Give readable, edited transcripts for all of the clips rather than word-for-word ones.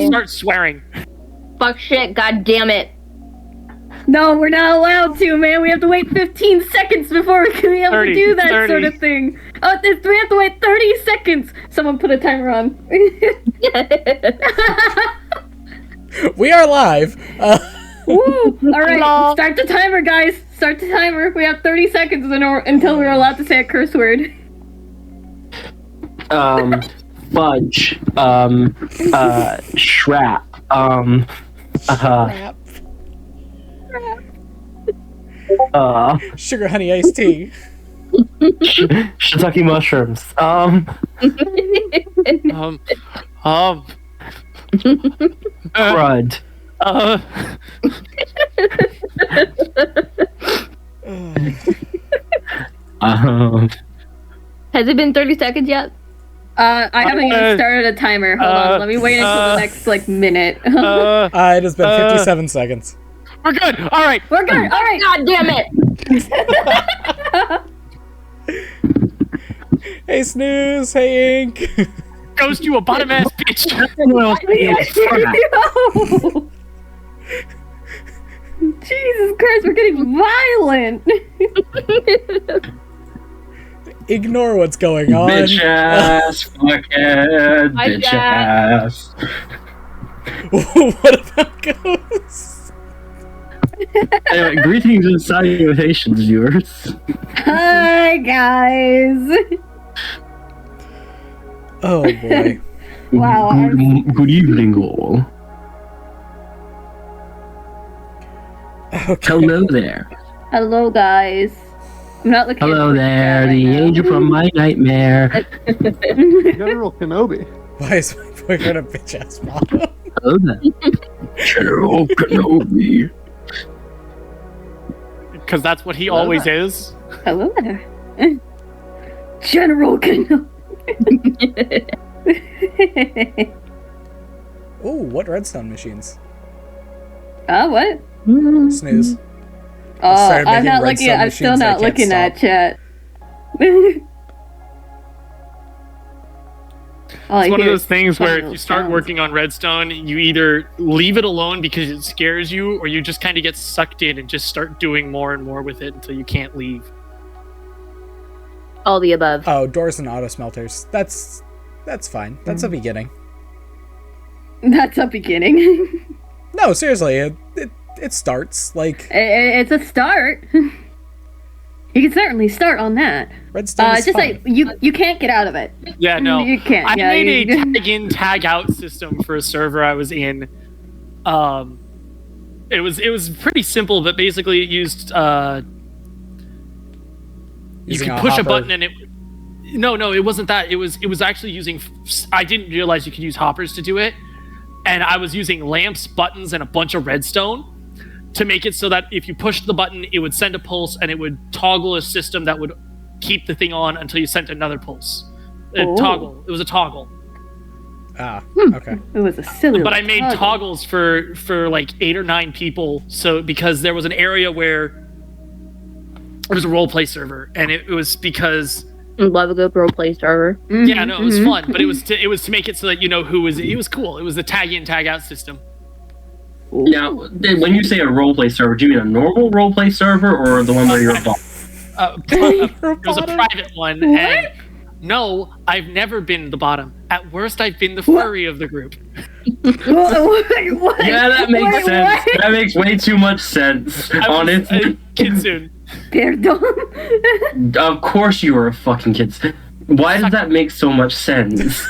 gonna start swearing. Fuck shit, god damn it. No, we're not allowed to, man. We have to wait 15 seconds before we can be able to do that 30. sort of thing. Oh, we have to wait 30 seconds. Someone put a timer on. We are live. Woo! Alright, start the timer, guys. Start the timer. We have 30 seconds until we're allowed to say a curse word. Fudge. Shrap. Sugar honey iced tea. Shiitake mushrooms. Crud. Has it been 30 seconds yet? I haven't even started a timer. Hold on, let me wait until the next, minute. It has been 57 seconds. We're good. All right. We're good. All right. God damn it. Hey, Snooze. Hey, Ink. Goes to a bottom ass bitch. Jesus Christ, we're getting violent. Ignore what's going on. Bitch ass, fuckhead, bitch ass. What about Ghost? Anyway, greetings and salutations, viewers. Hi, guys. Oh boy. Wow. Good evening, all. Okay. Hello there. Hello, guys. I'm not looking. Hello there, the angel from my nightmare. General Kenobi. Why is my boyfriend a bitch ass mom? Hello there. General Kenobi. Because that's what he always is. Hello there. General Kenobi. Ooh, what redstone machines? What? Snooze. Oh, I'm not looking. I'm still not looking at chat. It's one of those things where if you start working on redstone, you either leave it alone because it scares you, or you just kind of get sucked in and just start doing more and more with it until you can't leave. All the above. Oh, doors and auto smelters. That's fine. That's a beginning. That's a beginning. No, seriously, it starts like it's a start. You can certainly start on that. redstone. Is just fun. like you can't get out of it. Yeah, no. You can't. I Yeah, made a tag-in, tag-out system for a server I was in. It was pretty simple, but basically it used you Using could a push a hopper. button and it. No, it wasn't that. It was actually using. I didn't realize you could use hoppers to do it, and I was using lamps, buttons, and a bunch of redstone to make it so that if you pushed the button, it would send a pulse and it would toggle a system that would keep the thing on until you sent another pulse. Toggle. It was a toggle. Ah, okay. It was a silly. But I made toggles for like 8 or 9 people. So because there was an area where it was a roleplay server, and it was because. Love a good roleplay server. Yeah, no, it was fun, but it was to make it so that you know who was. It was cool. It was the tag in, tag out system. Yeah, when you say a roleplay server, do you mean a normal roleplay server or the one where you're a bot? It was a private one, and no, I've never been the bottom. At worst, I've been the furry of the group. What? Yeah, that makes sense. What? That makes way too much sense. Honestly. Kitsune. Perdón. Of course you were a fucking kid. Why does that make so much sense?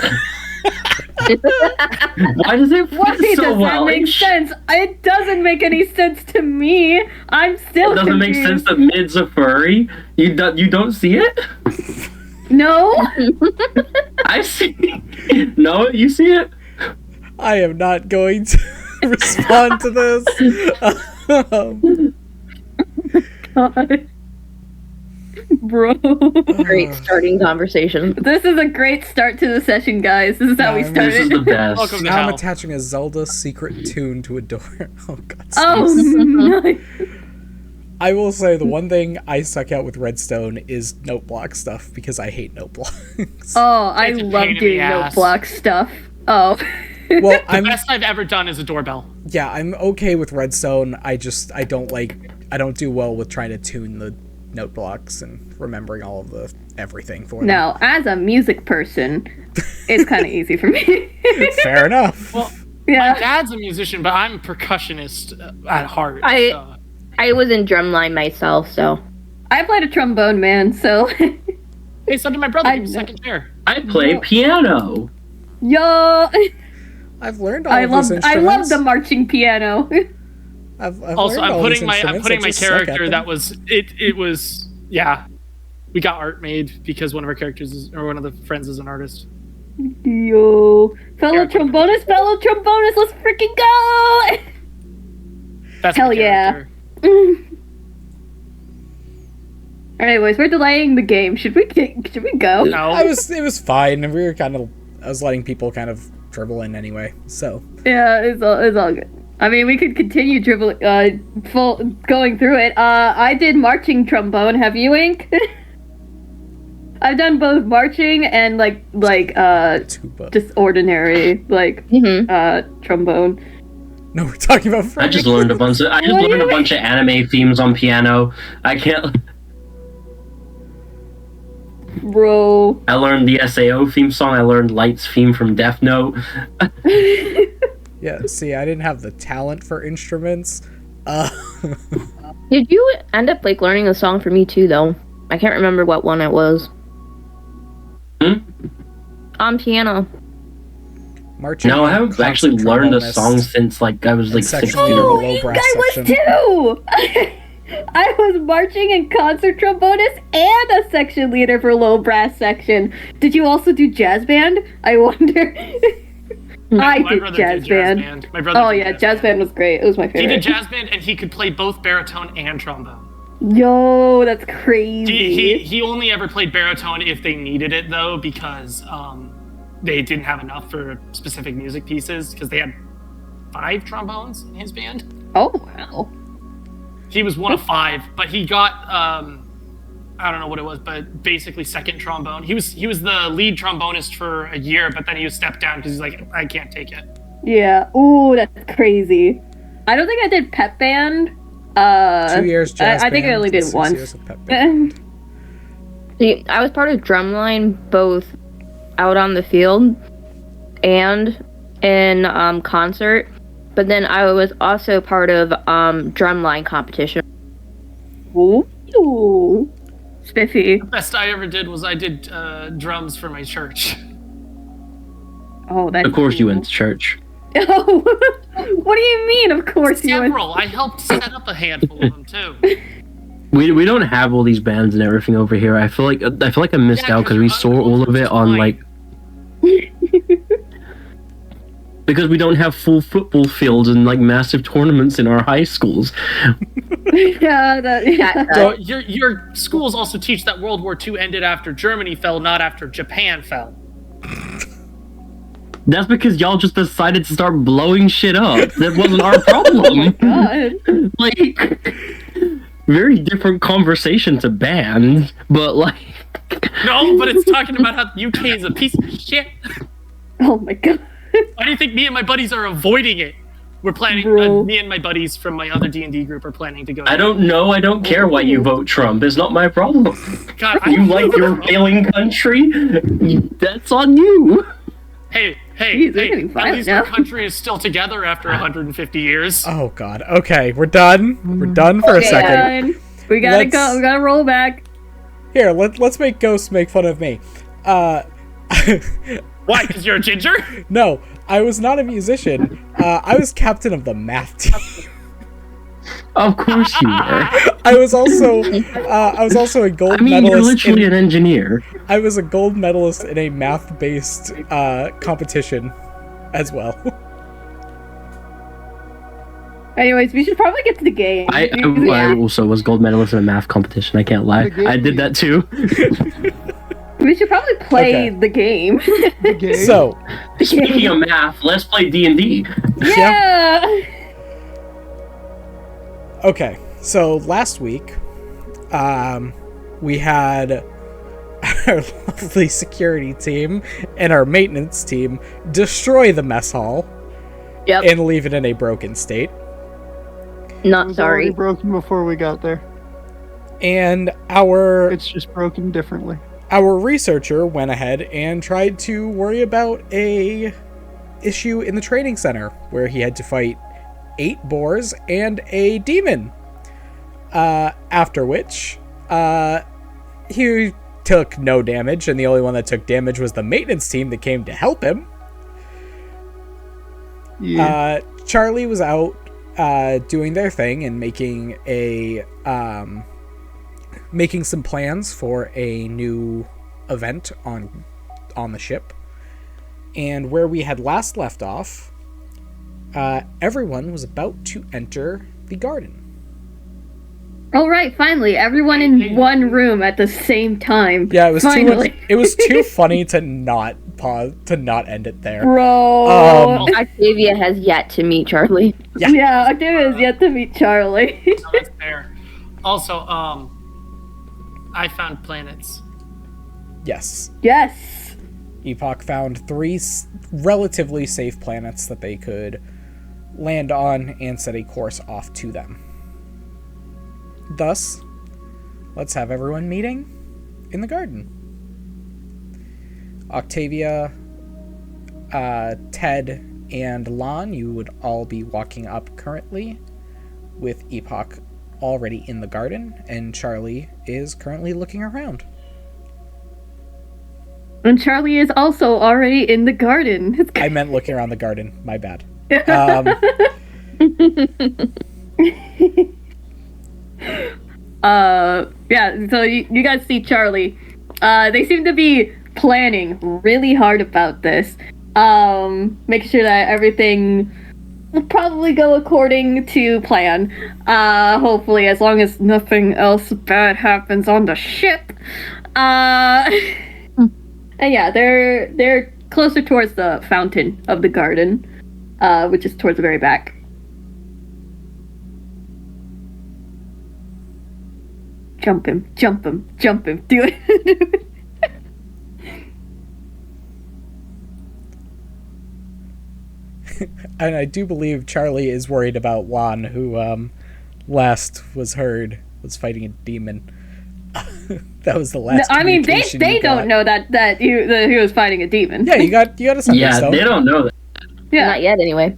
Why does it Why fit so does well? that make sense? It doesn't make any sense to me. I'm still It doesn't make sense that Mid's a furry? You don't see it? No. I see. No, you see it? I am not going to respond to this. God. Bro. Great starting conversation. This is a great start to the session, guys. This is how we This started. This is the best. Welcome to Now I'm hell. attaching a Zelda secret tune to a door. Oh god. Oh, Snooze. nice. I will say the one thing I suck at with redstone is note block stuff because I hate note blocks. Oh, I It's a love pain in doing the note ass. block stuff. Oh. Well, The best I've ever done is a doorbell. yeah, I'm okay with redstone. I don't do well with trying to tune the note blocks and remembering all of the everything for them. Now, as a music person, it's kind of easy for me. Fair enough. Well, Yeah. my dad's a musician, but I'm a percussionist at heart. I was in drumline myself, so I played a trombone, man, so... Hey, so did my brother. I He was know. second chair. I play piano. Yo! I've learned all I of love these instruments. I love the marching piano. I've Also, learned I'm all these putting my instruments, I just suck at character them. that was it was yeah. We got art made because one of our characters is, or one of the friends is an artist. Yo. Fellow Character. trombonist, let's freaking go! That's Hell my yeah. character. Alright, boys, we're delaying the game. Should we go? No. It was fine, and I was letting people kind of dribble in anyway, so. Yeah, it's all good. I mean, we could continue going through it. I did marching trombone. Have you, Ink? I've done both marching and Tuba. just ordinary trombone. No, we're talking about I just learned a bunch of anime themes on piano. I can't. Bro. I learned the SAO theme song. I learned Light's theme from Death Note. Yeah, see, I didn't have the talent for instruments. did you end up learning a song for me too? Though I can't remember what one it was. On piano. Marching. No, I haven't actually learned a song since I was And 16 section or leader. old. Low brass I was section. too! I was marching and concert trombonist and a section leader for low brass section. Did you also do jazz band? I wonder. I My did brother jazz band. My brother. Oh did yeah, jazz band was great. It was my He favorite. did jazz band, and he could play both baritone and trombone. Yo, that's crazy. He only ever played baritone if they needed it, though, because they didn't have enough for specific music pieces, because they had 5 trombones in his band. Oh wow. He was one of 5, but he got I don't know what it was, but basically second trombone. He was the lead trombonist for a year, but then he was stepped down because he's like, I can't take it. Yeah. Ooh, that's crazy. I don't think I did pep band. 2 years jazz I think I band only and did 6 once. years of pep band. See, I was part of drumline both out on the field and in concert, but then I was also part of drumline competition. Ooh. Spiffy. Best I ever did was I did drums for my church. Oh, that's Of course, you cool. went to church. Oh, what do you mean? Of course you went. Several. I helped set up a handful of them too. We don't have all these bands and everything over here. I feel like I missed Yeah, out because we saw all of it on because we don't have full football fields and massive tournaments in our high schools. Yeah. So your schools also teach that World War II ended after Germany fell, not after Japan fell. That's because y'all just decided to start blowing shit up. That wasn't our problem. God. Very different conversation to band, but No, but it's talking about how the UK is a piece of shit. Oh my god. Why do you think me and my buddies are avoiding it? We're planning. Bro. Me and my buddies from my other D&D group are planning to go. I don't know. I don't care why you vote Trump. It's not my problem. God, You like your failing country? That's on you. Hey, Jeez, we're getting at violent least our now. country is still together after 150 years. Oh god. Okay, we're done. We're done for a second. Done. We gotta Let's- go. We gotta roll back. Here, let's make Ghost make fun of me. Why? Because you're a ginger? No, I was not a musician. I was captain of the math team. Of course you were. I was also a gold I mean, you're medalist. literally an engineer. I was a gold medalist in a math-based competition as well. Anyways, we should probably get to the game. I also was gold medalist in a math competition. I can't lie. I did that too. We should probably play Okay. the game. The game? So, Speaking of math, let's play D&D. Yeah. okay. So last week, we had our lovely security team and our maintenance team destroy the mess hall Yep. and leave it in a broken state. It Not was already sorry. broken before we got there. And our It's just broken differently. researcher went ahead and tried to worry about a issue in the training center where he had to fight 8 boars and a demon. After which, he took no damage, and the only one that took damage was the maintenance team that came to help him. Yeah. Charlie was out doing their thing and making some plans for a new event on the ship. And where we had last left off, everyone was about to enter the garden. All right, finally, everyone in one room at the same time. Yeah, it was finally. it was too funny to not pause, to not end it there. Bro. Octavia has yet to meet Charlie. Yeah, Octavia has yet to meet Charlie. No, that's fair. Also, I found planets. Yes. Yes. Epoch found 3 relatively safe planets that they could land on and set a course off to them. Thus, let's have everyone meeting in the garden. Octavia, Ted, and Lan, you would all be walking up currently, with Epoch already in the garden, and Charlie is currently looking around. And Charlie is also already in the garden. I meant looking around the garden, my bad. Yeah, so you guys see Charlie. They seem to be planning really hard about this. Making sure that everything will probably go according to plan. Hopefully, as long as nothing else bad happens on the ship. And yeah, they're closer towards the fountain of the garden, which is towards the very back. Jump him, jump him, jump him, do it. And I do believe Charlie is worried about Lan, who last was heard was fighting a demon. That was the last. I mean, they you got. don't know that he was fighting a demon. Yeah, you got a sending Yeah, stone. they don't know that. Yeah, Not yet, anyway.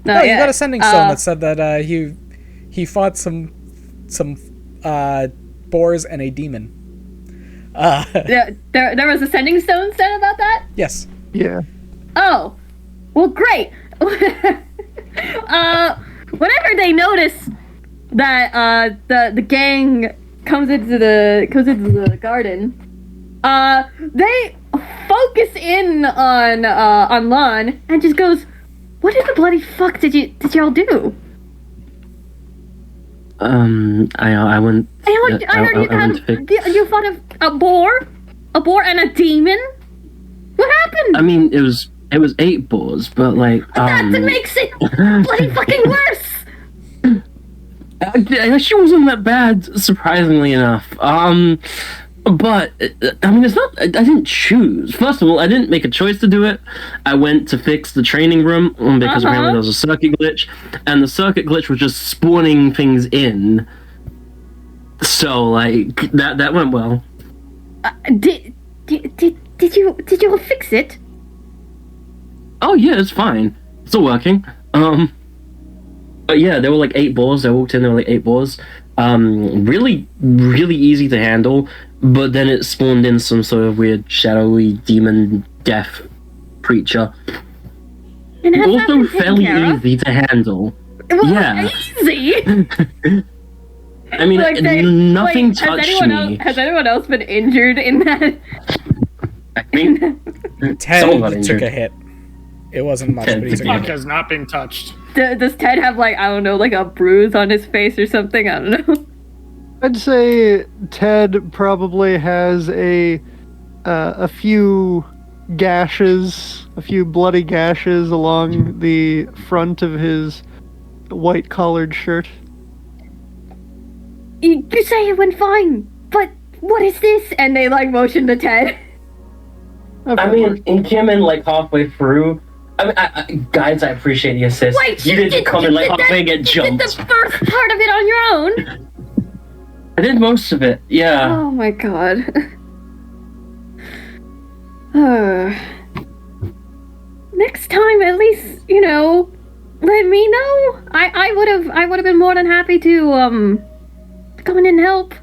No, you got a sending stone that said that he fought some boars and a demon. There was a sending stone said about that. Yes. Yeah. Oh, well, great. Whenever they notice that the gang comes into the garden, they focus in on Lan and just goes, "What in the bloody fuck did y'all do?" I went. You fought a boar and a demon. What happened? I mean, it was 8 boars, but like. That makes it bloody fucking worse. She wasn't that bad, surprisingly enough. But I mean, it's not. I didn't choose. First of all, I didn't make a choice to do it. I went to fix the training room because apparently there was a circuit glitch, and the circuit glitch was just spawning things in. So like that went well. Did you fix it? Oh yeah, it's fine. It's still working. But yeah, there were like 8 boars. I walked in, there were like 8 boars. Really, really easy to handle. But then it spawned in some sort of weird shadowy demon death creature. And has that Also been taken fairly care of? easy to handle. Well, Yeah. easy. I mean, nothing touched me. Has anyone else been injured in that? I think someone got Ted took injured. a hit. It wasn't much, Ted but he took took a a Fuck hit. has not been touched. Does Ted have like, I don't know, like a bruise on his face or something? I don't know. I'd say Ted probably has a few gashes, a few bloody gashes along the front of his white collared shirt. You say it went fine, but what is this? And they like motion to Ted. I mean, in came in like halfway through. I mean, guys, I appreciate the assist. Wait, you didn't come in like halfway and get You jumped. did the first part of it on your own. I did most of it, yeah. Oh my god. Next time, at least, you know, let me know. I would have been more than happy to come in and help.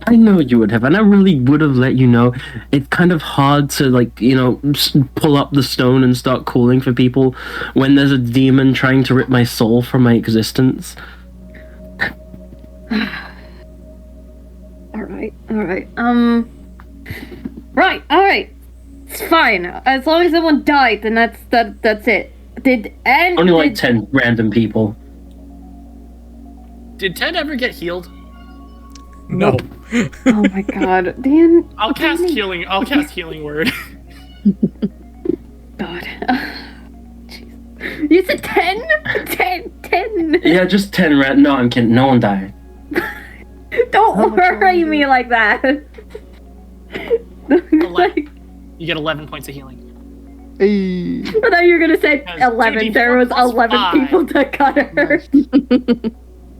I know you would have, and I really would have let you know. It's kind of hard to, like, you know, pull up the stone and start calling for people when there's a demon trying to rip my soul from my existence. Alright. Alright. It's fine. As long as someone died, then that's it. Only like 10 random people. Did Ted ever get healed? No. Oh my god. Dan. I'll cast healing. I'll cast healing word. God. Jeez. You said 10? 10. Yeah, just 10 No, I'm kidding. No one died. Don't worry me like that. Like, You get 11 points of healing. Hey. I thought you were gonna say Because 11. 2d4 There was plus 11 5. people that got hurt.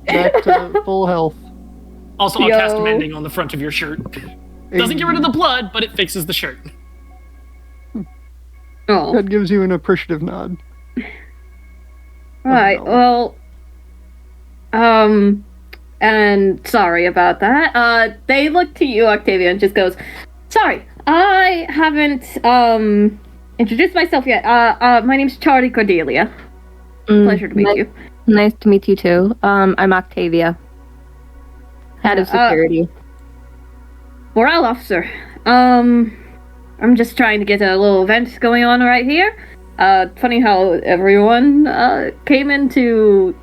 Back to full health. Also, I'll Yo. cast mending on the front of your shirt. Doesn't get rid of the blood, but it fixes the shirt. Oh. That gives you an appreciative nod. Right, well, and sorry about that. They look to you, Octavia, and just goes, sorry, I haven't, introduced myself yet. My name's Charlie Cordelia. Pleasure to meet you. Nice to meet you too. I'm Octavia. Head of security. Morale officer. I'm just trying to get a little event going on right here. Funny how everyone, came into...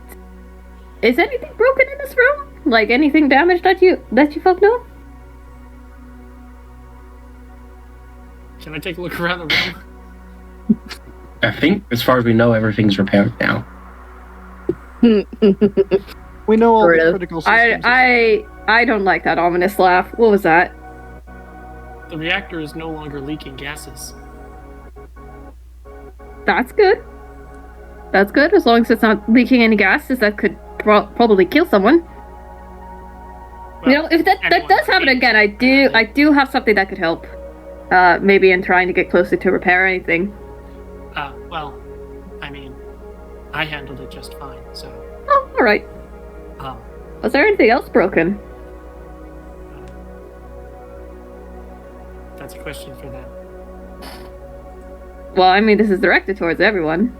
Is anything broken in this room? Like, anything damaged that you folk know? Can I take a look around the room? I think, as far as we know, everything's repaired now. We know all Sort the of. critical systems. I don't like that ominous laugh. What was that? The reactor is no longer leaking gases. That's good. That's good, as long as it's not leaking any gases that could probably kill someone. Well, You know, if that anyone does happen can. again, I do have something that could help. Maybe in trying to get closer to repair anything. Well, I mean, I handled it just fine, so... Oh, alright. Um, Was there anything else broken? that's a question for them. Well, I mean, this is directed towards everyone.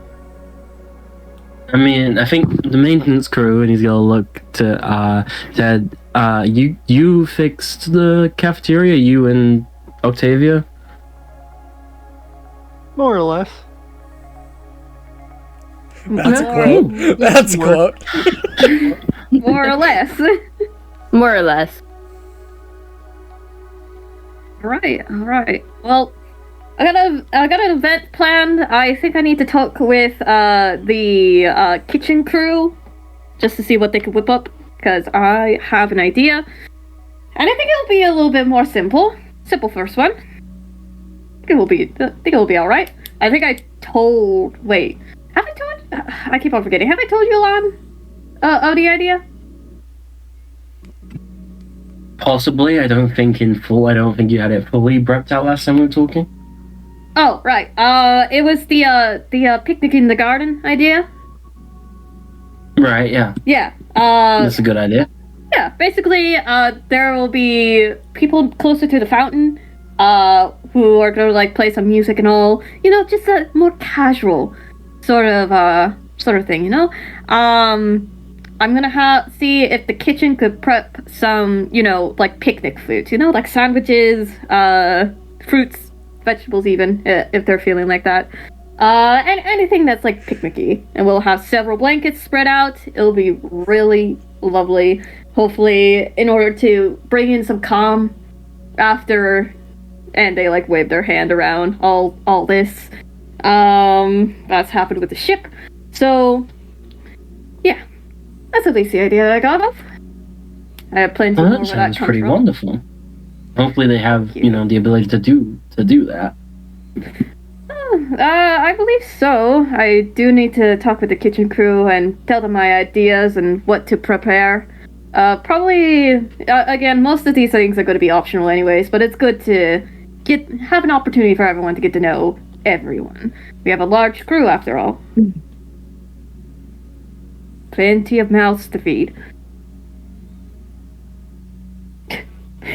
I mean, I think the maintenance crew, and he's gonna look to, said, you fixed the cafeteria, you and Octavia? More or less. That's a quote. That's a quote. More or less. More or less. Alright. Well, I got an event planned. I think I need to talk with the kitchen crew just to see what they can whip up, because I have an idea. And I think it'll be a little bit more simple. Simple first one. I think it will be alright. I think I told... Wait. Have I told... I keep on forgetting. Have I told you, Lan? The idea? Possibly. I don't think in full. I don't think you had it fully prepped out last time we were talking. Oh, right. It was the picnic in the garden idea. Right, yeah. Yeah. That's a good idea. Yeah, basically, there will be people closer to the fountain, who are gonna, like, play some music and all. You know, just a more casual sort of thing, you know? I'm gonna see if the kitchen could prep some, you know, like, picnic foods, you know? Like sandwiches, fruits, vegetables even, if they're feeling like that. And anything that's, like, picnicky. And we'll have several blankets spread out. It'll be really lovely. Hopefully, in order to bring in some calm after, and they like wave their hand around all this. That's happened with the ship. So, yeah, that's at least the idea that I got of. I have plenty Well, more that where that sounds comes pretty from. wonderful. Hopefully they have, the ability to do that. I believe so. I do need to talk with the kitchen crew and tell them my ideas and what to prepare. Probably, again, most of these things are going to be optional anyways, but it's good to have an opportunity for everyone to get to know everyone. We have a large crew after all. Plenty of mouths to feed.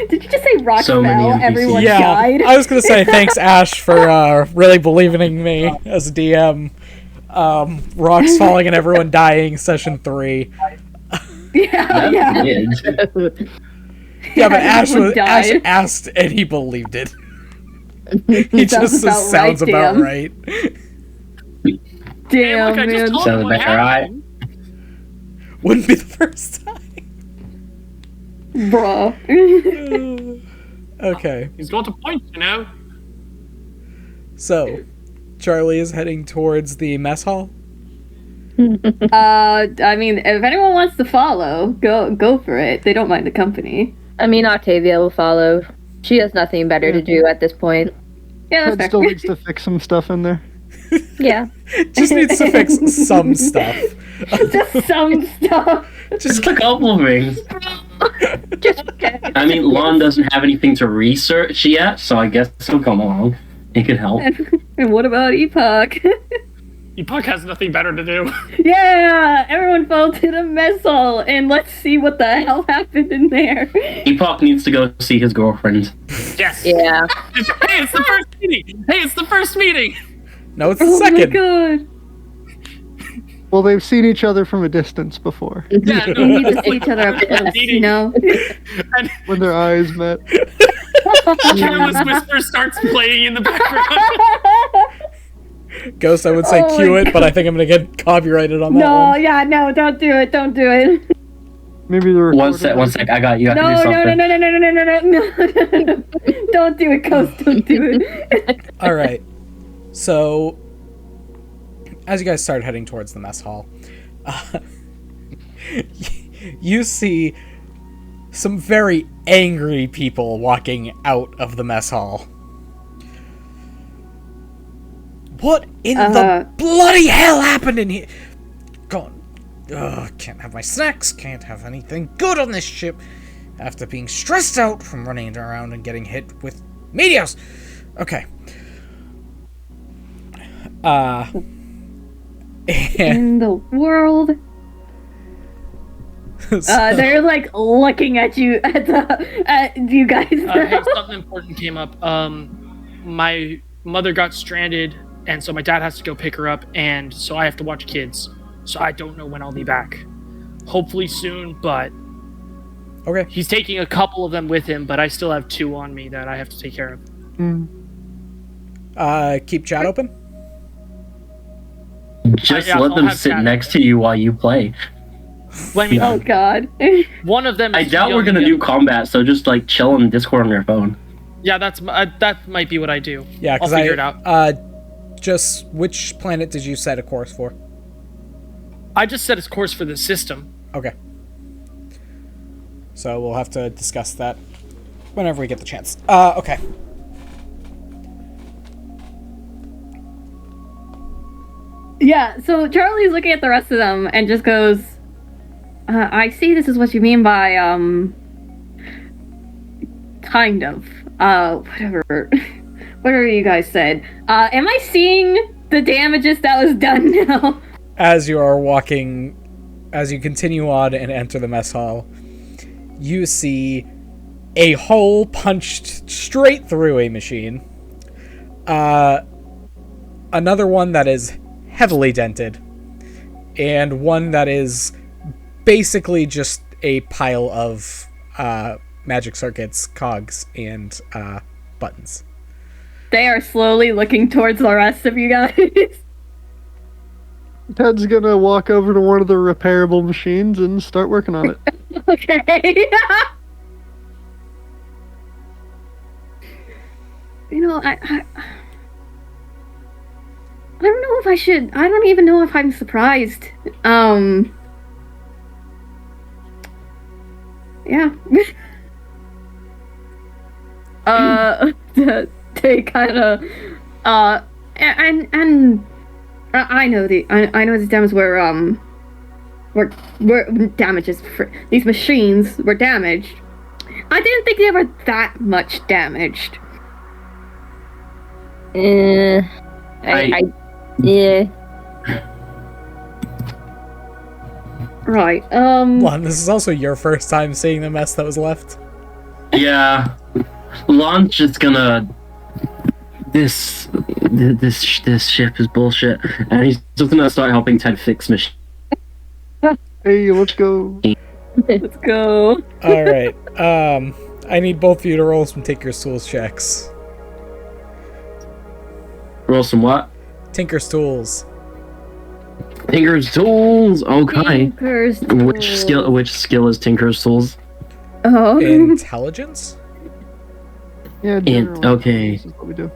Did you just say rock So many fell? NPCs. Everyone Yeah, died? I was gonna say thanks, Ash, for really believing in me as a DM. Rocks falling and everyone dying, session 3. Yeah. Yeah, but Ash everyone Ash died. asked and he believed it. He just about sounds right, about damn. right. Damn, Look, I just man. told Sounds you what about right. happened. Wouldn't be the first time. Bruh. Okay, He's going to point, so Charlie is heading towards the mess hall. I mean, if anyone wants to follow, go for it. They don't mind the company. I mean, Octavia will follow. She has nothing better to do at this point. Yeah, that's Ted fair. still needs to fix some stuff in there. Yeah. Just needs to fix some stuff. Just some stuff. Just a couple of things. Just okay. I mean, Lon doesn't have anything to research yet, so I guess he'll come along. He could help. And what about Epoch? Epoch has nothing better to do. Yeah, everyone fell to the mess hall, and let's see what the hell happened in there. Epoch needs to go see his girlfriend. Yes. Yeah. Hey, it's the first meeting. No, it's the Oh my second. god. Well, they've seen each other from a distance before, Yeah, We need to see each other up close, you know? And when their eyes met. Careless Whisper starts playing in the background. Ghost, I would say Oh cue my it, but I think I'm gonna get copyrighted on that No, one. yeah, no, don't do it, don't do it. Maybe the One sec, I got you. I No, can do something. no. Don't do it, Ghost, don't do it. All right. So, as you guys start heading towards the mess hall, you see some very angry people walking out of the mess hall. What in the bloody hell happened in here? God, can't have my snacks, can't have anything good on this ship. After being stressed out from running around and getting hit with meteors. Okay. In the world. They're like looking at you at you guys. Hey, something important came up. My mother got stranded, and so my dad has to go pick her up, and so I have to watch kids. So I don't know when I'll be back. Hopefully soon, but Okay. he's taking a couple of them with him, but I still have 2 on me that I have to take care of. Keep chat open. Just Yeah, let I'll them have sit chat. next to you while you play. Well, I mean, Oh god. one of them. I is doubt we're young, gonna yeah. do combat, so just like chill on Discord on your phone. Yeah, that might be what I do. Yeah, I'll because figure it out. Just which planet did you set a course for? I just set a course for the system. Okay. So we'll have to discuss that whenever we get the chance. Okay. Yeah, so Charlie's looking at the rest of them and just goes, I see this is what you mean by, kind of. Whatever. Whatever you guys said. Am I seeing the damages that was done now? As you are walking, as you continue on and enter the mess hall, you see a hole punched straight through a machine. Another one that is heavily dented, and one that is basically just a pile of magic circuits, cogs, and buttons. They are slowly looking towards the rest of you guys. Ted's gonna walk over to one of the repairable machines and start working on it. Okay. You know, I don't know if I should. I don't even know if I'm surprised. Yeah. they kind of, and I know the times where damages for these machines were damaged. I didn't think they were that much damaged. Yeah. Right. Lon, this is also your first time seeing the mess that was left. Yeah. Lon's just gonna. This ship is bullshit, and he's just gonna start helping Ted fix machine. Hey, let's go. Let's go. All right. I need both of you to roll some Tinker's Tools checks. Roll some what? Tinker's Tools. Tinker's Tools. Okay. Tinker's Which skill is Tinker's Tools? Oh. Intelligence? Yeah, generally, okay. This is what we do.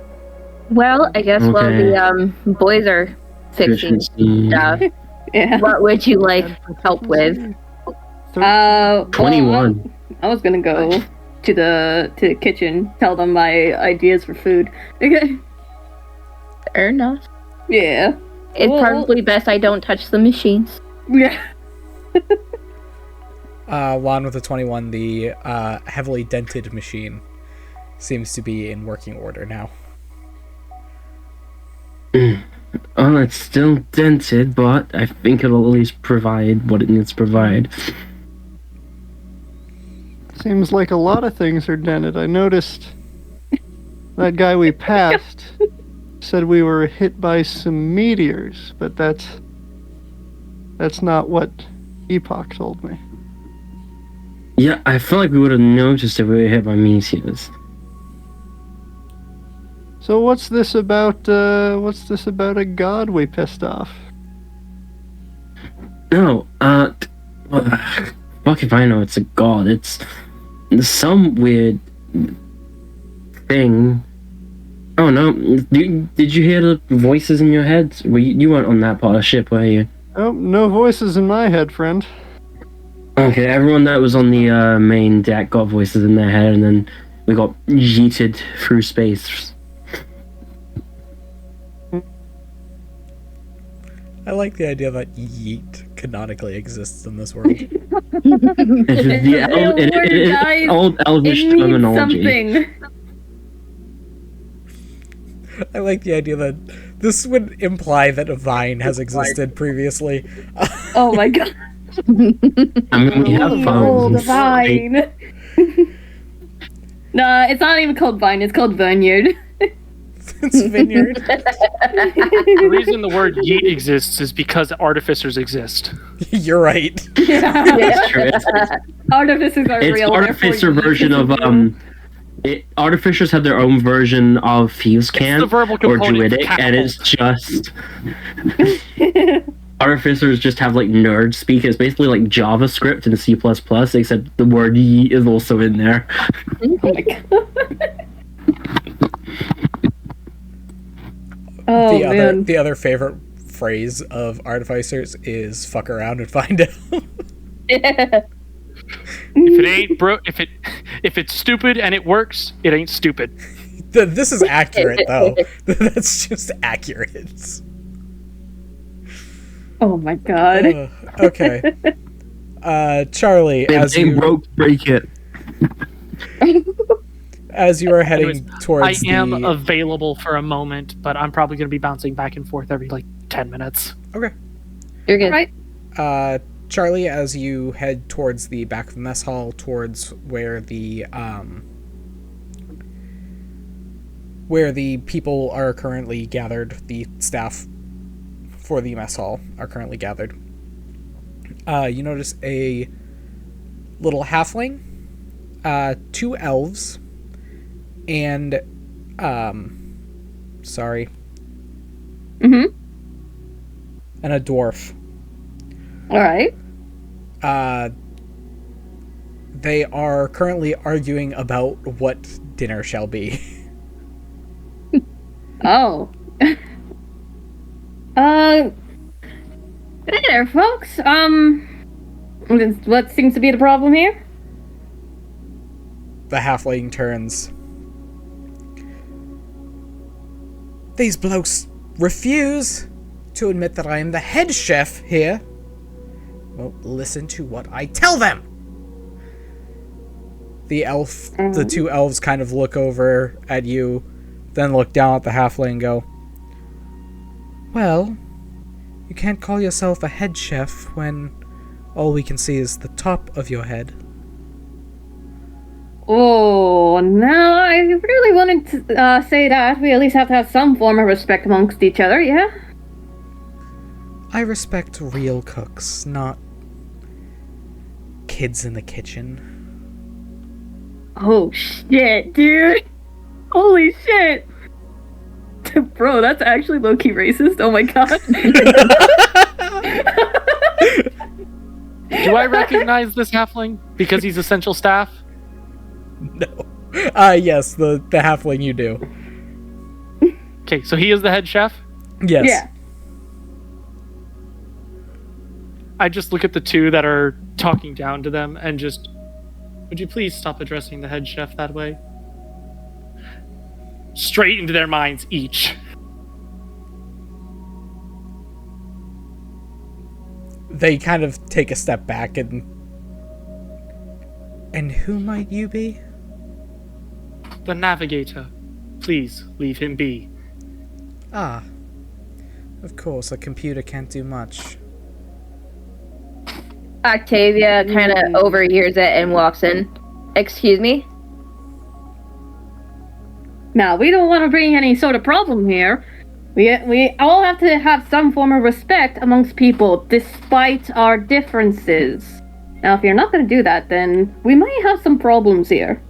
Well, I guess while the boys are fixing stuff, Yeah. what would you like help with? 21. Well, I was gonna go to the kitchen, tell them my ideas for food. Okay. Fair enough. Yeah. It's Well- probably best I don't touch the machines. Yeah. Lon with a 21, the heavily dented machine seems to be in working order now. Oh, it's still dented, but I think it'll at least provide what it needs to provide. Seems like a lot of things are dented. I noticed that guy we passed said we were hit by some meteors, but that's not what Epoch told me. Yeah, I feel like we would have noticed if we were hit by meteors. So what's this about a god we pissed off? No, fuck if I know it's a god. It's some weird thing. Oh no, did you hear the voices in your head? Well, you weren't on that part of the ship, were you? Oh, no voices in my head, friend. Okay, everyone that was on the main deck got voices in their head, and then we got yeeted through space. I like the idea that yeet canonically exists in this world. It is old elvish It means terminology. something. I like the idea that this would imply that a vine has existed previously. Oh my god. I mean, we have Oh, phones. the vine. Nah, it's not even called vine, it's called vineyard. It's vineyard. The reason the word yeet exists is because artificers exist. You're right. It's true. Artificers are It's real. artificer version of artificers have their own version of thieves' the camp verbal or component of druidic, and it's just artificers just have like nerd speak. It's basically like JavaScript and C++, except the word "ye" is also in there. Oh my god. Oh man. The other favorite phrase of artificers is "fuck around and find out." If it ain't if it's stupid and it works, it ain't stupid. This is accurate, though. That's just accurate. Oh my god. Okay. Charlie, If they broke, break it. as you are heading Anyways, towards I am the... available for a moment, but I'm probably going to be bouncing back and forth every like 10 minutes. Okay. You're good. Right. Charlie, as you head towards the back of the mess hall, towards where the people are currently gathered, the staff for the mess hall are currently gathered, you notice a little halfling, 2 elves, and Mm-hmm. and a dwarf. Alright. They are currently arguing about what dinner shall be. Oh. Hey there, folks. What seems to be the problem here? The halfling turns. these blokes refuse to admit that I am the head chef here, won't listen to what I tell them. The two elves kind of look over at you, then look down at the halfling and go, well, you can't call yourself a head chef when all we can see is the top of your head. Oh, no, I really wanted to say that. We at least have to have some form of respect amongst each other, yeah? I respect real cooks, not kids in the kitchen. Oh, shit, dude. Holy shit. Bro, that's actually low-key racist. Oh my god. Do I recognize this halfling because he's essential staff? No. Yes, the halfling you do. Okay, so he is the head chef? Yes. Yeah. I just look at the two that are talking down to them and just, would you please stop addressing the head chef that way? Straight into their minds, each. They kind of take a step back and who might you be? The navigator. Please, leave him be. Ah. Of course, a computer can't do much. Octavia kind of overhears it and walks in. Excuse me? Now, we don't want to bring any sort of problem here. We all have to have some form of respect amongst people, despite our differences. Now, if you're not going to do that, then we might have some problems here.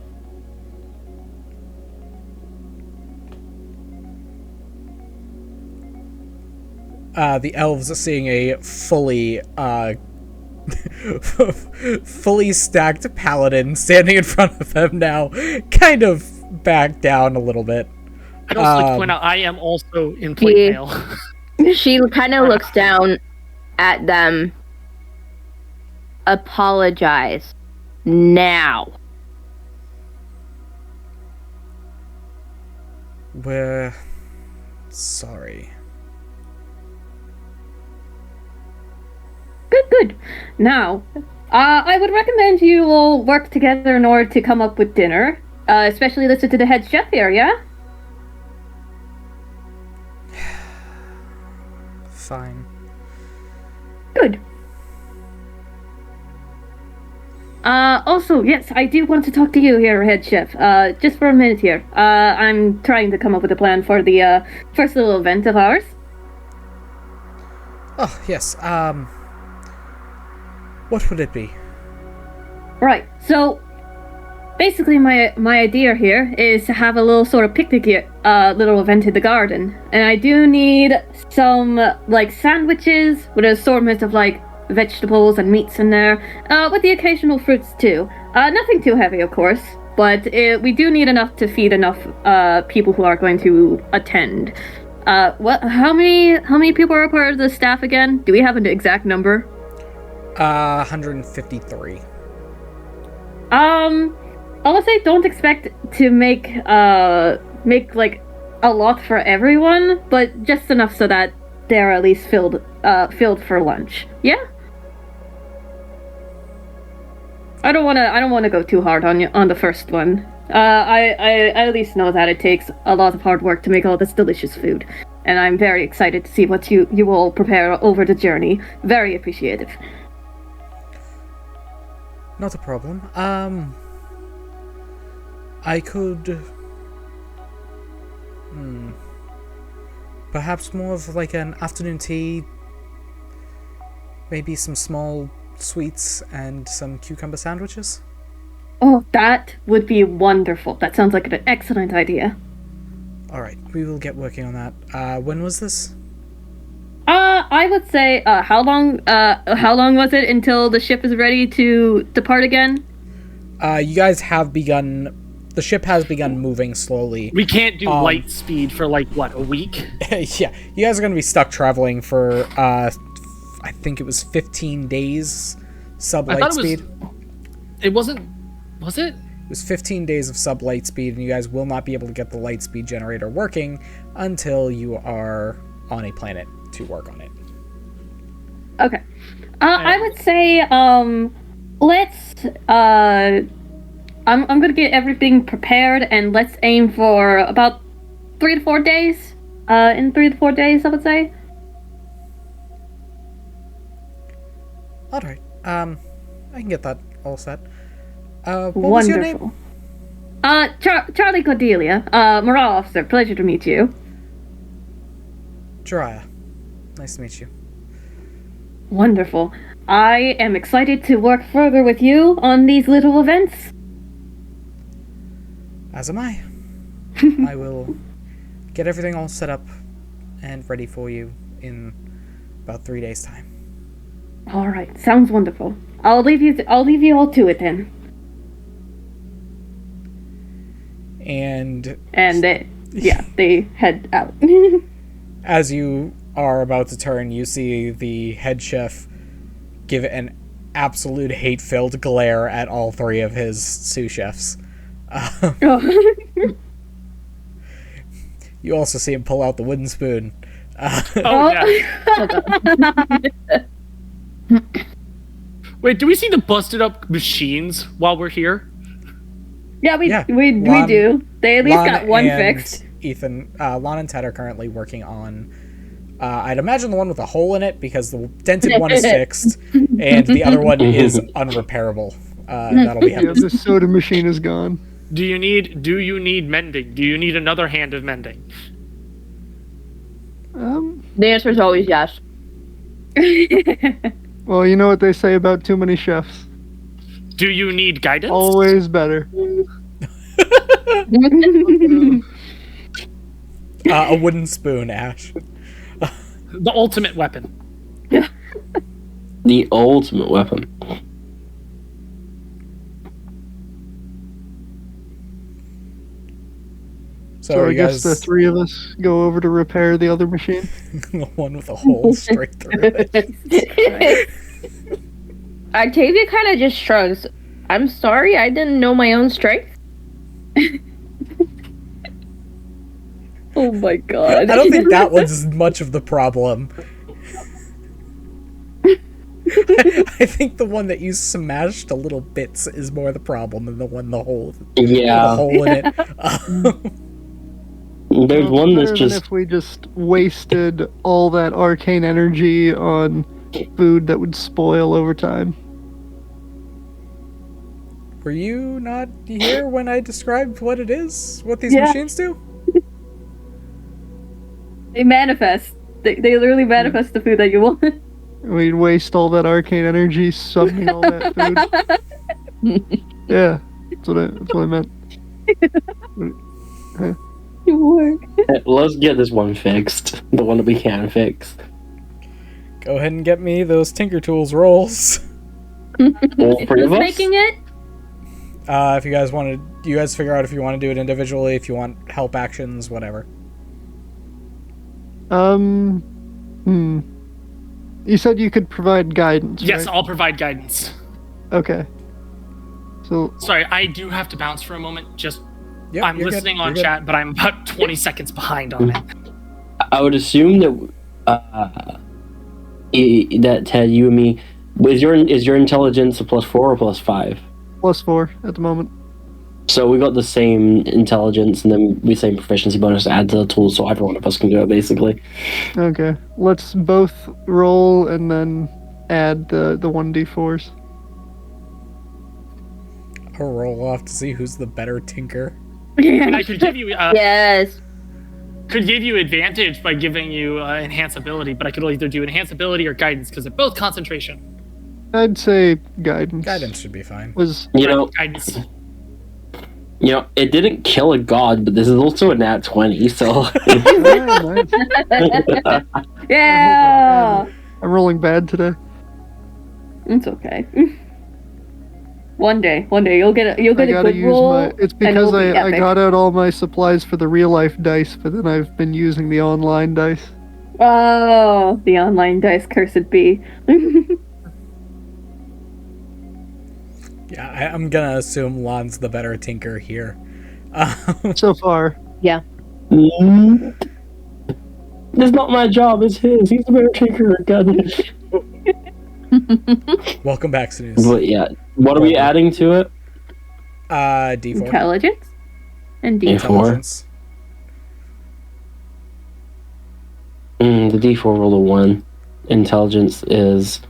The elves are seeing a fully stacked paladin standing in front of them now, kind of back down a little bit. I'd also like to point out I am also in plate mail. She kind of looks down at them. Apologize. Now. We're sorry. Good. Now, I would recommend you all work together in order to come up with dinner. Especially listen to the head chef here, yeah? Fine. Good. Also, yes, I do want to talk to you here, head chef. Just for a minute here. I'm trying to come up with a plan for the, first little event of ours. Oh, yes, what would it be? Right, so basically my idea here is to have a little sort of picnic here, little event in the garden. And I do need some, like, sandwiches with an assortment of, like, vegetables and meats in there, with the occasional fruits too. Nothing too heavy, of course, but we do need enough to feed enough people who are going to attend. How many people are a part of the staff again? Do we have an exact number? 153. Honestly, don't expect to make like a lot for everyone, but just enough so that they're at least filled for lunch. Yeah. I don't wanna go too hard on the first one. I at least know that it takes a lot of hard work to make all this delicious food, and I'm very excited to see what you all prepare over the journey. Very appreciative. Not a problem. I could... Perhaps more of like an afternoon tea. Maybe some small sweets and some cucumber sandwiches? Oh, that would be wonderful. That sounds like an excellent idea. Alright, we will get working on that. When was this? I would say, how long was it until the ship is ready to depart again? You guys have begun... The ship has begun moving slowly. We can't do light speed for, like, what, a week? Yeah, you guys are going to be stuck traveling for, I think it was 15 days sub-light speed. It wasn't... Was it? was 15 days of sub-light speed, and you guys will not be able to get the light speed generator working until you are on a planet to work on it. Okay. I would say, let's, I'm gonna get everything prepared, and let's aim for about 3 to 4 days. In 3 to 4 days, I would say. Alright, I can get that all set. What was your name? Charlie Cordelia, morale officer. Pleasure to meet you. Jiraiya. Nice to meet you. Wonderful. I am excited to work further with you on these little events. As am I. I will get everything all set up and ready for you in about 3 days' time. All right, sounds wonderful. I'll leave you all to it then. And they head out. as you are about to turn, you see the head chef give an absolute hate-filled glare at all 3 of his sous chefs. You also see him pull out the wooden spoon. Wait, do we see the busted up machines while we're here? Yeah, we Lon, do. They at least Lon got one and fixed. Ethan, Lon and Ted are currently working on, I'd imagine the one with a hole in it, because the dented one is fixed, and the other one is unrepairable. That'll be Yeah, the soda machine is gone. Do you need mending? Do you need another hand of mending? The answer is always yes. Well, you know what they say about too many chefs. Do you need guidance? Always better. A wooden spoon, Ash. The ultimate weapon. The ultimate weapon. So I guess the 3 of us go over to repair the other machine. The one with a hole straight through it. Octavia kind of just shrugs. I'm sorry, I didn't know my own strength. Oh my god. I don't think that one's as much of the problem. I think the one that you smashed to little bits is more the problem than the one the hole in it. There's one that's Better than just... if we just wasted all that arcane energy on food that would spoil over time. Were you not here when I described what it is? What these machines do? They manifest. They literally manifest the food that you want. We'd waste all that arcane energy summoning all that food. Yeah, that's what I meant. Let's get this one fixed. The one that we can fix. Go ahead and get me those Tinker Tools rolls. All 3 of us? Making it? If you guys want to, you guys figure out if you want to do it individually, if you want help actions, whatever. You said you could provide guidance, Yes, right? I'll provide guidance. Okay. So, Sorry, I do have to bounce for a moment. Yep, I'm you're listening good. on You're chat, but I'm about 20 seconds behind on it. I would assume that that Ted, you and me, is your intelligence a +4 or +5? +4 at the moment. So we got the same intelligence and then the same proficiency bonus to add to the tool, so every one of us can do it basically. Okay. Let's both roll and then add the 1d4s. I'll roll off to see who's the better tinker. And I could give you Yes. could give you advantage by giving you enhance ability, but I could either do enhance ability or guidance because they're both concentration. I'd say guidance. Guidance should be fine. Guidance. It didn't kill a god, but this is also a nat 20, so... Yeah, nice. Yeah! I'm rolling bad today. It's okay. One day you'll get a good roll. It's because I got out all my supplies for the real life dice, but then I've been using the online dice. Oh, the online dice, cursed be. Yeah, I'm gonna assume Lan's the better tinker here. So far. Yeah. It's not my job, it's his. He's the better tinker. Goodness. Welcome back, Snooze. But yeah, what are we adding to it? D4. Intelligence and D4. Intelligence. The D4 rolled a 1. Intelligence is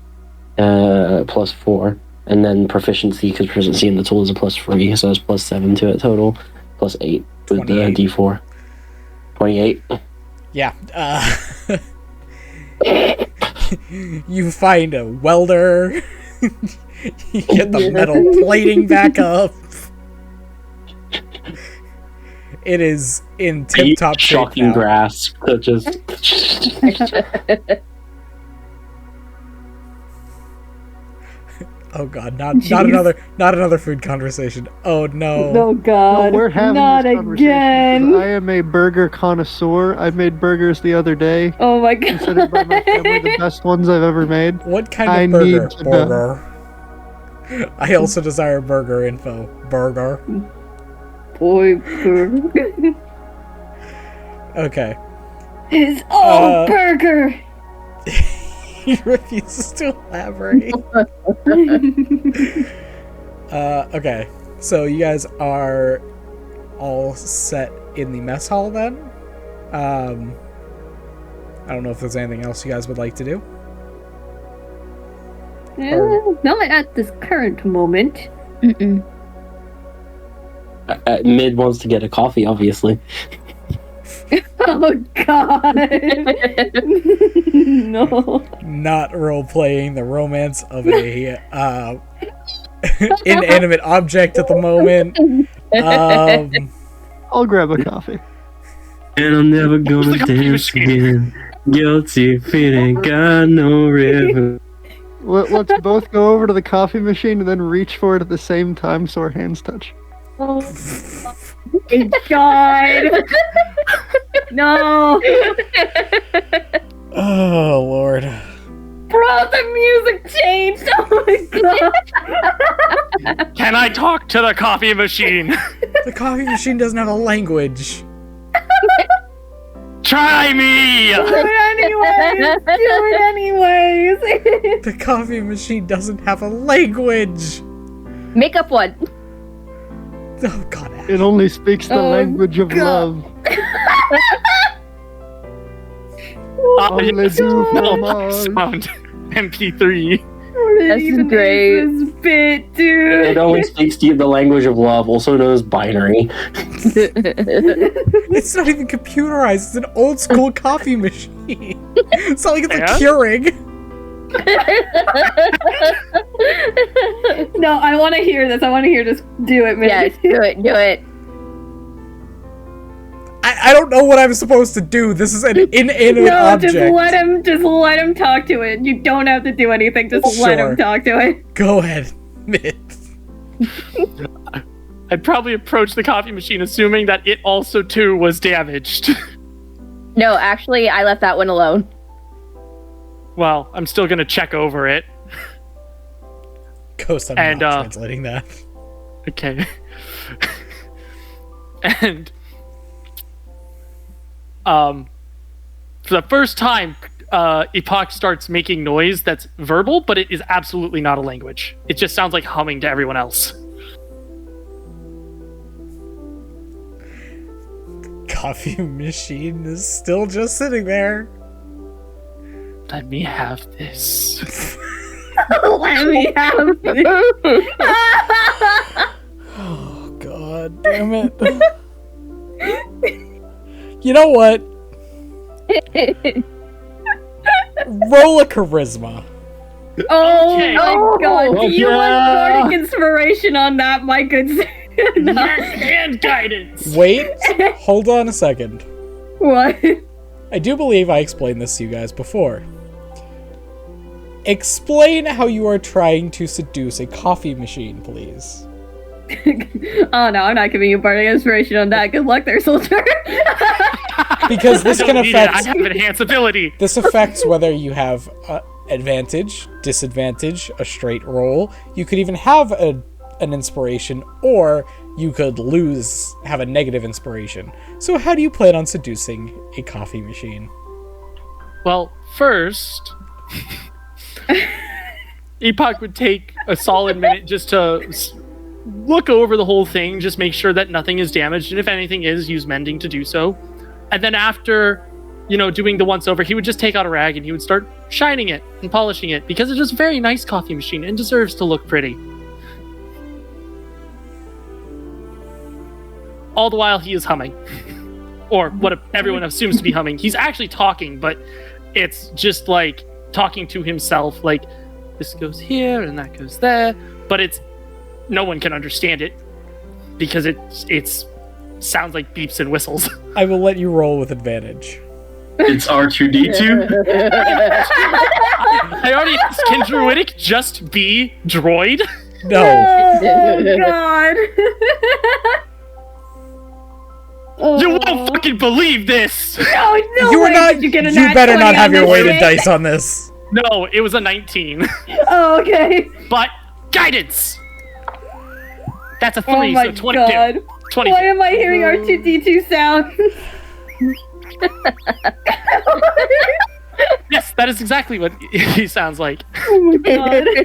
+4. And then proficiency, because proficiency in the tool is a +3, so it's +7 to it total. +8 with the 28. D4. 28. Yeah. You find a welder. You get the metal plating back up. It is in tip-top shape Shocking now. grasp. That just... Oh god, not another food conversation. Oh no. Oh God! No, we're having not this conversation again. because I am a burger connoisseur. I made burgers the other day. Oh my God! Considered by my family the best ones I've ever made. What kind I of burger? need to know. Burger. I also desire burger info. Burger. Boy, Okay. his own burger. He refuses to elaborate. Okay. So you guys are all set in the mess hall then? I don't know if there's anything else you guys would like to do. Not at this current moment. Mm-mm. Mid wants to get a coffee, obviously. Oh God! No. Not role-playing the romance of a inanimate object at the moment. I'll grab a coffee. And I'm never gonna the coffee dance machine? again. Guilty feet ain't got no rhythm. Let's both go over to the coffee machine and then reach for it at the same time so our hands touch. Oh God! No, Oh lord. bro, the music changed. Oh my God! Can I talk to the coffee machine? The coffee machine doesn't have a language. Try me! Do it anyways. The coffee machine doesn't have a language. Make up one. Oh god. Ash. It only speaks the Oh, language of God. love. Only Yes, do little for pop love. sound. MP3. This is great. This bit, dude. It only speaks to you the language of love, also known as binary. It's not even computerized. It's an old school coffee machine. It's not like it's a Yeah? Keurig. No, I want to hear this. I want to hear this. Do it, man. Yes, do it, do it. I don't know what I'm supposed to do. This is an inanimate No, object. just let him talk to it. You don't have to do anything. Just let Sure. him talk to it. Go ahead, Mitt. I'd probably approach the coffee machine assuming that it also too was damaged. No, actually, I left that one alone. Well, I'm still gonna check over it. Ghost, I'm And, not translating that. Okay. And for the first time, EPOCH starts making noise that's verbal, but it is absolutely not a language. It just sounds like humming to everyone else. Coffee machine is still just sitting there. Let me have this. Let me have it. Oh god damn it. You know what? Roll a charisma. Oh Okay. my God! Oh, Do you yeah. want bardic inspiration on that, my good? No. And guidance. Wait, hold on a second. What? I do believe I explained this to you guys before. Explain how you are trying to seduce a coffee machine, please. Oh no, I'm not giving you bardic inspiration on that. Good luck there, soldier. Because this can Don't need it. I affect have enhanced ability. this affects whether you have advantage, disadvantage, a straight roll. You could even have a an inspiration, or you could have a negative inspiration. So how do you plan on seducing a coffee machine? Well, first, Epoch would take a solid minute just to look over the whole thing, just make sure that nothing is damaged, and if anything is, use mending to do so. And then after, doing the once over, he would just take out a rag and he would start shining it and polishing it, because it's just a very nice coffee machine and deserves to look pretty. All the while he is humming. Or what everyone assumes to be humming. He's actually talking, but it's just like talking to himself, like this goes here and that goes there, but no one can understand it because it's sounds like beeps and whistles. I will let you roll with advantage. It's R2D2. I already asked, can Druidic just be droid? No. Oh god. You won't fucking believe this! No You way are not. did you get a You nat better 20 not have on your this weighted shit. dice on this. No, it was a 19. Oh, okay. But guidance! That's a 3, Oh my so 22. god. 22. Why am I hearing R2D2 sound? Yes, that is exactly what he sounds like. Oh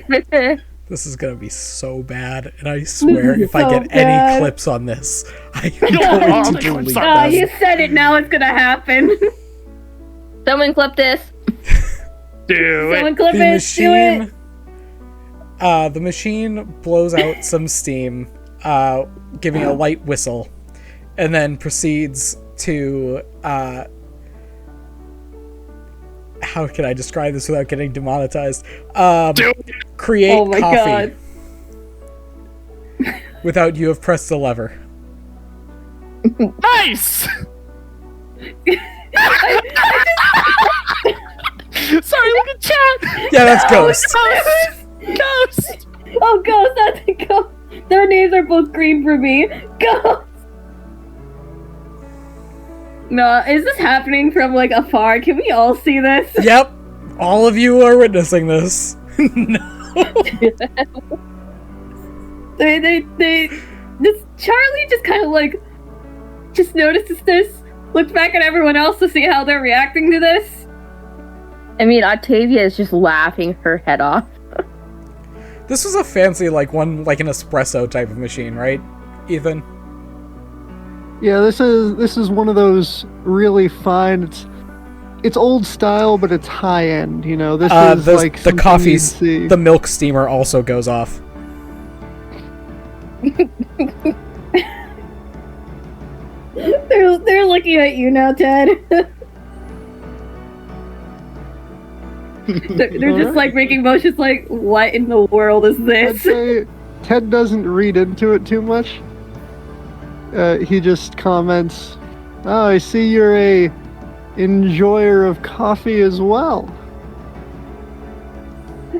my god. This is gonna be so bad, and I swear, is if I so get any bad. clips on this, I'm No, going to the clips delete are- You them. said it, now it's gonna happen. Someone clip this. Do Someone it. clip The it, do machine, it. the machine blows out some steam, giving a light whistle, and then proceeds to, how can I describe this without getting demonetized? Do it. Create Oh my coffee god. without you have pressed the lever. Nice! Sorry, look at chat! Yeah, that's Ghost. Ghost! Oh, Ghost, that's a Ghost. Their names are both green for me. Ghost! No, is this happening from, like, afar? Can we all see this? Yep, all of you are witnessing this. No. Charlie just kind of, like, just notices this, looks back at everyone else to see how they're reacting to this. I mean, Octavia is just laughing her head off. This was a fancy, like an espresso type of machine, right, Ethan? Yeah, this is one of those really fine. It's old style, but it's high end. This is like The something coffee's, you'd see. the milk steamer also goes off. They're looking at you now, Ted. they're just like making motions like, what in the world is I'd this? say Ted doesn't read into it too much. He just comments, "Oh, I see you're a enjoyer of coffee as well.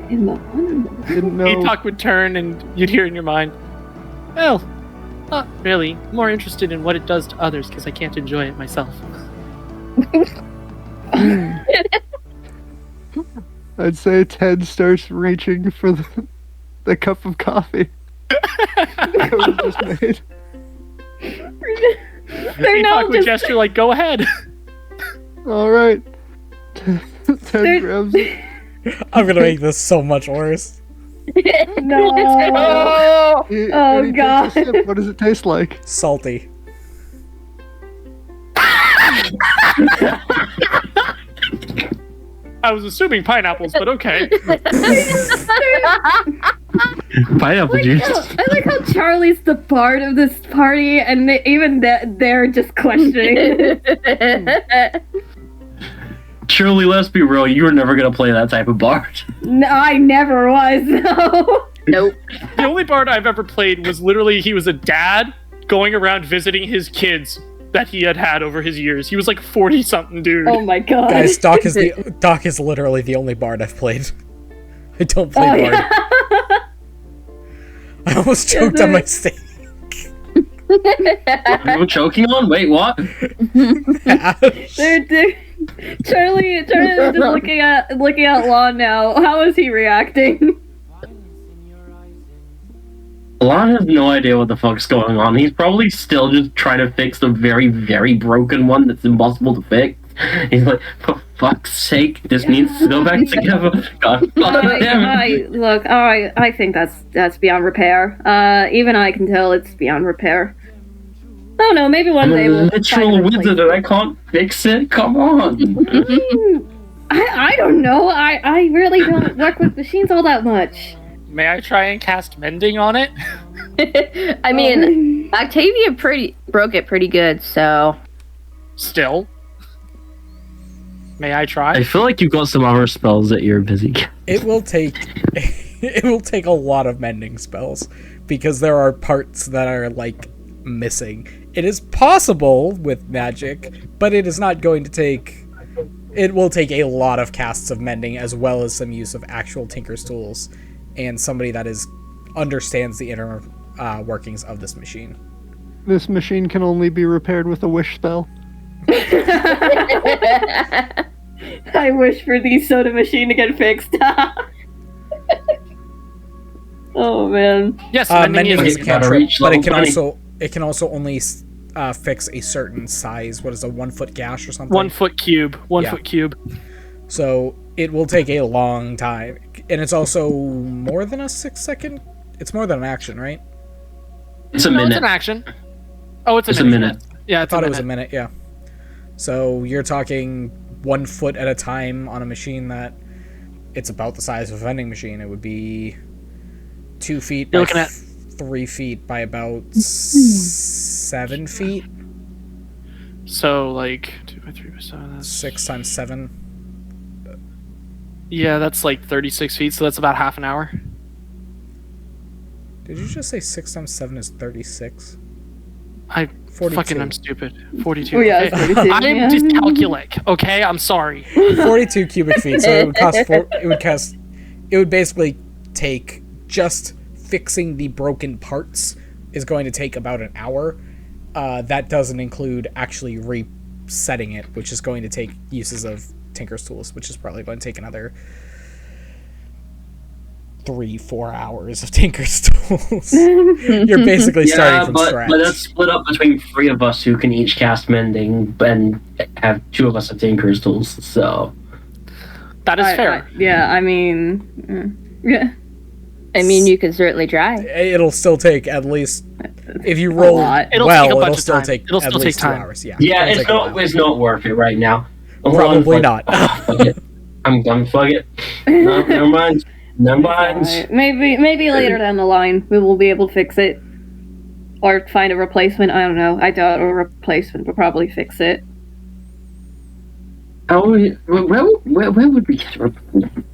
In the one. Didn't know." Epoch would turn and you'd hear in your mind, well, not really. More interested in what it does to others because I can't enjoy it myself. I'd say Ted starts reaching for the cup of coffee that was just made. They're now Epoch would just gesture like, go ahead. All right. Ted grabs it. I'm gonna make this so much worse. no. He Oh, takes a God. sip. What does it taste like? Salty. I was assuming pineapples, but okay. Pineapple juice. I like how Charlie's the bard of this party, and they're just questioning. Surely, let's be real, you were never gonna play that type of bard. No, I never was. No. Nope. The only bard I've ever played was literally he was a dad going around visiting his kids that he had over his years. He was like 40-something dude. Oh my god. Guys, Doc is literally the only bard I've played. I don't play Oh, bard. yeah. I almost choked on my steak. I'm choking on? Wait, what? They're Charlie is just looking at Lan now. How is he reacting? Lan has no idea what the fuck's going on. He's probably still just trying to fix the very, very broken one that's impossible to fix. He's like, for fuck's sake, this needs to go back together. God fucking damn it. Look, I think that's beyond repair. Even I can tell it's beyond repair. Oh no, maybe one I'm day a we'll literal wizard and I can't fix it? Come on. I don't know. I really don't work with machines all that much. May I try and cast mending on it? I mean, Octavia broke it pretty good, so. Still. May I try? I feel like you've got some other spells that you're busy. It will take a lot of mending spells because there are parts that are like missing. It is possible with magic, but it is not going to take. It will take a lot of casts of mending as well as some use of actual tinker's tools and somebody that understands the inner workings of this machine. This machine can only be repaired with a wish spell. I wish for the soda machine to get fixed. Oh man. Yes, Mending is a cantrip, but it level can also only fix a certain size. What is a 1 foot gash or something? 1 foot cube. One Yeah. foot cube. So it will take a long time, and it's also more than a 6 second. It's more than an action, right? It's a No, it's minute. an action. Oh, it's It's a a minute. minute. Yeah, I it's thought a it was a minute. minute. Yeah. So you're talking 1 foot at a time on a machine that it's about the size of a vending machine. It would be 2 feet You're by looking at- 3 feet by about 7 feet. So, like, 2 by 3 by 7. That's 6 times 7. Yeah, that's like 36 feet, so that's about half an hour. Did you just say 6 times 7 is 36? I 42. fucking, I'm stupid. 42. Oh, yeah, okay? it's 42, I'm yeah. dyscalculic, okay? I'm sorry. 42 cubic feet. So it would it would basically take just fixing the broken parts is going to take about an hour. That doesn't include actually resetting it, which is going to take uses of Tinker's Tools, which is probably going to take another 3-4 hours of Tinker's Tools. You're basically starting from scratch. But that's split up between 3 of us who can each cast mending and have 2 of us have Tinker's Tools, so... That is fair. Yeah, I mean... yeah. I mean, you can certainly try. It'll still take at least, if you roll lot. It'll well, take a bunch it'll of still time. take It'll at still least take 2 time. hours. Yeah, Yeah, it'll it's take a while. not worth it right now. Probably not. Fuck it. I'm done. Fuck it. No, never mind. Never mind. Alright, maybe later down the line we will be able to fix it. Or find a replacement. I don't know. I doubt a replacement will probably fix it. Where would we get a replacement?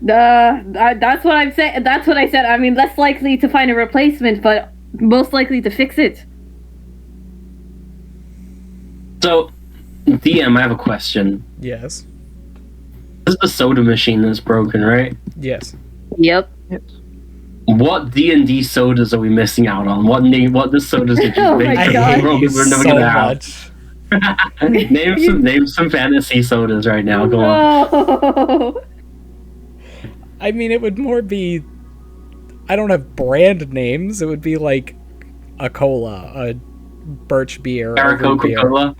That's what I'm saying. That's what I said. I mean, less likely to find a replacement, but most likely to fix it. So, DM, I have a question. Yes. This is the soda machine that's broken, right? Yes. Yep. What D&D sodas are we missing out on? What sodas did you Oh make? my that God. we're never so gonna have? much. name some fantasy sodas right now. Go on. No. I mean, it would more be. I don't have brand names. It would be like a cola, a birch beer, a Cara root beer. Coca-Cola.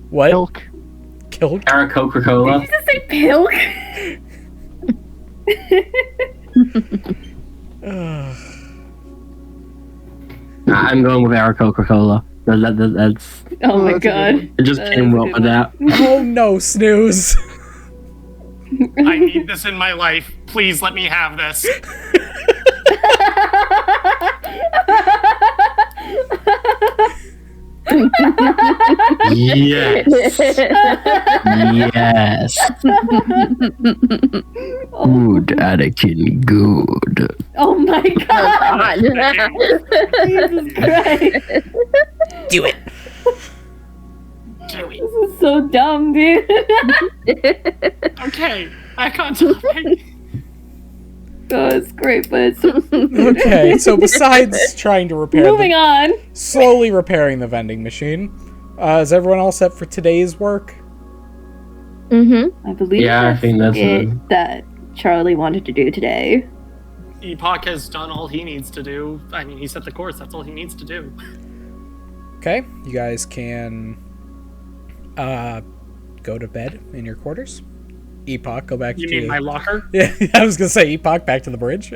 What? Milk. Kilk? Cara Coca-Cola. Did you just say pilk? I'm going with Cara Coca-Cola. That's Oh my that's a god. good it just That came is a up good with that. Oh no, snooze! I need this in my life. Please let me have this. Yes. Yes. Good, Anakin. Good. Oh my god. God. Jesus Christ. Do it! Do it. This is so dumb, dude. Okay, back on topic. Oh, it's great, but it's so Okay, so besides trying to repair moving on. slowly repairing the vending machine, is everyone all set for today's work? Mm-hmm. I believe Yeah, I think that's it that Charlie wanted to do today. Epoch has done all he needs to do. I mean, he set the course. That's all he needs to do. Okay, you guys can go to bed in your quarters. Epoch, go back You to... mean my locker? Yeah, I was going to say Epoch, back to the bridge.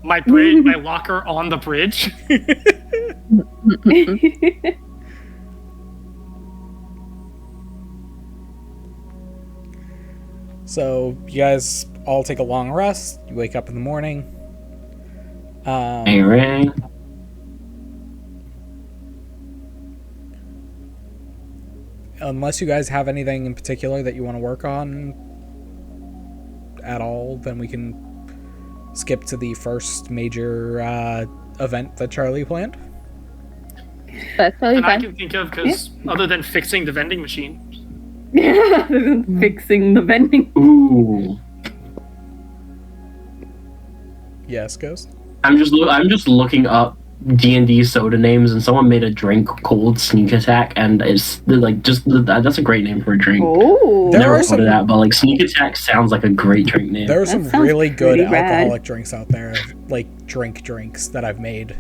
My bridge, my locker on the bridge. So, you guys all take a long rest. You wake up in the morning. Ring. Unless you guys have anything in particular that you want to work on at all, then we can skip to the first major event that Charlie planned. That's totally And I fine. can think of, because other than fixing the vending machine. Fixing the vending. Ooh. Yes, Ghost? I'm just looking up D&D soda names, and someone made a drink called Sneak Attack, and it's like that's a great name for a drink. Oh. There Never are thought some- of that, but like Sneak Attack sounds like a great drink name. There are That some sounds really good pretty rad. alcoholic drinks out there, like drinks that I've made.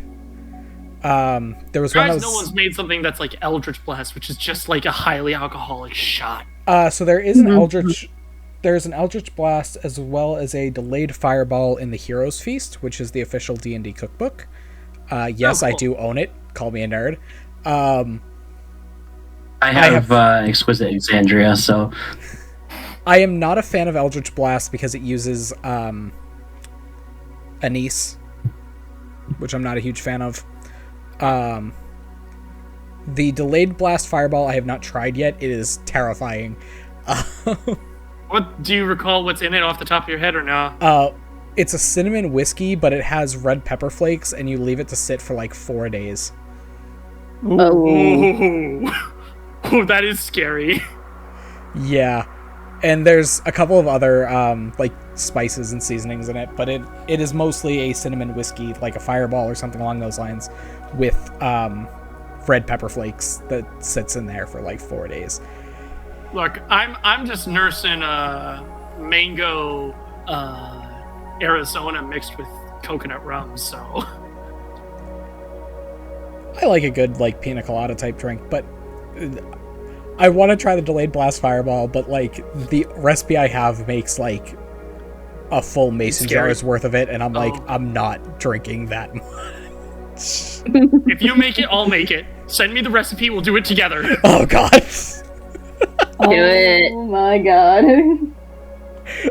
There was one I Guys, was... no one's made something that's like Eldritch Blast, which is just like a highly alcoholic shot. So there is an Eldritch... There's an Eldritch Blast as well as a delayed fireball in the Heroes Feast, which is the official D&D cookbook. Yes, Oh, I cool. do own it. Call me a nerd. I have Exquisite Exandria, so I am not a fan of Eldritch Blast because it uses anise, which I'm not a huge fan of. The delayed blast fireball I have not tried yet. It is terrifying. What do you recall? What's in it off the top of your head, or no? It's a cinnamon whiskey, but it has red pepper flakes, and you leave it to sit for like 4 days. Oh. Ooh. Oh, that is scary. Yeah, and there's a couple of other like spices and seasonings in it, but it is mostly a cinnamon whiskey, like a fireball or something along those lines, with red pepper flakes that sits in there for like 4 days. Look, I'm just nursing mango Arizona mixed with coconut rum, so I like a good like pina colada type drink, but I want to try the delayed blast fireball, but like the recipe I have makes like a full mason Scary. jar's worth of it, and I'm like, Oh. I'm not drinking that much. if you make it, I'll make it. Send me the recipe, we'll do it together. Oh god. Oh it. my god.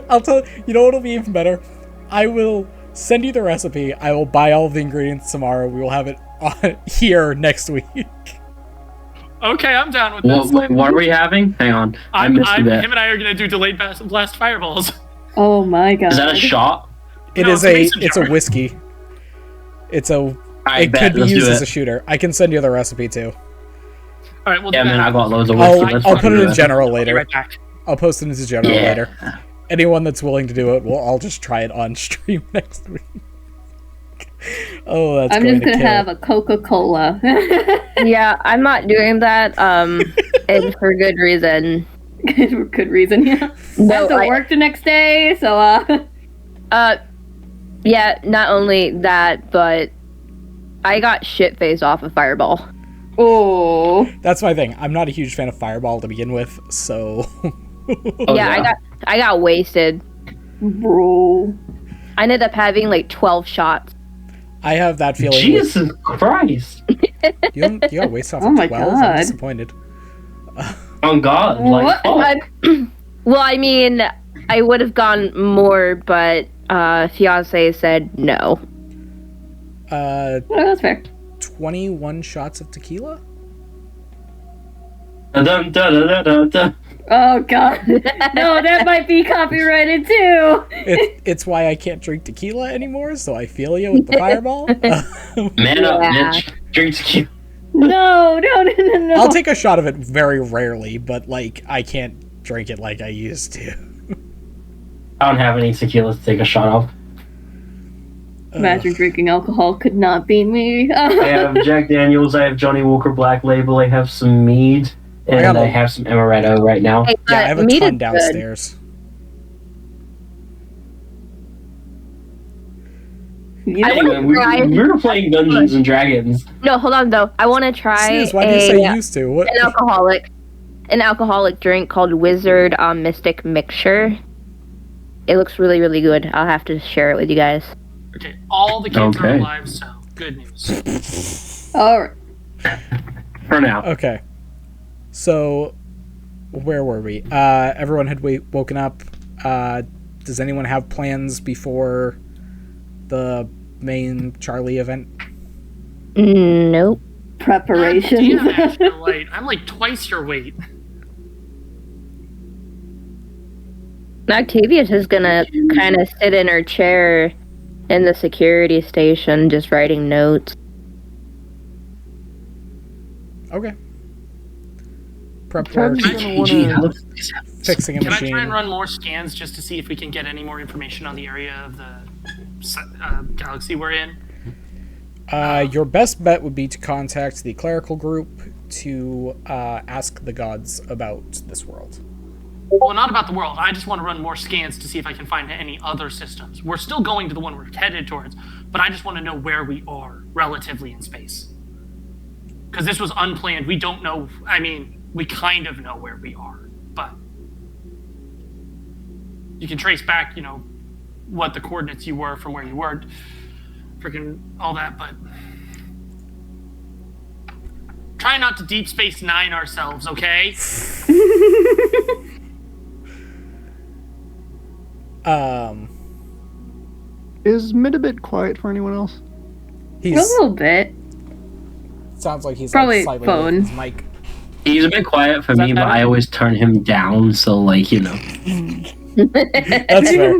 I'll tell you know what'll be even better? I will send you the recipe. I will buy all of the ingredients tomorrow. We will have it on here next week. Okay, I'm down with this. what are we having? Hang on, I missed a him bit. and I are gonna do delayed blast fireballs. Oh my god. Is that a shot? It No, is it's a mason it's a jar. whiskey. It's a I it bet. could be Let's used do as it. a shooter. I can send you the recipe too. All right, well, Yeah, man, I got loads of I'll, whiskey. Let's I'll fucking put it do in general later. Right back. I'll post it into general Yeah. later. Anyone that's willing to do it, we'll all just try it on stream next week. Oh, that's I'm going just gonna to kill. have a Coca-Cola. Yeah, I'm not doing that. And for good reason. For good reason, yeah. I No, have to work the next day, so Yeah, not only that, but I got shit faced off of Fireball. oh. That's my thing. I'm not a huge fan of Fireball to begin with, so Oh, yeah, I got wasted. Bro. I ended up having like 12 shots. I have that feeling. Jesus Christ! You got waste off Oh of my 12? I'm God. disappointed. On God, like What? fuck. Well, I mean, I would have gone more, but fiance said no. Oh, that's fair. 21 shots of tequila? Dun, dun, dun, dun, dun, dun. Oh god. No, that might be copyrighted too. It's why I can't drink tequila anymore, so I feel you with the Fireball. Man up, Yeah. bitch. Drink tequila. No. I'll take a shot of it very rarely, but like I can't drink it like I used to. I don't have any tequila to take a shot of. Imagine drinking alcohol could not be me. I have Jack Daniels, I have Johnny Walker Black Label, I have some mead, and got I a- have some amaretto right now. Hey, Yeah, I have a meat ton is good. downstairs. I Hey, man, we were playing Dungeons and Dragons. No, hold on though. I want to try Snooze, why do you say used to? What? an alcoholic drink called Wizard Mystic Mixture. It looks really, really good. I'll have to share it with you guys. Okay, all the kids are alive, so good news. Alright. For now. Okay. So, where were we? Everyone had woken up. Does anyone have plans before the main Charlie event? Nope. Preparation. Damn, Ash, you're late. I'm like twice your weight. Octavius is gonna kind of sit in her chair in the security station, just writing notes. Okay. Prep work, fixing a Can I machine. try and run more scans just to see if we can get any more information on the area of the galaxy we're in? Your best bet would be to contact the clerical group to ask the gods about this world. Well, not about the world. I just want to run more scans to see if I can find any other systems. We're still going to the one we're headed towards, but I just want to know where we are relatively in space. Because this was unplanned. We don't know. I mean, we kind of know where we are, but you can trace back, you know, what the coordinates you were from where you were, freaking all that, but try not to Deep Space Nine ourselves, okay? Is Mid a bit quiet for anyone else? A little bit. Sounds like he's Probably like, slightly phone. with his mic. He's a bit quiet for me, but I always turn him down, so, like, you know. That's fair.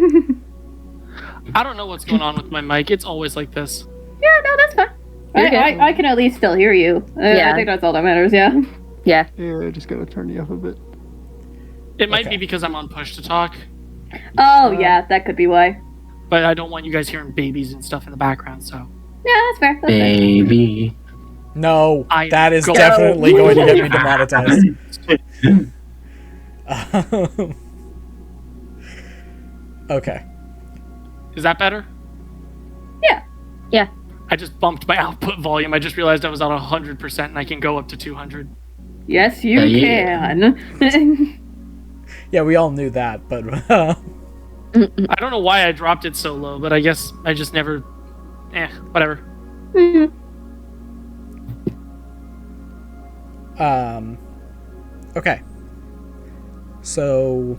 I don't know what's going on with my mic. It's always like this. Yeah, no, that's fine. I can at least still hear you. Yeah. I think that's all that matters, yeah. Yeah. Yeah, I just gotta turn you up a bit. It might Okay. be because I'm on push to talk, Oh, yeah, that could be why. but I don't want you guys hearing babies and stuff in the background, so. Yeah, that's fair. That's fair. Baby. No, I that is go- definitely going to get me demonetized. Okay. Is that better? Yeah. Yeah. I just bumped my output volume. I just realized I was at 100% and I can go up to 200. Yes, you Yeah. can. Yeah, we all knew that, but I don't know why I dropped it so low, but I guess I just never... whatever. Okay. So,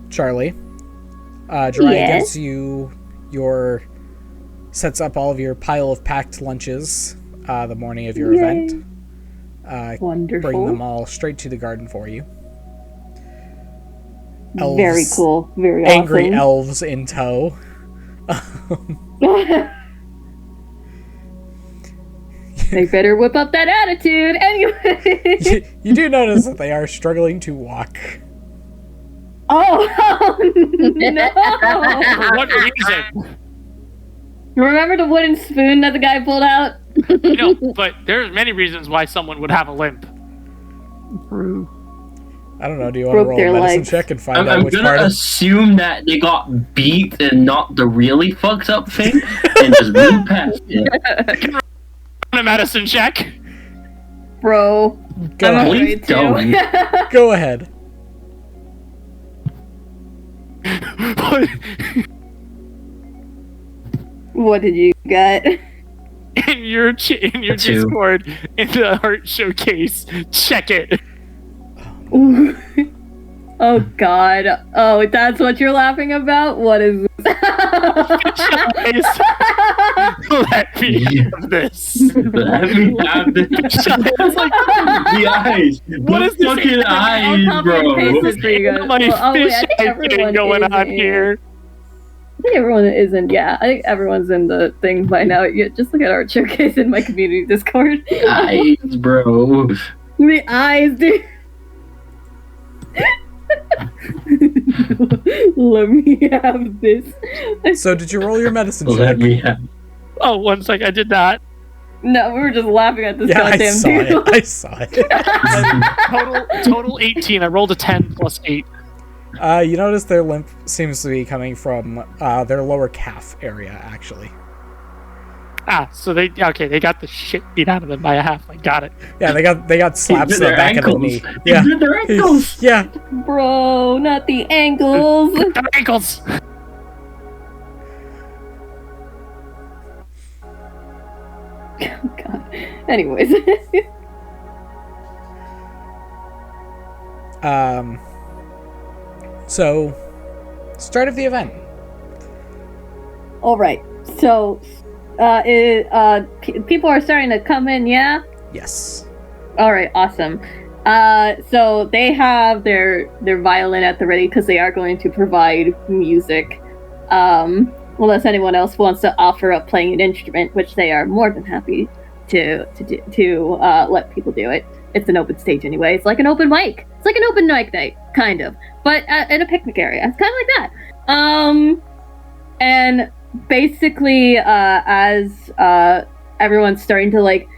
Charlie, Jiraiya Yes? gives you sets up all of your pile of packed lunches the morning of your event. Wonderful. Bring them all straight to the garden for you. Very Elves- cool. Very Angry awesome. elves in tow. They better whip up that attitude. Anyway. You do notice that they are struggling to walk. Oh, no. For what reason? Remember the wooden spoon that the guy pulled out? You know, but there's many reasons why someone would have a limp. True. I don't know. Do you want to Broke roll their a medicine legs. check and find out I'm which gonna part of... assume that they got beat and not the really fucked up thing, and just move past it. A medicine check. Bro. Go I'm ahead. afraid Please don't. to. Go ahead. What did you get? in your Two. Discord, in the art showcase, check it. Oh god. Oh, that's what you're laughing about? What is this? Let me have this. Let me have this. It's like, The eyes. What is this fucking eyes, I'll copy and paste bro? this for you guys. my Well, wait, I fish think eye everyone thing going is on in- here. I think everyone isn't. Yeah, I think everyone's in the thing by now. You just look at Art Showcase in my community Discord. Eyes, bro. The eyes, dude. Let me have this. So did you roll your medicine check? Let me have. Oh, 1 sec, I did that. No, we were just laughing at this Yeah, I goddamn saw dude. it. I saw it. Total 18. I rolled a 10 plus 8. You notice their limp seems to be coming from their lower calf area, actually. So they got the shit beat out of them by a halfling. Got it. Yeah, they got slaps in the back of the knee. They Yeah, did their ankles. yeah. Bro, not the ankles. Their ankles. Oh, God. Anyways. So, start of the event. All right. So, people are starting to come in, yeah? Yes. All right, awesome. So they have their violin at the ready because they are going to provide music. Unless anyone else wants to offer up playing an instrument, which they are more than happy to let people do it. It's an open stage anyway. It's like an open mic. It's like an open mic night, kind of, but in a picnic area. It's kind of like that. And basically, as everyone's starting to like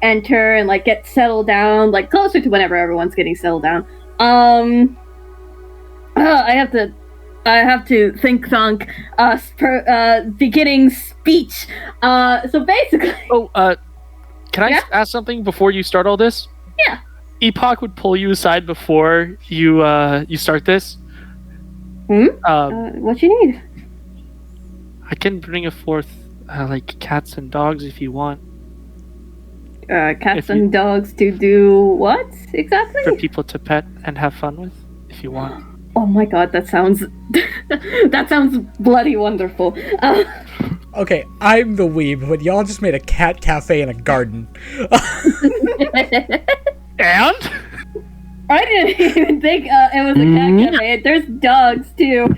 enter and like get settled down, like closer to whenever everyone's getting settled down. I have to think beginning speech. So basically. Can I ask something before you start all this? Yeah. Epoch would pull you aside before you start this. What you need? I can bring forth like cats and dogs if you want. Cats and dogs to do what exactly? For people to pet and have fun with, if you want. Oh my god, that sounds bloody wonderful. Okay, I'm the weeb, but y'all just made a cat cafe in a garden. And? I didn't even think it was a cat cafe. There's dogs too.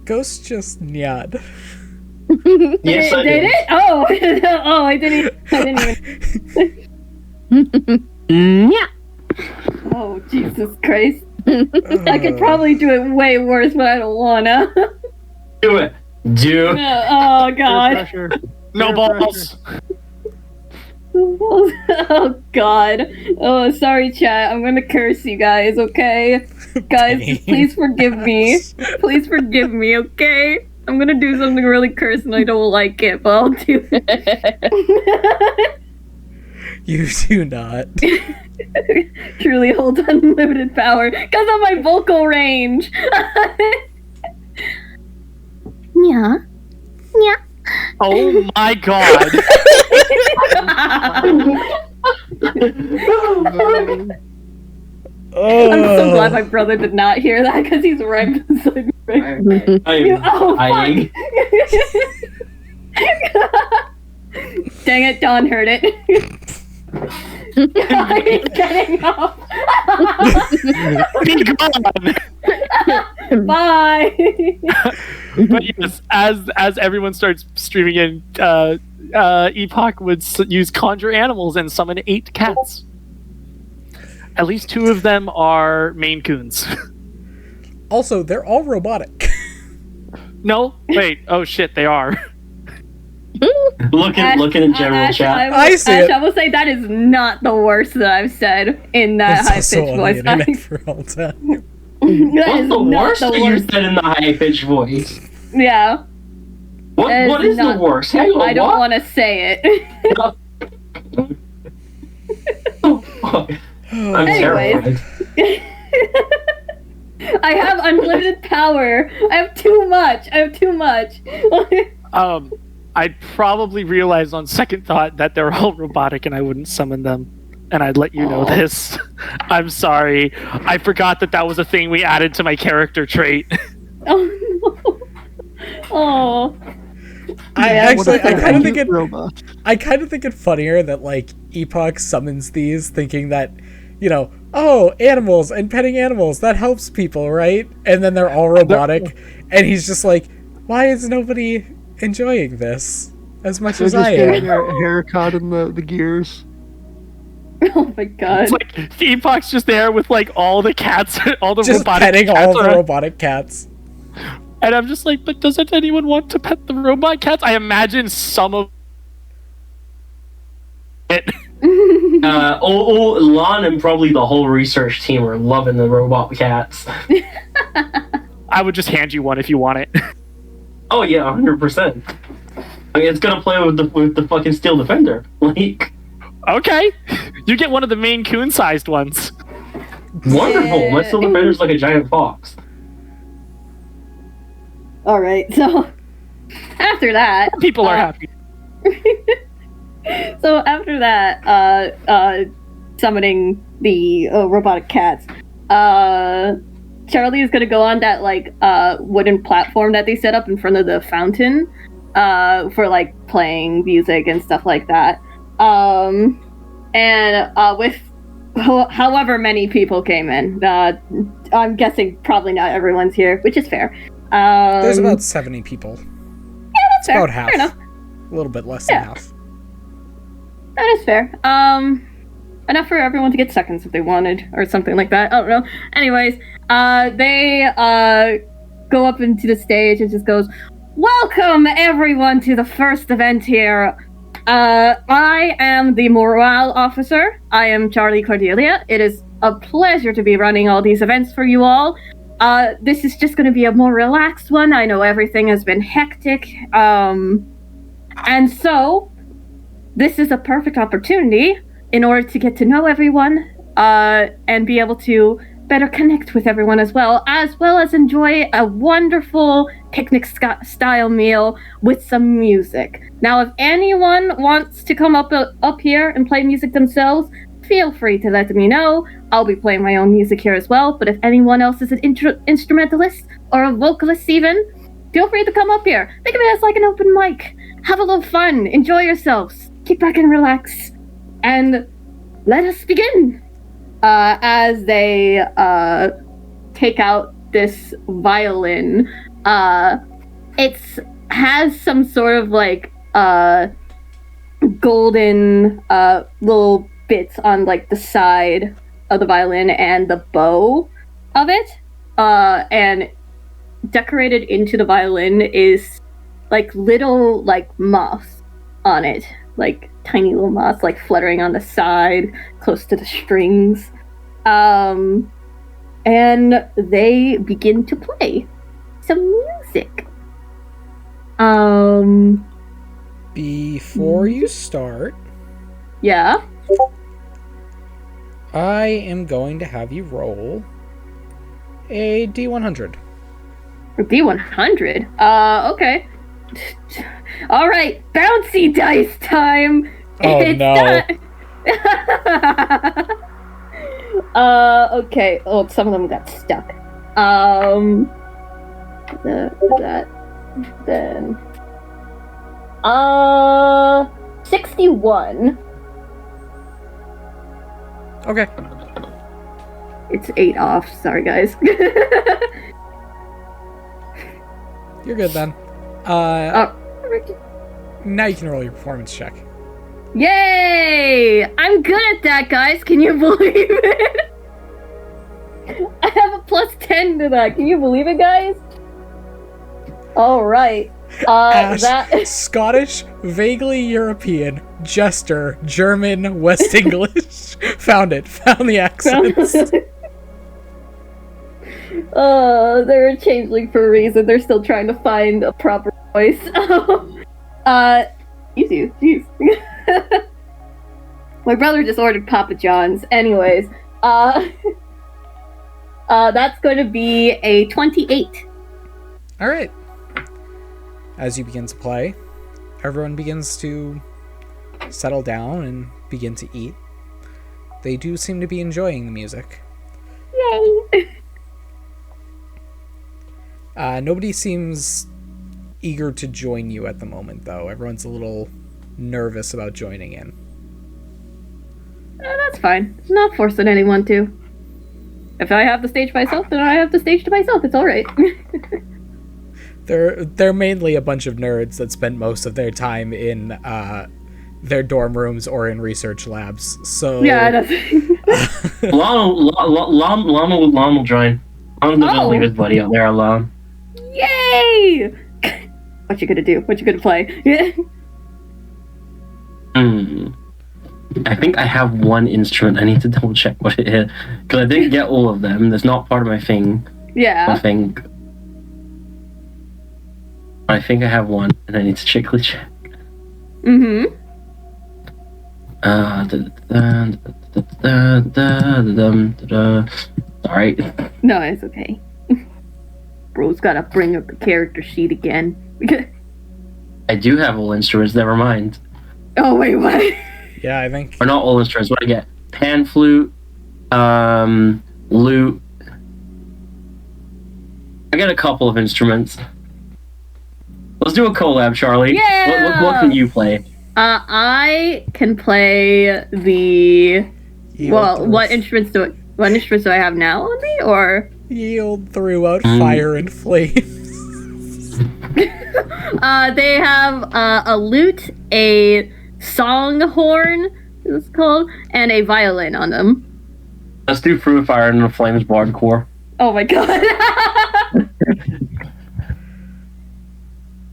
Ghost just nyad. Yes, I did did. it? Oh, oh, I didn't even. Yeah. Oh, Jesus Christ. I could probably do it way worse, but I don't wanna. Do it. Oh, God. Pressure. No balls. Oh, God. Oh, sorry, chat. I'm gonna curse you guys, okay? Guys, please forgive me. Please forgive me, okay? I'm gonna do something really cursed and I don't like it, but I'll do it. You do not. Truly holds unlimited power because of my vocal range. Yeah. Yeah. Oh my god. I'm so glad my brother did not hear that because he's right beside me. I'm Dang it, Dawn heard it. He's getting up. Be gone. Bye. But yes, as everyone starts streaming in, Epoch would use conjure animals and summon 8 cats. At least 2 of them are Maine Coons. Also, they're all robotic. No, wait. Oh shit, they are. looking in general Ash, chat. I see it. I will say that is not the worst that I've said in that That's high also pitched on the voice. internet for all time. What's the worst that you said in the high-pitched voice? Yeah. What is the worst? Hang on, I don't what? want to say it. I'm Anyways. terrified. I have unlimited power. I have too much. I'd probably realize on second thought that they're all robotic and I wouldn't summon them. And I'd let you know this. I'm sorry. I forgot that was a thing we added to my character trait. Oh no. Oh. I kind of think robot. I kind of think it funnier that like Epoch summons these thinking that, you know, oh, animals and petting animals, that helps people, right? And then they're all robotic, and he's just like, why is nobody enjoying this as much as I Getting am? a hair caught in the gears. Oh my god. It's like Epoch's just there with like all the cats, all the Just robotic petting cats all the around. robotic cats. And I'm just like, but doesn't anyone want to pet the robot cats? I imagine some of it. Lan and probably the whole research team are loving the robot cats. I would just hand you one if you want it. Oh yeah, 100%. I mean, it's gonna play with the fucking Steel Defender. Like, Okay. You get one of the Maine Coon-sized ones. wonderful. My Steel Defender's like a giant fox. All right, so after that, People are happy. so after that, summoning the robotic cats, Charlie is gonna go on that like wooden platform that they set up in front of the fountain for like playing music and stuff like that. With however many people came in, I'm guessing probably not everyone's here, which is fair. There's about 70 people. Yeah, that's fair. About half. Fair enough. A little bit less than half. That is fair. Enough for everyone to get seconds if they wanted, or something like that. I don't know. Anyways, they go up into the stage and just goes, "Welcome everyone to the first event here. I am the morale officer. I am Charlie Cordelia. It is a pleasure to be running all these events for you all. This is just going to be a more relaxed one. I know everything has been hectic. And so, this is a perfect opportunity in order to get to know everyone, and be able to better connect with everyone as well as enjoy a wonderful picnic-style meal with some music. Now, if anyone wants to come up here and play music themselves, feel free to let me know. I'll be playing my own music here as well, but if anyone else is an instrumentalist or a vocalist even, feel free to come up here. Think of it as like an open mic. Have a little fun. Enjoy yourselves. Kick back and relax. And let us begin. As they take out this violin, it has some sort of like golden little bits on like the side of the violin and the bow of it, and decorated into the violin is like little like moths on it, like tiny little moths like fluttering on the side close to the strings, and they begin to play some music. Before you start, Yeah. I am going to have you roll a D100. D100? Okay. All right, bouncy dice time. Oh, It's no. Okay. Oh, some of them got stuck. Then 61. Okay. It's 8 off. Sorry, guys. You're good then. Oh. Now you can roll your performance check. Yay! I'm good at that, guys. Can you believe it? I have a +10 to that. Can you believe it, guys? All right. Ash, That Scottish, vaguely European, Jester, German, West English. Found the accents. they're a changeling for a reason. They're still trying to find a proper voice. Easy, jeez. My brother just ordered Papa John's. Anyways, that's going to be a 28. All right. As you begin to play, everyone begins to settle down and begin to eat. They do seem to be enjoying the music. Yay! Nobody seems eager to join you at the moment, though. Everyone's a little nervous about joining in. That's fine. I'm not forcing anyone to. If I have the stage to myself, then I have the stage to myself. It's alright. They're mainly a bunch of nerds that spend most of their time in their dorm rooms or in research labs. So Yeah, that's... Lam will join. I'm not gonna leave his buddy out there alone. Yay! What you gonna do? What you gonna play? I think I have one instrument. I need to double check what it is because I didn't get all of them. That's not part of my thing. Yeah. I think I have one, and I need to check. Mm-hmm. Sorry. No, it's okay. Bro's gotta bring up the character sheet again. I do have all instruments. Never mind. Oh wait, what? Yeah, I think. Or not all instruments. What I get? Pan flute, lute. I got a couple of instruments. Let's do a collab, Charlie. Yeah! What can you play? I can play the. What instruments do I have now on me, or? Yield throughout fire and flames. They have a lute, a song horn, it's called, and a violin on them. Let's do Through Fire and the Flames Bardcore. Oh my god.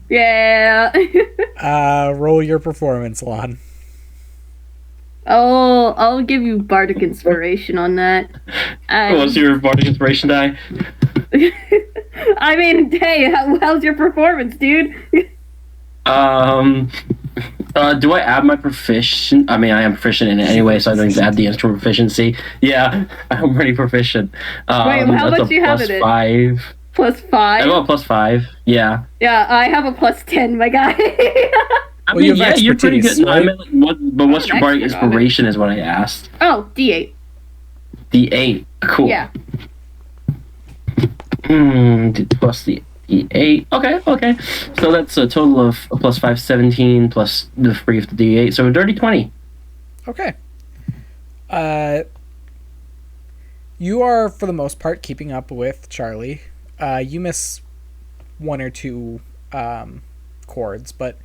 Yeah. Roll your performance, Lan. I'll give you bardic inspiration on that. What's your bardic inspiration die? I mean, hey, how's your performance, dude? Do I add my proficient? I mean, I am proficient in it anyway, so I don't need to add the instrument proficiency. Yeah, I'm pretty proficient. Wait, how much do you have in it? +5. +5? I got a +5, yeah. Yeah, I have a +10, my guy. I mean, yeah, you're pretty good. No, I right? meant, like, what's your bardic inspiration is what I asked. Oh, D8. D8, cool. Yeah. Plus the D8. Okay. So that's a total of a +5, 17, plus the 3 of the D8, so a dirty 20. Okay. You are, for the most part, keeping up with Charlie. You miss one or two chords, but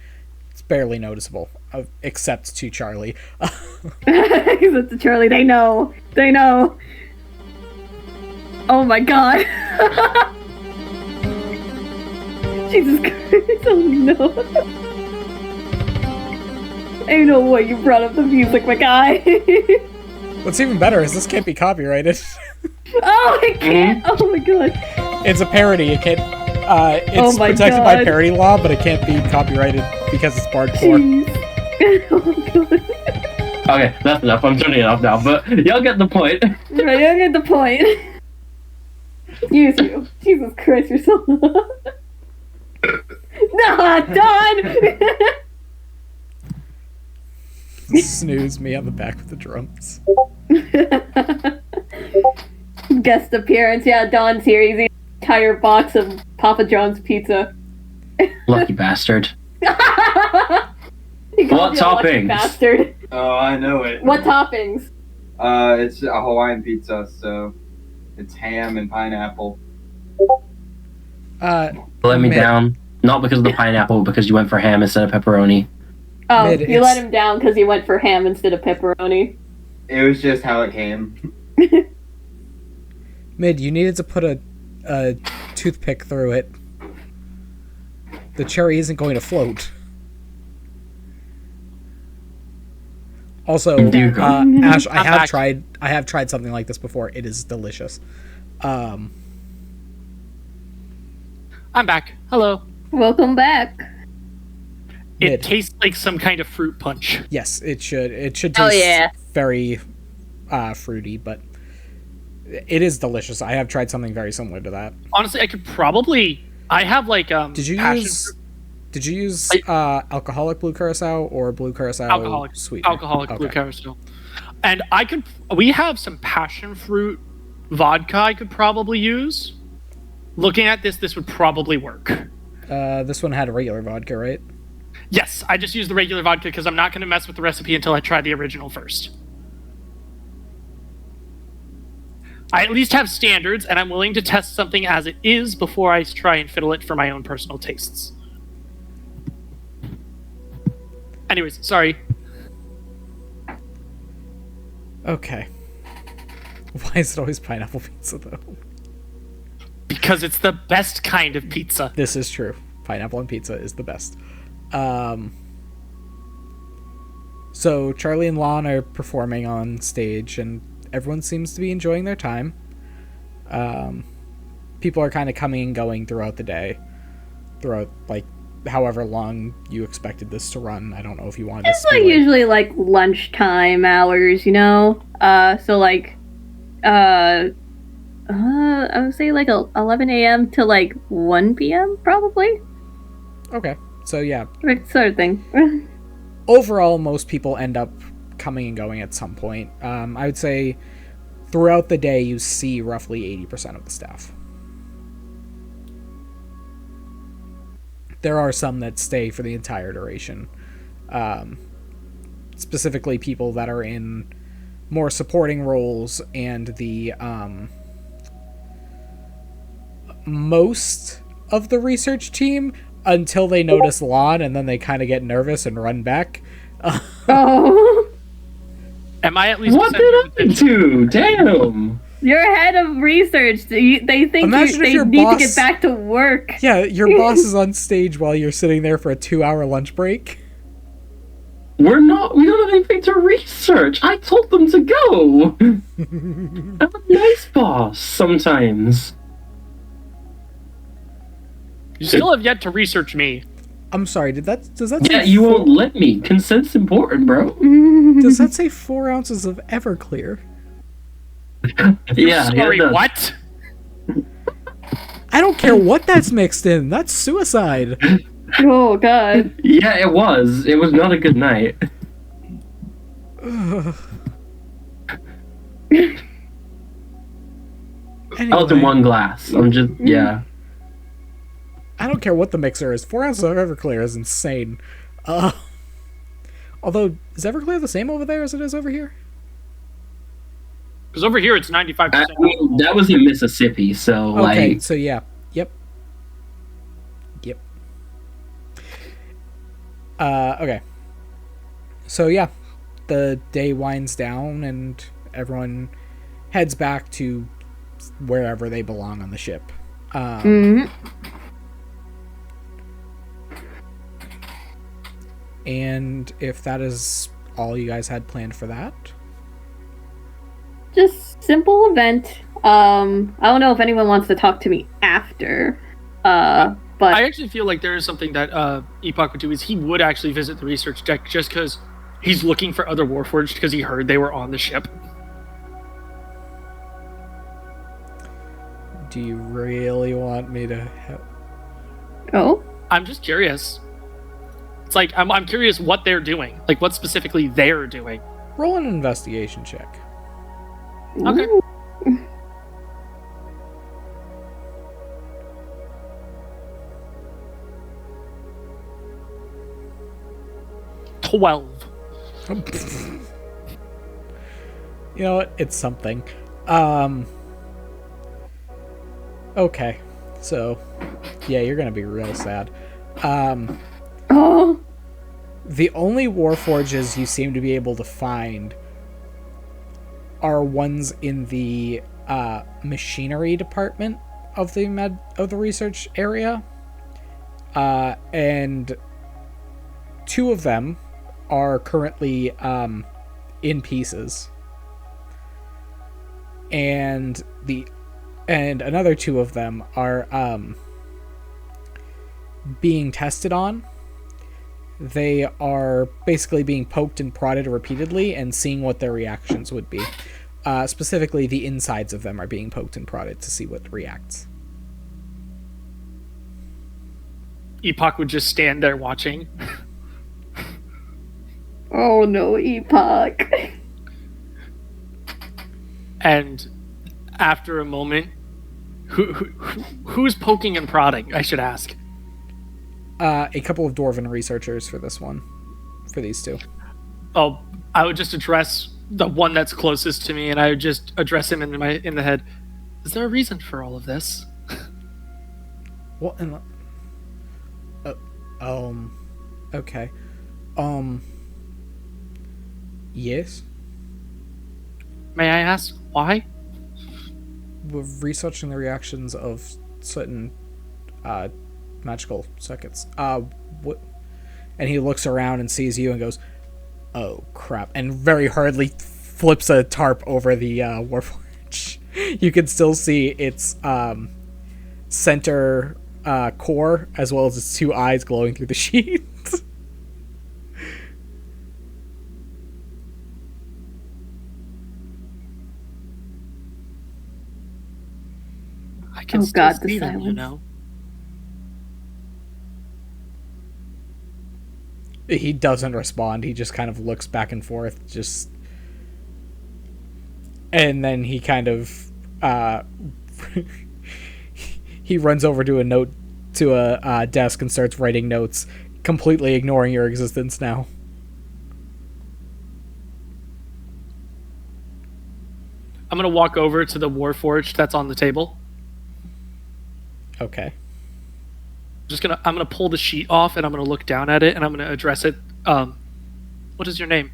it's barely noticeable, except to Charlie. Except to Charlie, they know. Oh my god. Jesus Christ, oh no. I don't know why you brought up the music, my guy. What's even better is this can't be copyrighted. Oh, I can't. Oh my god. It's a parody. It can't. It's protected by parody law, but it can't be copyrighted because it's bardcore. Oh my god. Okay, that's enough. I'm turning it off now, but y'all get the point. Right, y'all get the point. Excuse you. Jesus Christ, you're so. Nah, Don! Snooze me on the back of the drums. Guest appearance, yeah, Don's here. He's eating an entire box of Papa John's pizza. Lucky bastard. He called What you a lucky toppings? Bastard. Oh, I know it. What toppings? It's a Hawaiian pizza, so it's ham and pineapple. Let me down. Not because of the pineapple, because you went for ham instead of pepperoni. Oh, Mid, you let him down because he went for ham instead of pepperoni. It was just how it came. Mid, you needed to put a toothpick through it. The cherry isn't going to float. Also, Ash, I have tried something like this before. It is delicious. I'm back. Hello. Welcome back. It Mid. tastes like some kind of fruit punch. Yes, it should. It should Oh, taste yeah. very fruity, but it is delicious. I have tried something very similar to that. Honestly, I could probably. I have like Did you passion use fruit- alcoholic blue curacao or blue curacao alcoholic sweetener? alcoholic blue Okay. curacao, and I could. We have some passion fruit vodka I could probably use. Looking at this would probably work. This one had a regular vodka, right? Yes, I just used the regular vodka because I'm not going to mess with the recipe until I try the original first. I at least have standards, and I'm willing to test something as it is before I try and fiddle it for my own personal tastes. Anyways, sorry. Okay. Why is it always pineapple pizza, though? Because it's the best kind of pizza. This is true. Pineapple on pizza is the best. So Charlie and Lan are performing on stage, and everyone seems to be enjoying their time. People are kind of coming and going throughout the day, throughout like however long you expected this to run. I don't know if you wanted It's to. like usually like lunchtime hours, you know. So like, I would say like 11 a.m. to like 1 p.m. probably. Okay, so yeah. Sort of thing. Overall, most people end up coming and going at some point. I would say throughout the day, you see roughly 80% of the staff. There are some that stay for the entire duration. Specifically, people that are in more supporting roles, and the most of the research team until they notice Lan, and then they kind of get nervous and run back. Oh, Am I at least? What did I do? Damn. you're head of research. They think Imagine if they your need boss- to get back to work. Yeah, your boss is on stage while you're sitting there for a 2-hour lunch break. We don't have anything to research. I told them to go. I'm a nice boss sometimes. You still have yet to research me. I'm sorry, does that Yeah, say you won't let me. Consent's important, bro. does that say 4 ounces of Everclear? Yeah. Sorry, yeah, what? I don't care what that's mixed in. That's suicide. Oh god. Yeah, it was. It was not a good night. I was in Anyway, one glass. I'm just, yeah. I don't care what the mixer is. 4 ounces of Everclear is insane. Although, is Everclear the same over there as it is over here? Because over here it's 95%. I mean, that was in Mississippi, so, Okay, like... so yeah. Yep. Okay. So yeah, the day winds down and everyone heads back to wherever they belong on the ship. And if that is all you guys had planned for that, Just simple event. I don't know if anyone wants to talk to me after. But I actually feel like there is something that Epoch would do is he would actually visit the research deck just because he's looking for other Warforged because he heard they were on the ship. do you really want me to help? oh, I'm just curious. It's like I'm curious what they're doing, like what specifically they're doing. Roll an investigation check. Okay. Ooh. 12. You know what? It's something. Okay. So, yeah, you're gonna be real sad. Oh, The only Warforges you seem to be able to find are ones in the machinery department of the research area, and 2 of them are currently in pieces, and another 2 of them are being tested on. They are basically being poked and prodded repeatedly and seeing what their reactions would be. Specifically, the insides of them are being poked and prodded to see what reacts. Epoch would just stand there watching. oh no, Epoch. And after a moment, who's poking and prodding, I should ask? A couple of Dwarven researchers for this one. For these 2. Oh, I would just address the one that's closest to me, and I would just address him in the head. Is there a reason for all of this? What in the... Okay. Yes? May I ask why? We're researching the reactions of certain magical circuits. What? And he looks around and sees you and goes, Oh, crap. And very hardly flips a tarp over the Warforge. You can still see its center core, as well as its two eyes glowing through the sheet. I can Oh, still God, the see them, you silence. know. He doesn't respond. He just kind of looks back and forth, just... And then he kind of... he runs over to a desk and starts writing notes, completely ignoring your existence now. I'm gonna walk over to the Warforged that's on the table. Okay. I'm gonna pull the sheet off and I'm gonna look down at it and I'm gonna address it. What is your name?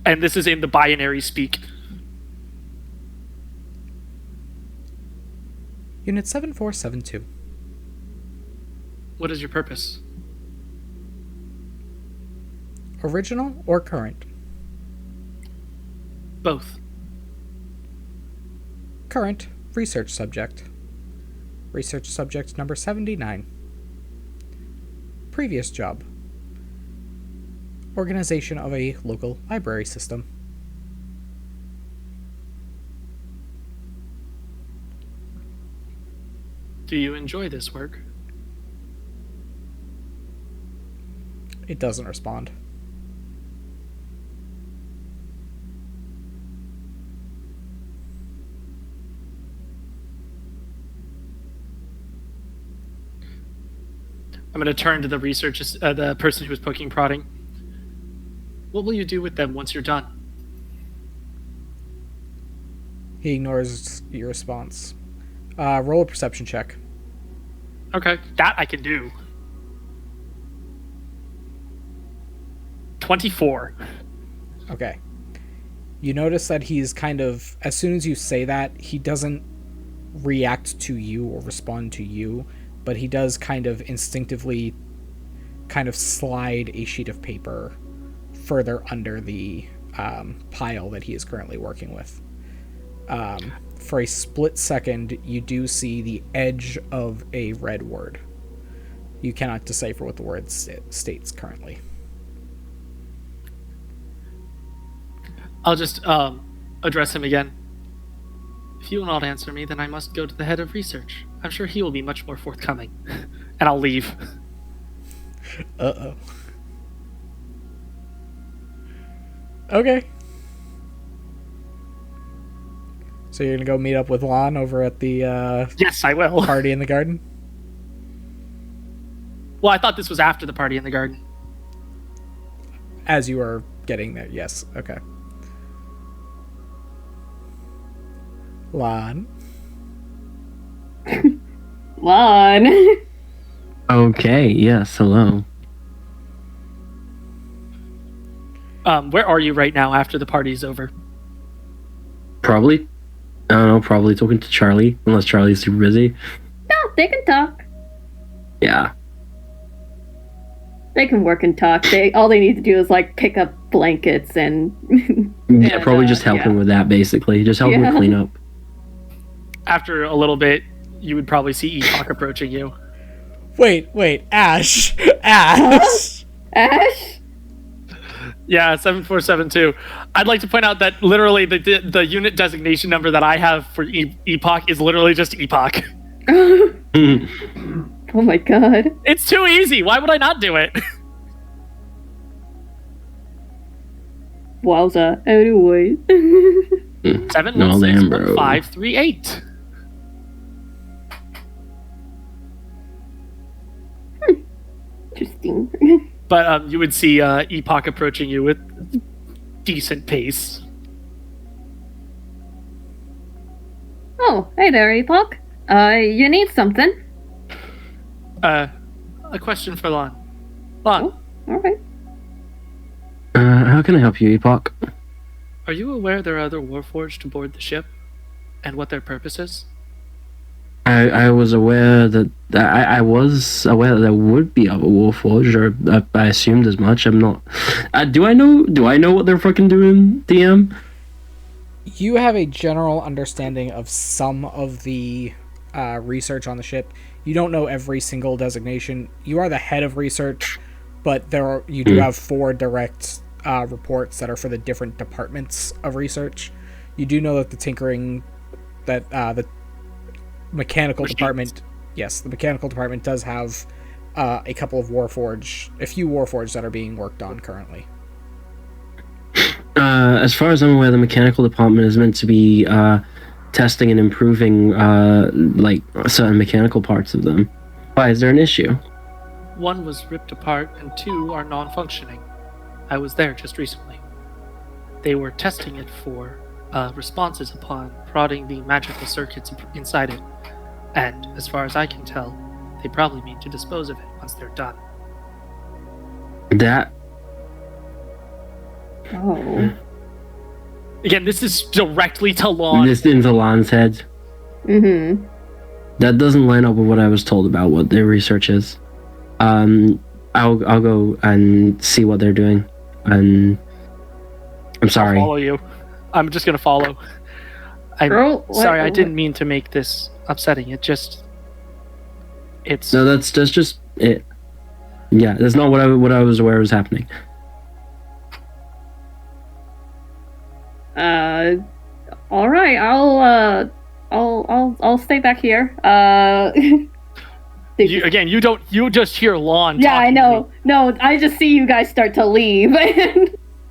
And this is in the binary speak. Unit 7472. What is your purpose? Original or current? Both. Current. Research subject. Research subject number 79. Previous job. Organization of a local library system. Do you enjoy this work? It doesn't respond. I'm going to turn to the the person who was poking prodding. What will you do with them once you're done? He ignores your response. Roll a perception check. Okay, that I can do. 24. Okay. You notice that he's kind of, as soon as you say that, he doesn't react to you or respond to you, but he does kind of instinctively kind of slide a sheet of paper further under the pile that he is currently working with. For a split second, you do see the edge of a red word. You cannot decipher what the word states currently. I'll just address him again. If you will not answer me, then I must go to the head of research. I'm sure he will be much more forthcoming. And I'll leave. Uh-oh. Okay. So you're gonna go meet up with Lan over at the Yes, I will. party in the garden? Well, I thought this was after the party in the garden. As you are getting there, yes. Okay. Lan. Lan. Okay, yes, hello. Where are you right now after the party's over? Probably, I don't know, probably talking to Charlie, unless Charlie's super busy. No, they can talk. Yeah. They can work and talk. All they need to do is like pick up blankets and Yeah, And, probably just help yeah. him with that, basically. Just help him Yeah. clean up. After a little bit, you would probably see EPOCH approaching you. Wait, Ash! Ash! Ash. Yeah, 7472. I'd like to point out that literally the unit designation number that I have for EPOCH is literally just EPOCH. Oh my god. It's too easy. Why would I not do it? Wowza. Anyway. 7161538. Interesting. But you would see EPOCH approaching you with decent pace. Oh, hey there, Epoch. You need something. A question for Lan. Lan, Oh, alright. How can I help you, Epoch? are you aware there are other Warforged to board the ship? And what their purpose is? I was aware that I was aware that there would be other Warforged, or I assumed as much. I'm not. Do I know what they're fucking doing, DM? You have a general understanding of some of the research on the ship. You don't know every single designation. You are the head of research, but you do have 4 direct reports that are for the different departments of research. You do know that the mechanical department, yes, the mechanical department does have a few Warforged that are being worked on currently. As far as I'm aware, the mechanical department is meant to be testing and improving like certain mechanical parts of them. Why is there an issue? 1 was ripped apart and 2 are non-functioning. I was there just recently. They were testing it for responses upon prodding the magical circuits inside it. And as far as I can tell, they probably mean to dispose of it once they're done. That. Oh. Again, this is directly to Lan. This into Lan's head. Mm-hmm. That doesn't line up with what I was told about what their research is. I'll go and see what they're doing. And I'm sorry. I'll follow you. I'm just gonna follow. Sorry, I didn't mean to make this upsetting. It's No, that's just it. Yeah, that's not what I was aware was happening. All right. I'll stay back here. You just hear Lan. Yeah, I know. To me. No, I just see you guys start to leave.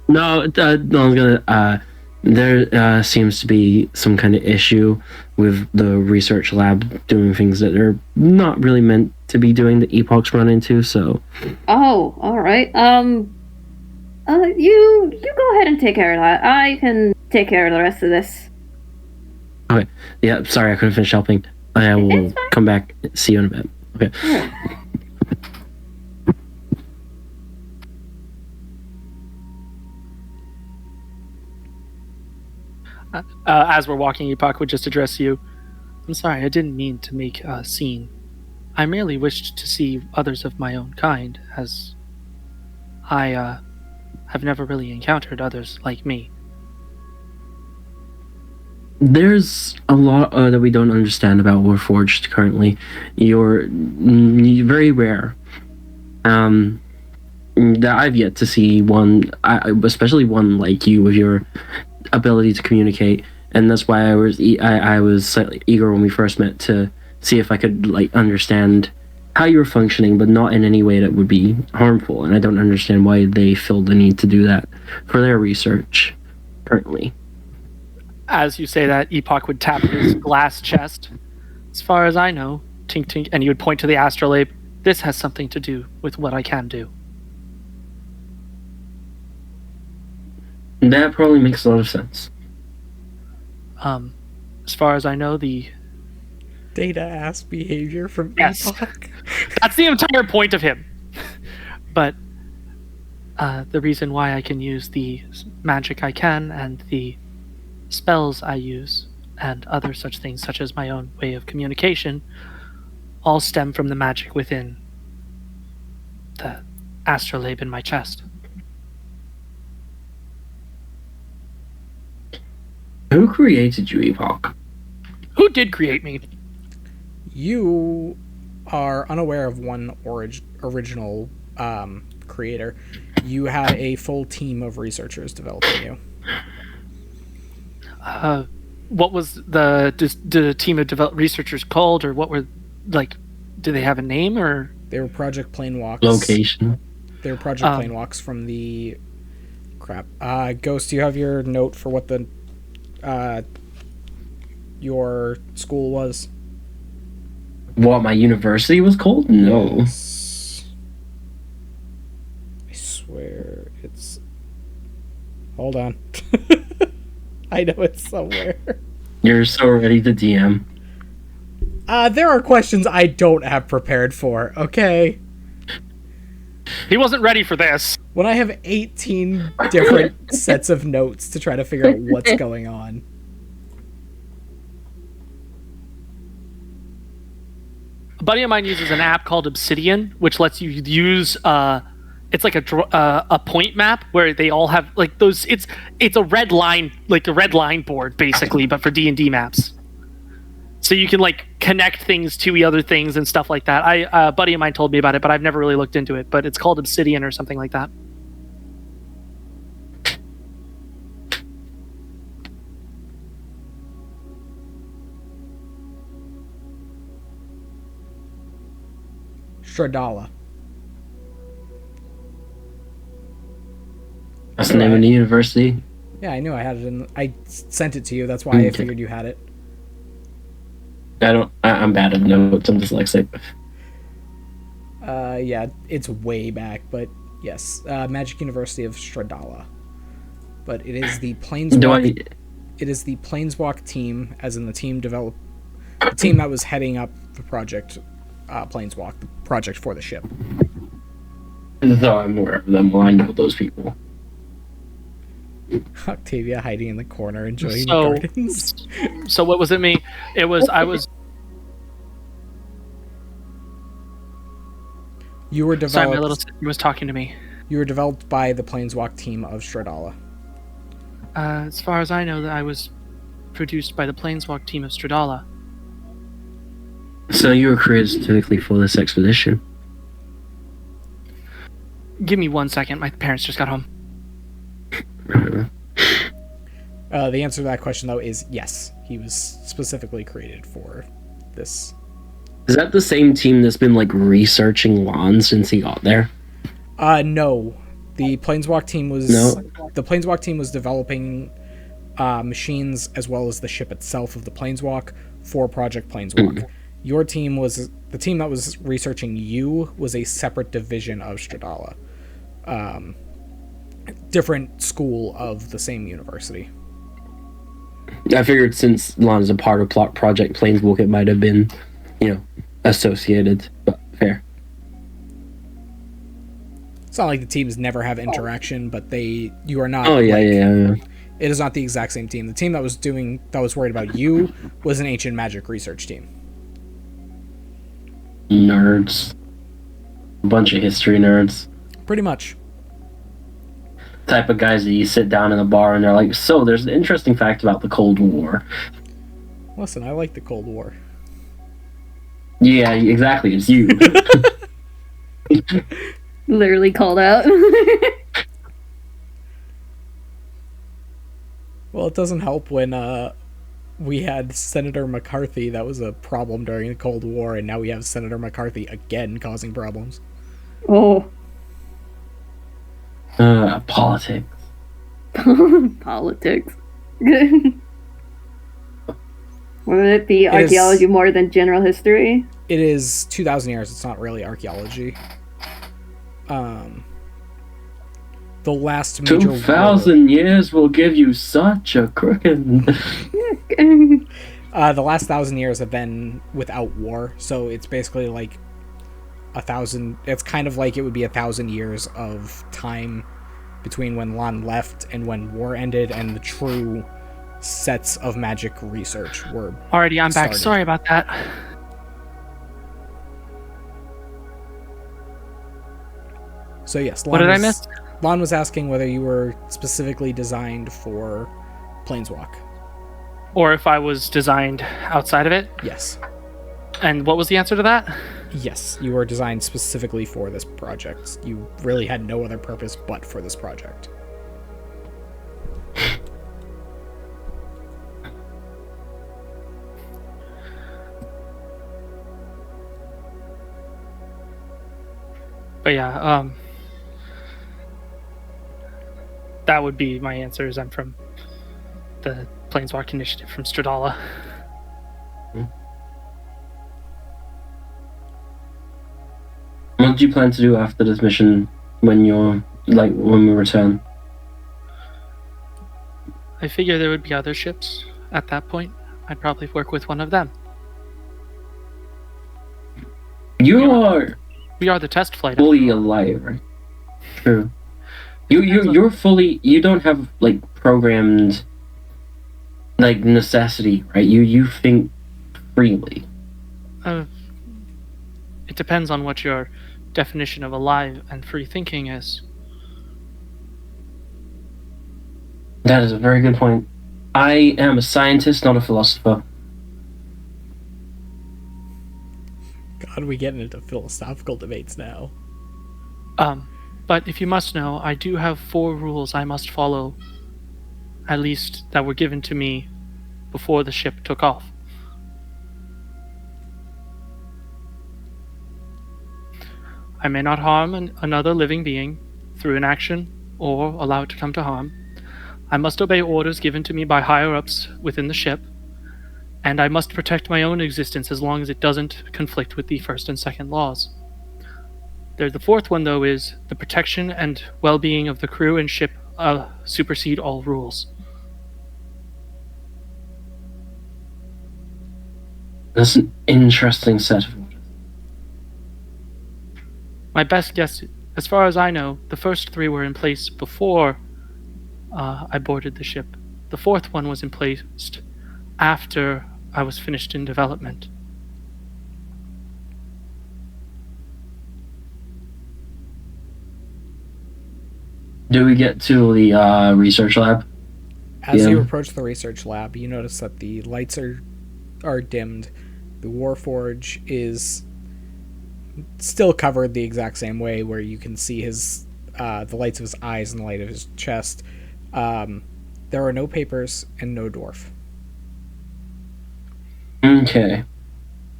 No, I was gonna. There seems to be some kind of issue with the research lab doing things that are not really meant to be doing that EPOCH's run into. So. Oh, all right. You go ahead and take care of that. I can take care of the rest of this. Okay. Yeah. Sorry, I couldn't finish helping. I will come back. See you in a bit. Okay. Sure. As we're walking, Epoch would just address you. I'm sorry, I didn't mean to make a scene. I merely wished to see others of my own kind, as I have never really encountered others like me. There's a lot that we don't understand about Warforged currently. You're very rare. That I've yet to see one, especially one like you with your ability to communicate, and that's why I was slightly eager when we first met to see if I could like understand how you were functioning, but not in any way that would be harmful. And I don't understand why they feel the need to do that for their research currently. As you say that, Epoch would tap his glass chest. As far as I know, tink tink, and he would point to the astrolabe. This has something to do with what I can do. That probably makes a lot of sense. As far as I know, the data-ass behavior from Yes. Epoch. That's the entire point of him. But the reason why I can use the magic I can and the spells I use and other such things, such as my own way of communication, all stem from the magic within the astrolabe in my chest. Who created you, Epoch? Who did create me? You are unaware of one original creator. You had a full team of researchers developing you. What was the team of researchers called, or what were, like, do they have a name, or? They were Project Planewalks. Location. They were Project Planewalks from the... Crap. Ghost, do you have your note for what the... your school was? What, my university was called? No. Yes. I swear it's... Hold on. I know it's somewhere. You're so ready to DM. There are questions I don't have prepared for, okay? He wasn't ready for this. When I have 18 different sets of notes to try to figure out what's going on. buddy of mine uses an app called Obsidian, which lets you use it's like a point map where they all have like those. It's a red line, like a red line board basically, but for D&D maps. So you can like connect things to other things and stuff like that. A buddy of mine told me about it, but I've never really looked into it. But it's called Obsidian or something like that. Stradala. That's the name of the university. Yeah, I knew I had it I sent it to you. That's why I figured you had it. I'm bad at notes. I'm dyslexic. Yeah, it's way back, but yes, Magic University of Stradala. But it is the Planeswalk. It is the Planeswalk team, as in the team that was heading up the project, Planeswalk, the project for the ship. Though I'm aware of them, well, I know those people. Octavia hiding in the corner, enjoying the gardens. So what was it me? I was. You were developed. Sorry, my little sister was talking to me. You were developed by the Planeswalk team of Stradala. As far as I know, that I was produced by the Planeswalk team of Stradala. So you were created specifically for this expedition? Give me 1 second. My parents just got home. The answer to that question, though, is yes. He was specifically created for this. Is that the same team that's been, like, researching Lan since he got there? No. The Planeswalk team was... No? The Planeswalk team was developing machines as well as the ship itself of the Planeswalk for Project Planeswalk. Mm-hmm. Your team was... The team that was researching you was a separate division of Stradala. Different school of the same university. I figured since Lan is a part of Project Planeswalk, it might have been, associated, but fair. It's not like the teams never have interaction, but you are not. Oh yeah, yeah. It is not the exact same team. The team that was worried about you was an ancient magic research team. Nerds. A bunch of history nerds. Pretty much. Type of guys that you sit down in a bar and they're like, so there's an interesting fact about the Cold War. Listen, I like the Cold War. Yeah, exactly. It's you. Literally called out. Well, it doesn't help when we had Senator McCarthy. That was a problem during the Cold War, and now we have Senator McCarthy again causing problems. Oh. Politics. Politics. Would it be archaeology more than general history? It is 2,000 years. It's not really archaeology. The last major 2,000 years will give you such a crooked. The last 1,000 years have been without war, so it's basically like 1,000. It's kind of like it would be 1,000 years of time between when Lan left and when war ended, and the true sets of magic research were. Alrighty, I'm started. back. Sorry about that. So yes, what did I miss? Lan was asking whether you were specifically designed for Planeswalk. Or if I was designed outside of it? Yes. And what was the answer to that? Yes, you were designed specifically for this project. You really had no other purpose but for this project. But yeah, that would be my answer, is I'm from the Planeswalk Initiative from Stradala. What do you plan to do after this mission when we return? I figure there would be other ships at that point. I'd probably work with one of them. We are the test flight. Fully alive, right? True. You're fully. You don't have programmed necessity, right? You think freely. depends on what your definition of alive and free thinking is. That is a very good point. I am a scientist, not a philosopher. God, we get into philosophical debates now. But if you must know, I do have 4 rules I must follow, at least that were given to me before the ship took off. I may not harm another living being through inaction or allow it to come to harm. I must obey orders given to me by higher-ups within the ship, and I must protect my own existence as long as it doesn't conflict with the first and second laws. The 4th one, though, is the protection and well-being of the crew and ship supersede all rules. That's an interesting set of orders. My best guess, as far as I know, the first 3 were in place before I boarded the ship. The 4th one was in place after I was finished in development. Do we get to the research lab? As Yeah. you approach the research lab, you notice that the lights are dimmed. The Warforge is still covered the exact same way, where you can see his the lights of his eyes and the light of his chest. There are no papers and no dwarf. Okay.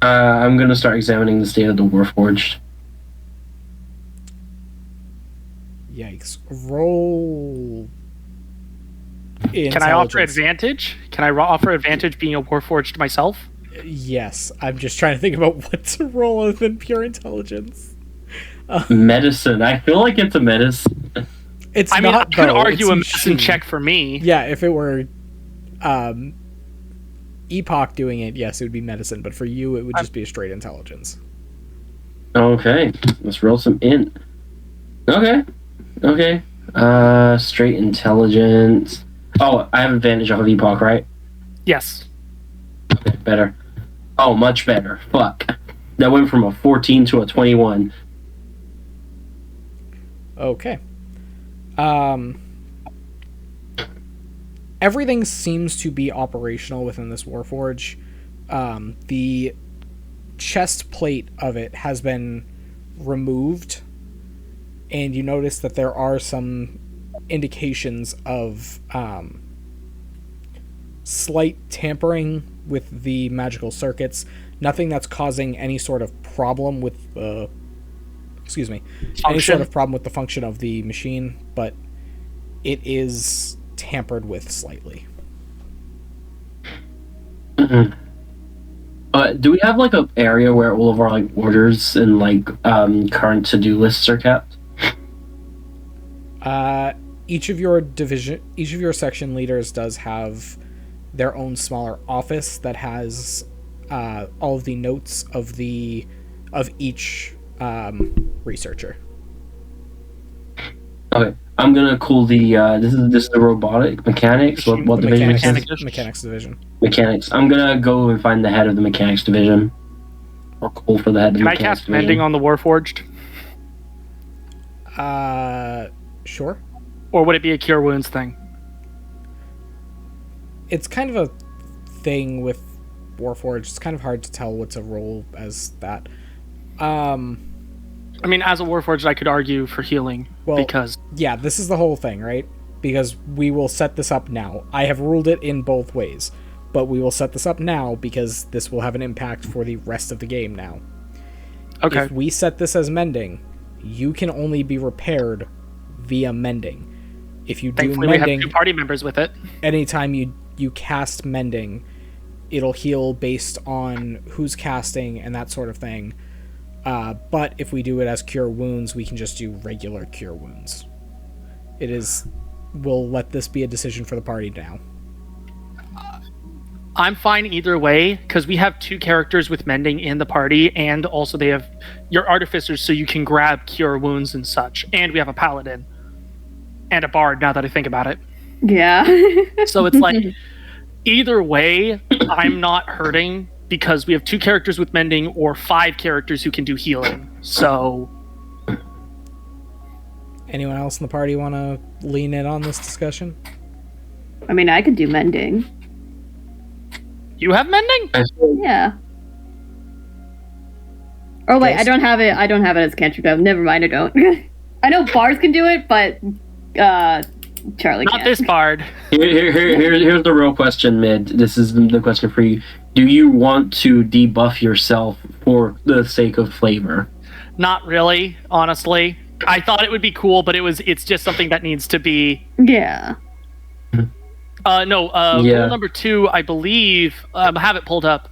I'm gonna start examining the state of the Warforged. Yikes. Roll. Can I offer intelligence. advantage? Can I offer advantage being a Warforged myself? Yes. I'm just trying to think about what to roll other than pure intelligence. Medicine. I feel like it's a medicine. It's I mean, not, I could though. argue It's a medicine machine. check for me. Yeah, if it were Epoch doing it, yes, it would be medicine. But for you, it would just be a straight intelligence. Okay. Let's roll some int. Okay. Straight intelligence. Oh, I have advantage off of Epoch, right? Yes. Okay, better. Oh, much better. Fuck. That went from a 14 to a 21. Okay. Everything seems to be operational within this Warforge. The chest plate of it has been removed, and you notice that there are some indications of slight tampering with the magical circuits. Nothing that's causing any sort of problem with any sort of problem with the function of the machine, but it is tampered with slightly. Do we have like an area where all of our like orders and like current to-do lists are kept? Each of your section leaders does have their own smaller office that has all of the notes of each researcher. Okay, I'm gonna call the this is the robotic mechanics. What The division is mechanics, this? mechanics division. Mechanics. I'm gonna go and find the head of the mechanics division. Or call for the head of the Can I mechanics cast division. Mending on the Warforged? Sure. Or would it be a Cure Wounds thing? It's kind of a thing with Warforged. It's kind of hard to tell what's a role as that. I mean, as a Warforged, I could argue for healing, Well, because... Yeah, this is the whole thing, right? Because we will set this up now. I have ruled it in both ways, but we will set this up now because this will have an impact for the rest of the game now. Okay. If we set this as mending, you can only be repaired via mending. If you do Thankfully, we mending, have 2 party members with it. anytime you cast mending, it'll heal based on who's casting and that sort of thing. But if we do it as cure wounds, we can just do regular cure wounds. We'll let this be a decision for the party now. I'm fine either way, because we have 2 characters with Mending in the party, and also they have your Artificers, so you can grab Cure Wounds and such. And we have a Paladin. And a Bard, now that I think about it. Yeah. So it's like, either way, I'm not hurting because we have 2 characters with mending or 5 characters who can do healing. So, Anyone else in the party want to lean in on this discussion? I mean, I could do mending. you have mending? Yeah. Oh wait, Ghost? I don't have it. I don't have it as cantrip. Never mind, I don't. I know bars can do it, but Charlie Not can't. this bard. Here's the real question, Mid. This is the question for you. Do you want to debuff yourself for the sake of flavor? Not really, honestly. I thought it would be cool, but it's just something that needs to be. Yeah. No. Yeah. Rule number 2, I believe. Have it pulled up.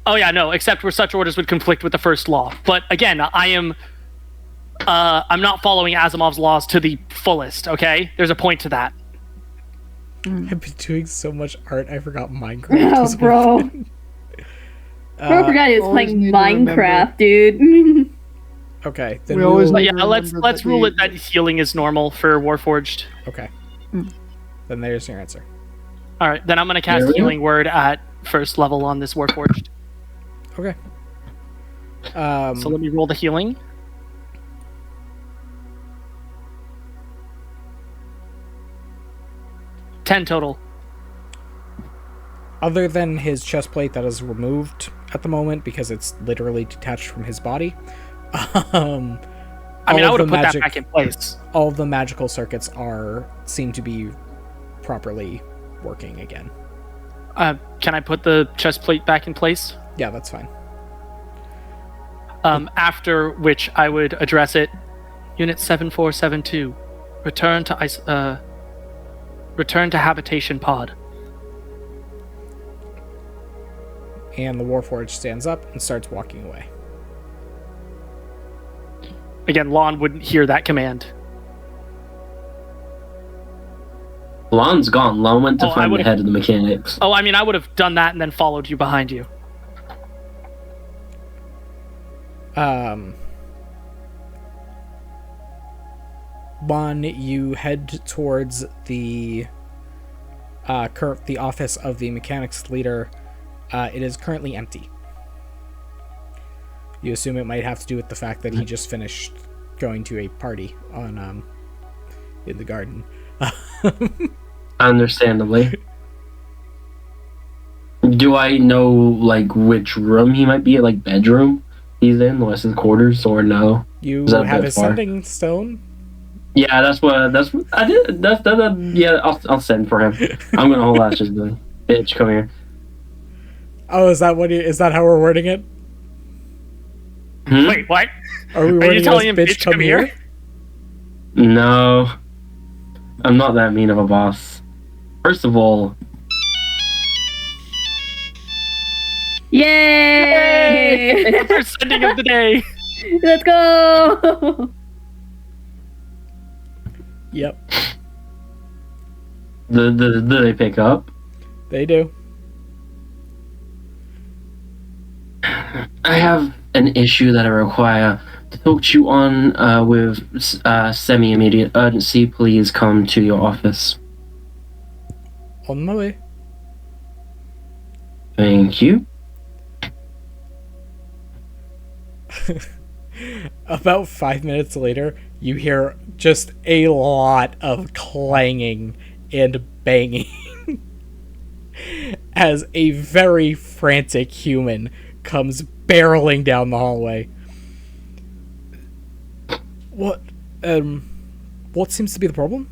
Oh yeah, no. Except where such orders would conflict with the first law. But again, I'm not following Asimov's laws to the fullest. Okay, there's a point to that. I've been doing so much art, I forgot Minecraft. Oh, was bro. open. Bro, I forgot he was always playing need to remember. Minecraft, dude. Okay, then We always But need yeah, to let's remember rule that it that healing is normal for Warforged. Okay. Then there's your answer. All right, then I'm gonna cast Really? Healing Word at first level on this Warforged. Okay. So let me roll the healing. $10 total. Other than his chest plate that is removed at the moment because it's literally detached from his body, I mean, I would have put magic, that back in place. all of the magical circuits seem to be properly working again. Can I put the chest plate back in place? Yeah, that's fine. After which I would address it. Unit 7472. Return to habitation pod. And the Warforged stands up and starts walking away. Again, Lon wouldn't hear that command. Lon's gone. Lon went to Oh, I find the would've- head of the mechanics. Oh, I mean, I would have done that and then followed you behind you. Lon, you head towards the office of the mechanics leader. It is currently empty. You assume it might have to do with the fact that he just finished going to a party on in the garden. Understandably. Do I know, like, which room he might be at, like, bedroom he's in, the rest of the quarters, or no? You Is that a have bit his far? sending stone. Yeah, that's what I did. Yeah, I'll send for him. I'm gonna hold out, just the bitch, come here. Oh, is that how we're wording it? Hmm? Wait, what? Are we Are wording you it telling as him, bitch, come here? No. I'm not that mean of a boss. First of all, Yay! First sending of the day. Let's go! Yep, do they pick up? they do. I have an issue that I require to talk to you on with semi-immediate urgency. Please come to your office. On my way. Thank you. About 5 minutes later, you hear just a lot of clanging and banging as a very frantic human comes barreling down the hallway. What seems to be the problem?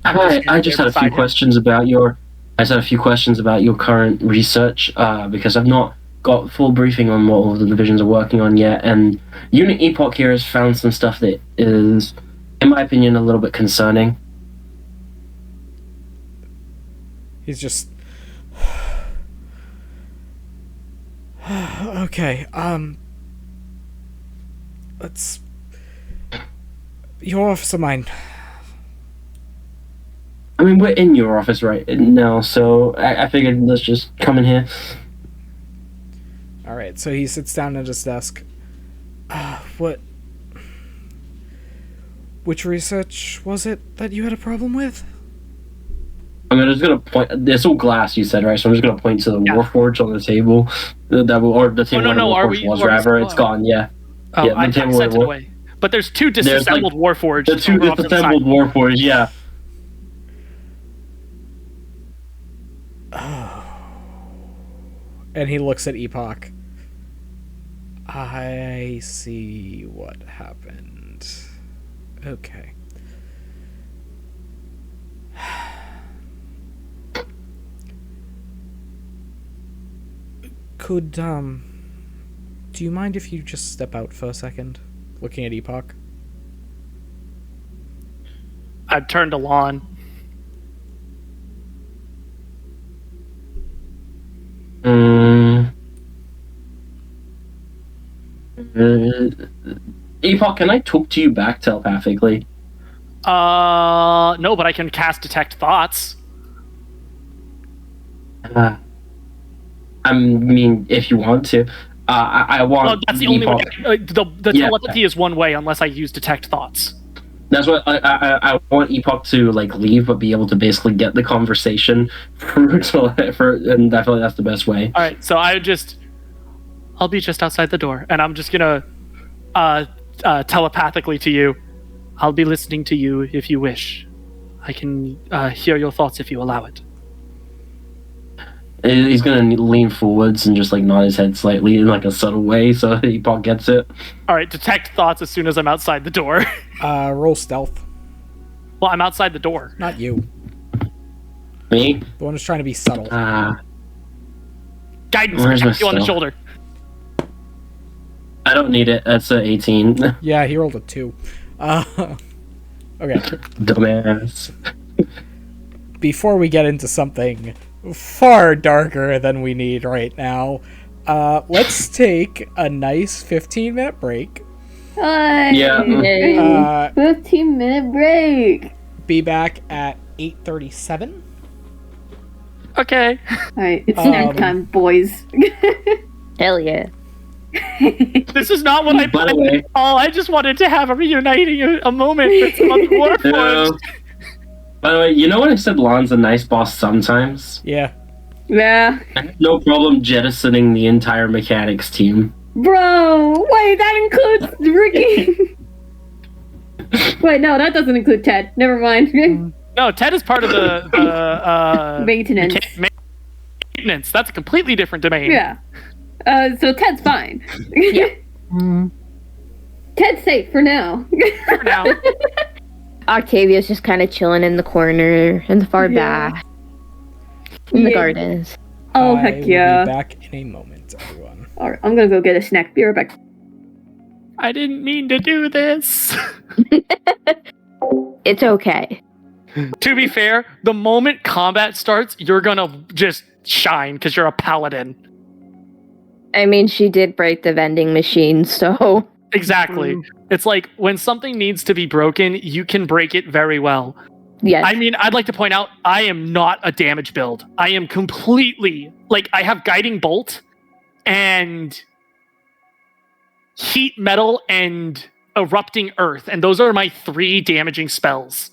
I just had a few questions about your. I just had a few questions about your current research because I've not got full briefing on what all the divisions are working on yet, and Unit EPOCH here has found some stuff that is, in my opinion, a little bit concerning. He's just okay, let's your office of mine. I mean, we're in your office right now, so I figured let's just come in here. Alright, so he sits down at his desk. Which research was it that you had a problem with? just gonna point. It's all glass, you said, right? So I'm just gonna point to the Warforge on the table, or the table where the Warforge was. Rather, it's gone. Yeah. Oh, yeah, I sent it away. But there's two disassembled Warforges. The two disassembled Warforges, yeah. And he looks at Epoch. I see what happened. Okay. Could, do you mind if you just step out for a second? Looking at Epoch. I'd turn to Lan. Epoch, can I talk to you back telepathically? No, but I can cast Detect Thoughts. I mean, if you want to. I want. Well, that's the only way. The Yeah. telepathy is one way unless I use Detect Thoughts. That's what I want Epoch to like leave, but be able to basically get the conversation through and I feel like that's the best way. All right, so I'll be just outside the door, and I'm just gonna telepathically to you. I'll be listening to you if you wish. I can hear your thoughts if you allow it. He's gonna lean forwards and just like nod his head slightly in like a subtle way, so Epoch gets it. All right, detect thoughts as soon as I'm outside the door. Roll stealth. Well, I'm outside the door. Not you. Me? The one who's trying to be subtle. Guidance. Where's my Tap you on the stealth? shoulder. I don't need it. That's a 18. Yeah, he rolled a 2. Okay. Dumbass. Before we get into something far darker than we need right now, let's take a nice 15-minute break. Yeah. 15-minute break. Be back at 8:37. Okay. Alright, it's snack time, boys. Hell yeah. This is not what I By the planned way- at all. I just wanted to have a reuniting a moment with some of the Warforged. By the way, you know when I said Lan's a nice boss sometimes? Yeah. Yeah. I have no problem jettisoning the entire mechanics team. Bro, wait, that includes Ricky. Wait, no, that doesn't include Ted. Never mind. No, Ted is part of the Maintenance. Maintenance. That's a completely different domain. Yeah. So Ted's fine. Yeah. Ted's safe for now. For now. Octavia's just kind of chilling in the corner in the far back in the Yeah. gardens. Oh, I heck will yeah. be back in a moment, everyone. Alright, I'm gonna go get a snack. Be right back. I didn't mean to do this. It's okay. To be fair, the moment combat starts, you're gonna just shine because you're a paladin. I mean, she did break the vending machine, so Exactly. It's like when something needs to be broken, you can break it very well. yes. I mean, I'd like to point out, I am not a damage build. I am completely, like, I have Guiding Bolt and Heat Metal and Erupting Earth, and those are my 3 damaging spells.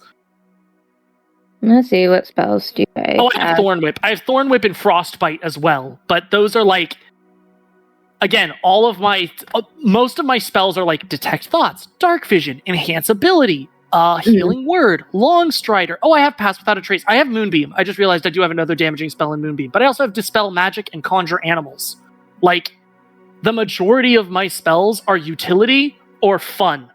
Let's see, what spells do I Oh, I have Thorn Whip. I have Thorn Whip and Frostbite as well, but those are like, again, all of my, most of my spells are like Detect Thoughts, Dark Vision, Enhance Ability, Healing Word, Long Strider. Oh, I have Pass Without a Trace. I have Moonbeam. I just realized I do have another damaging spell in Moonbeam, but I also have Dispel Magic and Conjure Animals. Like, the majority of my spells are utility or fun.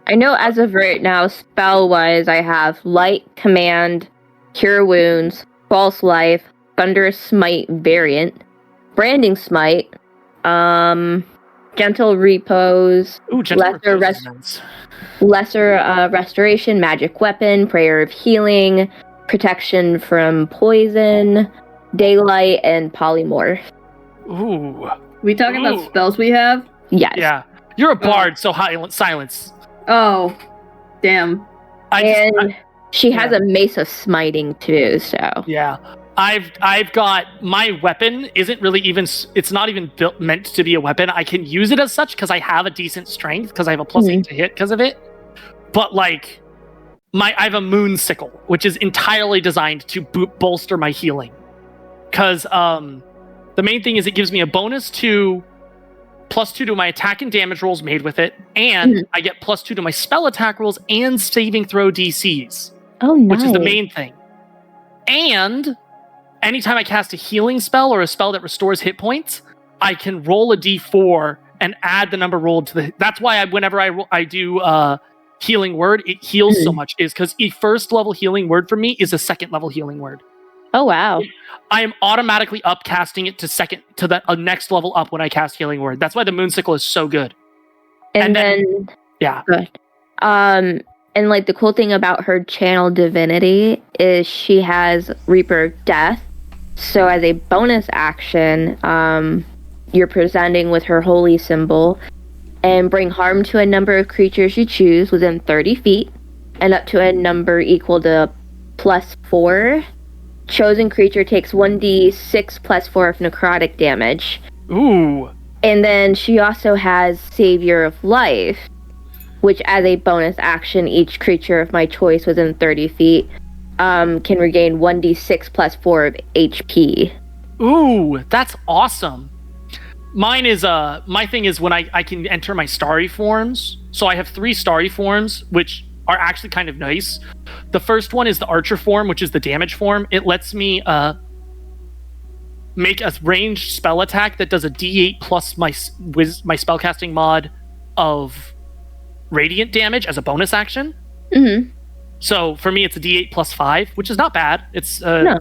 I know as of right now, spell-wise, I have Light, Command, Cure Wounds, False Life, Thunderous Smite variant, Branding Smite, Gentle Repose, Ooh, Gentle Lesser Repose is nice. Lesser Restoration, Magic Weapon, Prayer of Healing, Protection from Poison, Daylight, and Polymorph. Ooh. We talking Ooh. about spells we have? Yes. Yeah. You're a bard, so silence. Oh, damn. And she has a Mace of Smiting too, so. Yeah. I've got, my weapon isn't really even, it's not even meant to be a weapon. I can use it as such because I have a decent strength because I have a +8 to hit because of it. But like, I have a moon sickle, which is entirely designed to bolster my healing. Because the main thing is it gives me a bonus to +2 to my attack and damage rolls made with it, and I get +2 to my spell attack rolls and saving throw DCs. Oh, nice. Which is the main thing. And anytime I cast a healing spell or a spell that restores hit points, I can roll a d4 and add the number rolled to the... That's why whenever I do healing word, it heals so much, is because a first level healing word for me is a second level healing word. Oh, wow. I am automatically upcasting it to the next level up when I cast healing word. That's why the moonsicle is so good. And then yeah. Good. And like the cool thing about her channel divinity is she has Reaper of Death. So as a bonus action, you're presenting with her holy symbol and bring harm to a number of creatures you choose within 30 feet and up to a number equal to +4. Chosen creature takes 1d6 +4 of necrotic damage. Ooh. And then she also has Savior of Life, which as a bonus action, each creature of my choice within 30 feet can regain 1d6 +4 of HP. Ooh, that's awesome. Mine is my thing is when I can enter my starry forms. So I have 3 starry forms, which are actually kind of nice. The first one is the archer form, which is the damage form. It lets me make a ranged spell attack that does a d8 plus my spellcasting mod of radiant damage as a bonus action. Mm-hmm. So for me, it's a d8 +5, which is not bad. It's a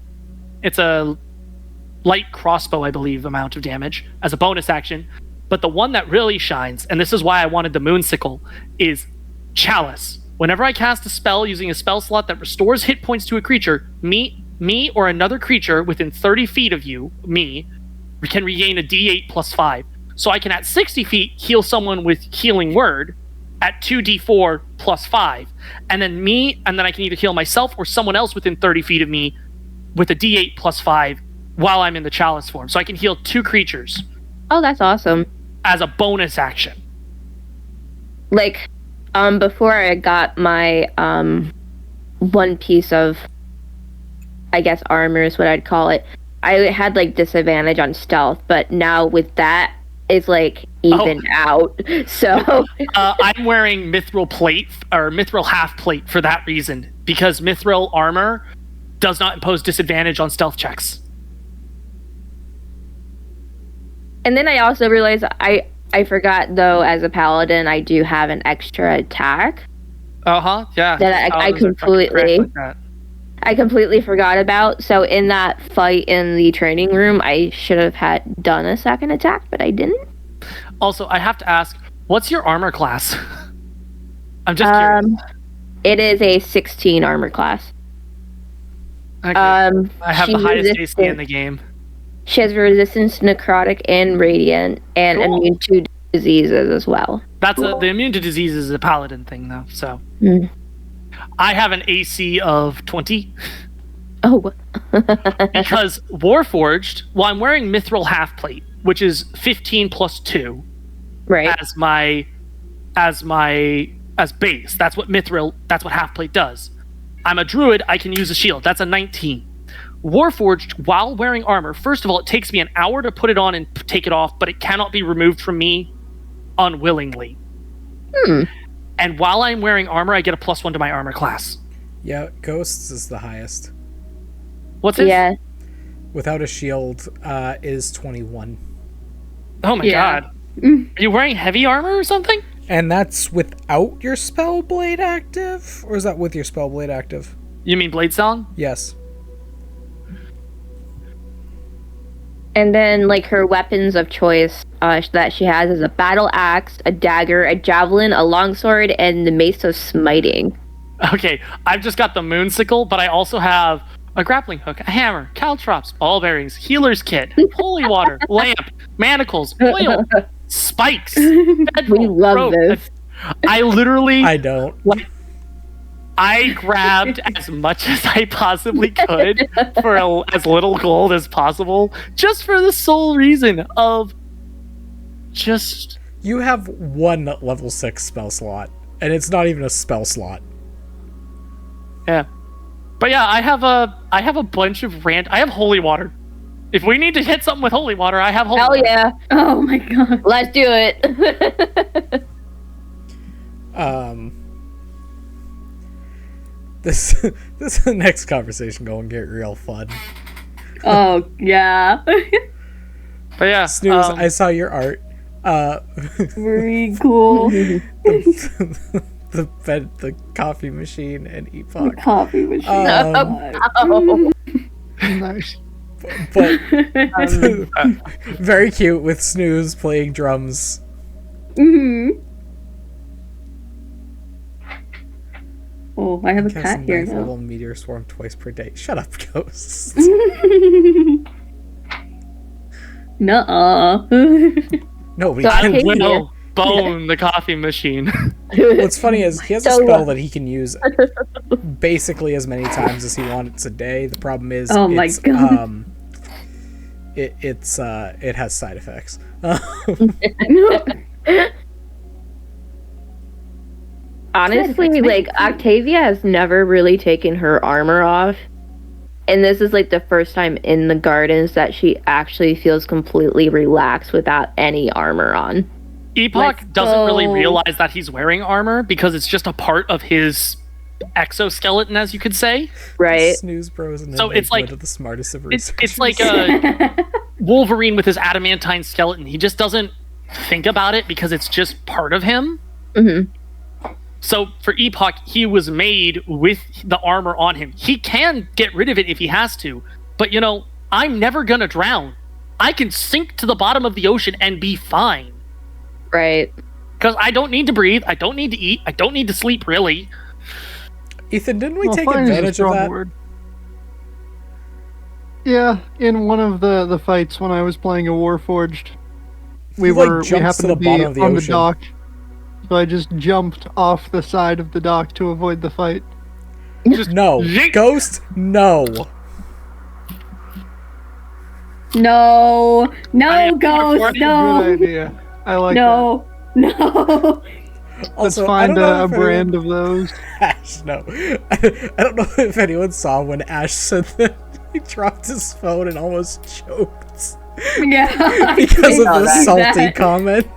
light crossbow, I believe, amount of damage as a bonus action. But the one that really shines, and this is why I wanted the moonsicle, is Chalice. Whenever I cast a spell using a spell slot that restores hit points to a creature, me or another creature within 30 feet of you, can regain a d8 +5. So I can at 60 feet heal someone with healing word at 2d4 +5. And then I can either heal myself or someone else within 30 feet of me with a d8 +5 while I'm in the Chalice form. So I can heal 2 creatures. Oh, that's awesome. As a bonus action. Like, before I got my one piece of, I guess, armor is what I'd call it, I had like disadvantage on stealth, but now with that, it's like evened out. So I'm wearing mithril plate or mithril half plate for that reason, because mithril armor does not impose disadvantage on stealth checks. And then I also realized I forgot, though, as a paladin, I do have an extra attack. Yeah. That I completely forgot about. So in that fight in the training room, I should have done a second attack, but I didn't. Also, I have to ask, what's your armor class? I'm just curious. It is a 16 armor class. Okay. I have the highest AC in the game. She has resistance to necrotic and radiant, and immune to diseases as well. The immune to diseases is a paladin thing, though. So I have an AC of 20. Oh. Because Warforged, well, I'm wearing mithril half plate, which is 15 + 2. Right. As base. That's what half plate does. I'm a druid, I can use a shield. That's a 19. Warforged, while wearing armor, first of all, it takes me an hour to put it on and take it off, but it cannot be removed from me unwillingly. And while I'm wearing armor, I get a +1 to my armor class. Yeah, Ghosts is the highest. What's this? Yeah. Without a shield is 21. Oh my god. Are you wearing heavy armor or something? And that's without your Spellblade active? Or is that with your Spellblade active? You mean Blade Song? Yes. And then, like, her weapons of choice that she has is a battle axe, a dagger, a javelin, a longsword, and the mace of smiting. Okay, I've just got the moonsicle, but I also have a grappling hook, a hammer, caltrops, ball bearings, healer's kit, holy water, lamp, manacles, oil, spikes, bedroll, We love rope. this. I literally... I don't. I grabbed as much as I possibly could for as little gold as possible, just for the sole reason of just... You have one level 6 spell slot, and it's not even a spell slot. Yeah. But yeah, I have a bunch of I have holy water. If we need to hit something with holy water, I have holy Hell water. yeah. Oh my god. Let's do it. This next conversation going to get real fun. Oh yeah. But yeah, Snooze, I saw your art. Very cool. The coffee machine and epoch. Coffee machine. Oh. Nice. But very cute with Snooze playing drums. Oh, I have a cat Casting here knife now. level meteor swarm twice per day. Shut up, ghosts. Nuh-uh. No, we So I can't. take- will bone the coffee machine. What's funny is he has a So, spell that he can use basically as many times as he wants a day. The problem is, Oh my it's, God. it has side effects. Honestly, like, Octavia has never really taken her armor off. And this is, like, the first time in the gardens that she actually feels completely relaxed without any armor on. Epoch Let's doesn't really go. realize that he's wearing armor because it's just a part of his exoskeleton, as you could say. Right? Snooze Bros and So it's like- one of the smartest of It's researchers. like a Wolverine with his adamantine skeleton. He just doesn't think about it because it's just part of him. Mm-hmm. So for Epoch, he was made with the armor on him. He can get rid of it if he has to, but you know, I'm never gonna drown. I can sink to the bottom of the ocean and be fine. Right. Because I don't need to breathe, I don't need to eat, I don't need to sleep really. Ethan, didn't we Well, take fine is a advantage of strong that? word. Yeah, in one of the fights when I was playing a Warforged, we He, like, we jumps to happened the to be bottom of the on ocean. the dock, so I just jumped off the side of the dock to avoid the fight. No. Yeet. Ghost, no. No. I No, am ghost. recording. Good No. idea. I like No. No. that. Let's Also, I find don't know a if brand of those. Ash, no. I don't know if anyone saw when Ash said that he dropped his phone and almost choked Yeah. because of I the see salty that. comment.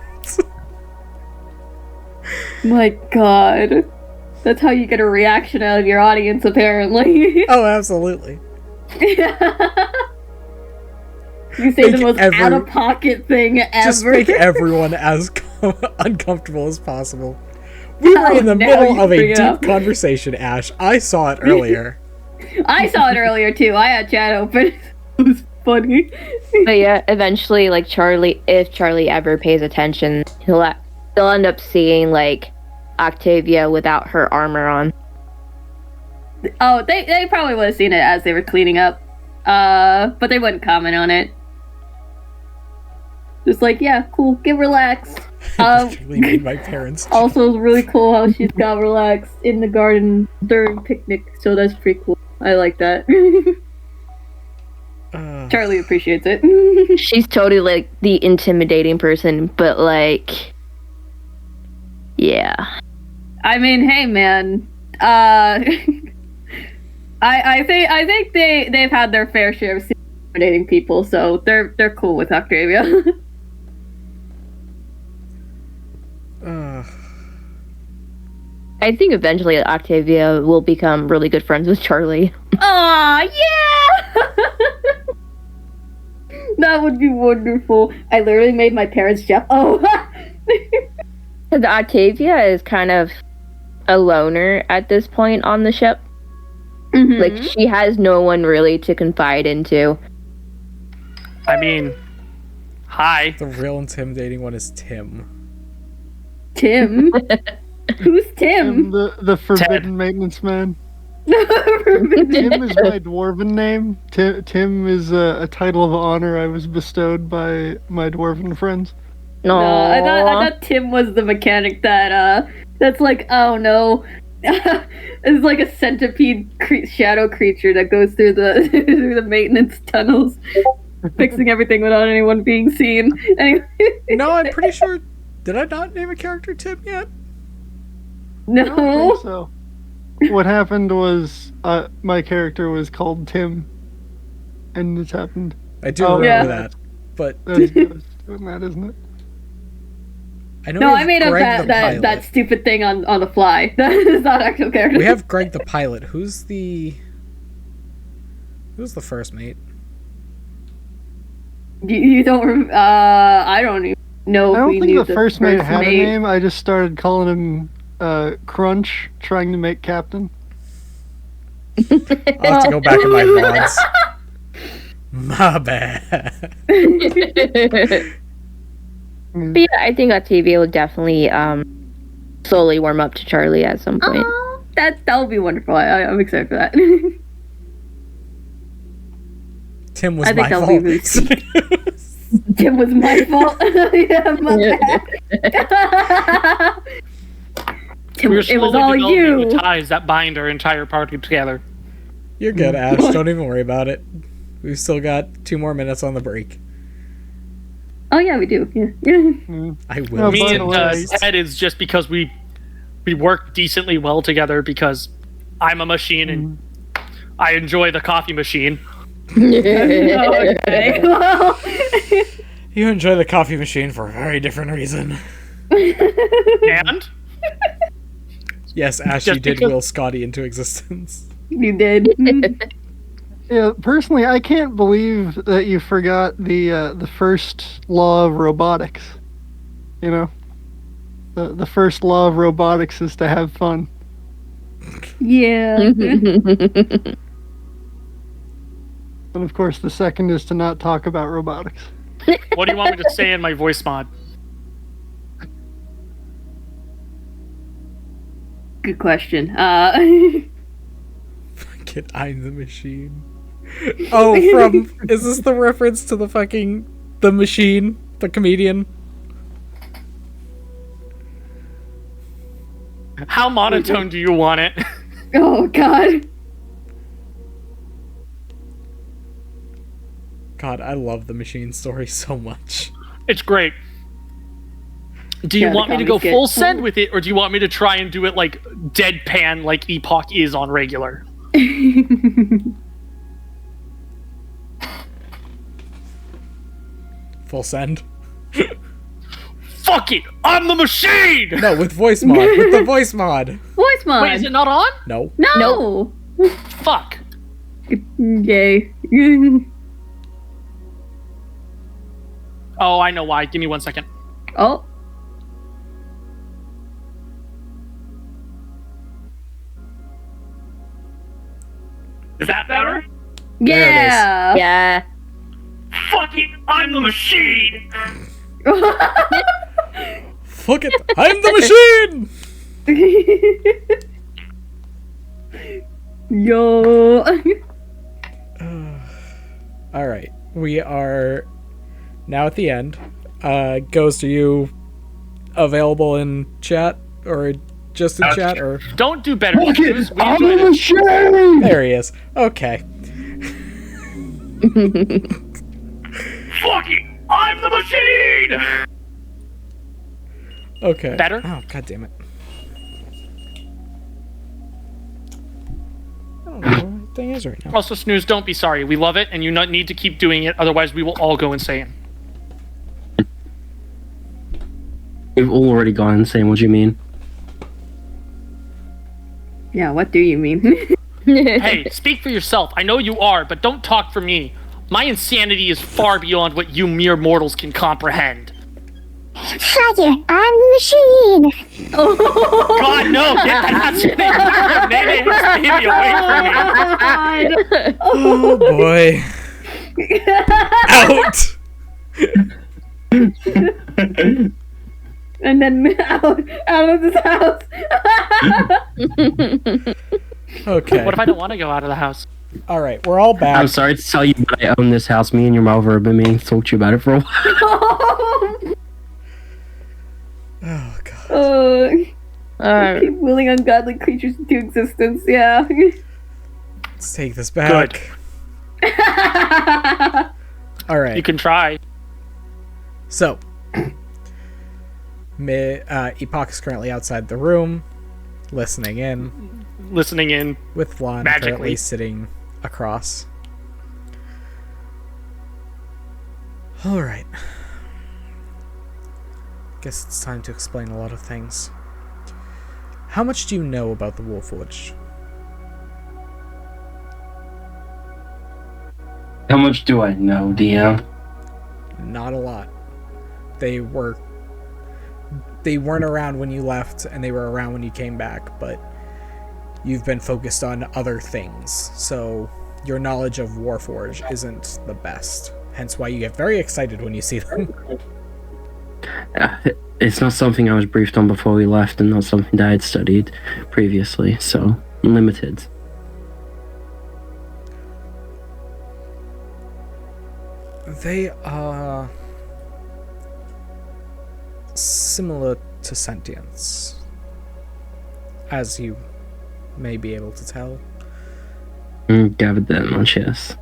My god. That's how you get a reaction out of your audience, apparently. Oh, absolutely. You say Make the most every- out-of-pocket thing ever. Just make everyone as uncomfortable as possible. We were in the now middle you of a bring it deep up. conversation, Ash. I saw it earlier. I saw it earlier, too. I had chat open. It was funny. But yeah, eventually, like, if Charlie ever pays attention, he'll end up seeing, like, Octavia without her armor on. Oh, they probably would have seen it as they were cleaning up. But they wouldn't comment on it. Just like, yeah, cool, get relaxed. Literally made my parents. Also, it's really cool how she's got relaxed in the garden during picnic, so that's pretty cool. I like that. Charlie appreciates it. She's totally, like, the intimidating person, but, like, yeah. I mean, hey, man. I think they've had their fair share of intimidating people, so they're cool with Octavia. I think eventually Octavia will become really good friends with Charlie. Aw, yeah! That would be wonderful. I literally made my parents jealous. Oh! Because Octavia is kind of a loner at this point on the ship. Mhm. Like, she has no one really to confide into. I mean, hi. The real intimidating one is Tim. Tim? Who's Tim? The forbidden maintenance man. Forbidden. Tim is my dwarven name. Tim is a title of honor I was bestowed by my dwarven friends. No, No, I thought Tim was the mechanic that's like, oh no. It's like a centipede shadow creature that goes through the through the maintenance tunnels, fixing everything without anyone being seen. Anyway, No, I'm pretty sure. Did I not name a character Tim yet? I don't no. think so. what happened was my character was called Tim, and this happened. I do Oh, remember yeah. that, but That was doing that, isn't it? I know No, we I have made up Greg the that pilot. stupid thing on the fly. That is not actual character. We have Greg the pilot. Who's the first mate? You don't. I don't even know. I if don't we think knew the first mate had mate. a name. I just started calling him Crunch, trying to make captain. I'll have to go back in my mods. My bad. But yeah, I think Octavia will definitely slowly warm up to Charlie at some point. Oh, that would be wonderful. I'm excited for that. Tim was I think my that'll be fault. really Tim was my fault. Yeah, my bad. Tim, We were it was slowly all developing the you. ties that bind our entire party together. You're good, Ash. Don't even worry about it. We've still got 2 more minutes on the break. Oh yeah, we do. Yeah. I will. Oh, Me by the and way- Ted is just because we work decently well together because I'm a machine and I enjoy the coffee machine. Okay. Well. You enjoy the coffee machine for a very different reason. And Yes, Ash, Just you did because- will Scotty into existence. You did. Yeah, personally, I can't believe that you forgot the first law of robotics. You know, the first law of robotics is to have fun. Yeah. And of course, the second is to not talk about robotics. what do you want me to say in my voice mod? Good question. Kid, I'm the machine. Oh, is this the reference to the machine, the comedian? How monotone do you want it? Oh God. God, I love the machine story so much. It's great. Do you Yeah, the want me to comedy's go good. full send with it, or do you want me to try and do it like deadpan, like Epoch is on regular? Full send? Fuck it! I'm the machine! No, with voice mod. With the voice mod. Voice mod. Wait, is it not on? No. No. Fuck. Yay. Oh, I know why. Give me 1 second. Oh. Is that better? There it is. Yeah. Yeah. Fuck it! I'm the machine! Fuck it, I'm the machine! Yo. Alright, we are now at the end. Ghost, are you available in chat? Or just in chat? Or Don't do better. Fuck News. it! We I'm enjoyed the it. machine! there he is. Okay. Fuck it! I'm the machine! Okay. Better? Oh, god damn it. I don't know where the thing is right now. Also, Snooze, don't be sorry. We love it, and you not need to keep doing it, otherwise we will all go insane. We've already gone insane, what do you mean? Yeah, what do you mean? Hey, speak for yourself. I know you are, but don't talk for me. My insanity is far beyond what you mere mortals can comprehend. Fuck it, I'm the machine. God, no! Get that baby away from me! Oh boy. Out! And then out of this house. Okay. What if I don't want to go out of the house? Alright, we're all back. I'm sorry to tell you, but I own this house. Me and your mother have been meaning to talk to you about it for a while. Oh god. Keep willing ungodly creatures into existence. Yeah. Let's take this back. Alright. You can try. So, Epoch is currently outside the room, listening in. listening in. With Lan Magically. currently sitting across. Alright. Guess it's time to explain a lot of things. How much do you know about the Warforged? How much do I know, DM? Not a lot. They weren't around when you left, and they were around when you came back, but you've been focused on other things, so your knowledge of Warforged isn't the best. Hence why you get very excited when you see them. It's not something I was briefed on before we left, and not something that I'd studied previously, so limited. They are similar to sentience, as you may be able to tell. Gathered that much, yes.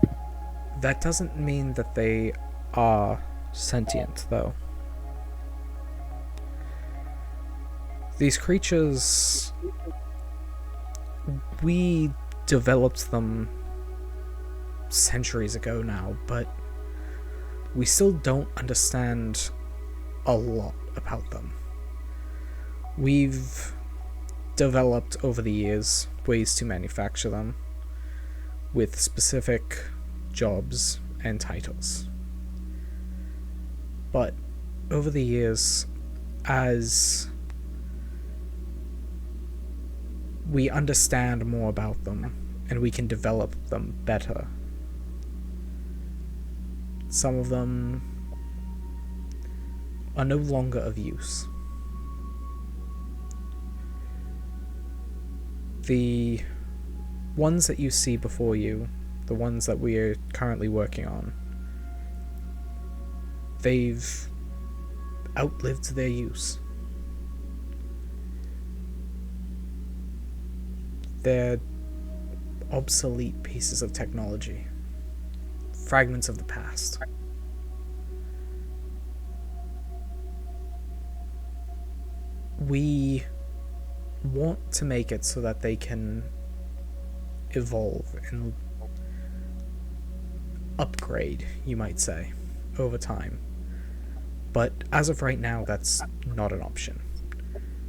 That doesn't mean that they are sentient, though. These creatures, we developed them centuries ago now, but we still don't understand a lot about them. We've developed over the years ways to manufacture them with specific jobs and titles. But over the years, as we understand more about them and we can develop them better, some of them are no longer of use. The ones that you see before you, the ones that we are currently working on, they've outlived their use. They're obsolete pieces of technology, fragments of the past. We want to make it so that they can evolve and upgrade, you might say, over time. But as of right now, that's not an option.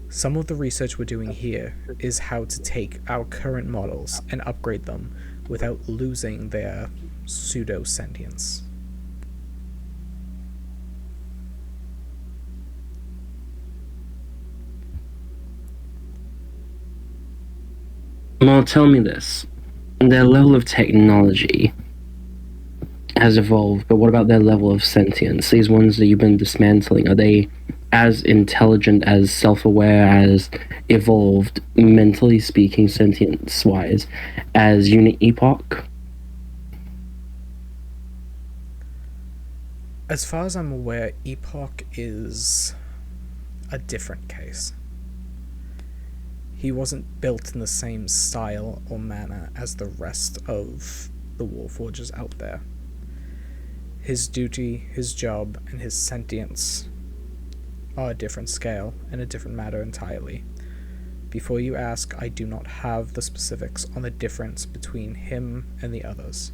Some of the research we're doing here is how to take our current models and upgrade them without losing their pseudo-sentience. Well, tell me this. Their level of technology has evolved, but what about their level of sentience? These ones that you've been dismantling, are they as intelligent, as self-aware, as evolved, mentally speaking, sentience-wise, as Unit Epoch? As far as I'm aware, Epoch is a different case. He wasn't built in the same style or manner as the rest of the Warforgers out there. His duty, his job, and his sentience are a different scale and a different matter entirely. Before you ask, I do not have the specifics on the difference between him and the others.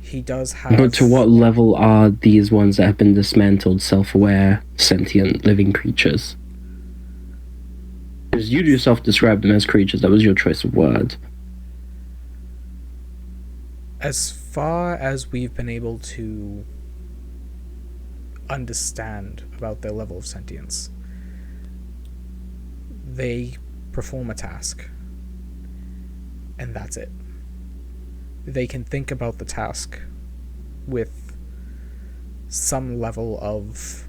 He does have... But to what level are these ones that have been dismantled self-aware, sentient, living creatures? Because you yourself described them as creatures, that was your choice of word. As far as we've been able to understand about their level of sentience, they perform a task, and that's it. They can think about the task with some level of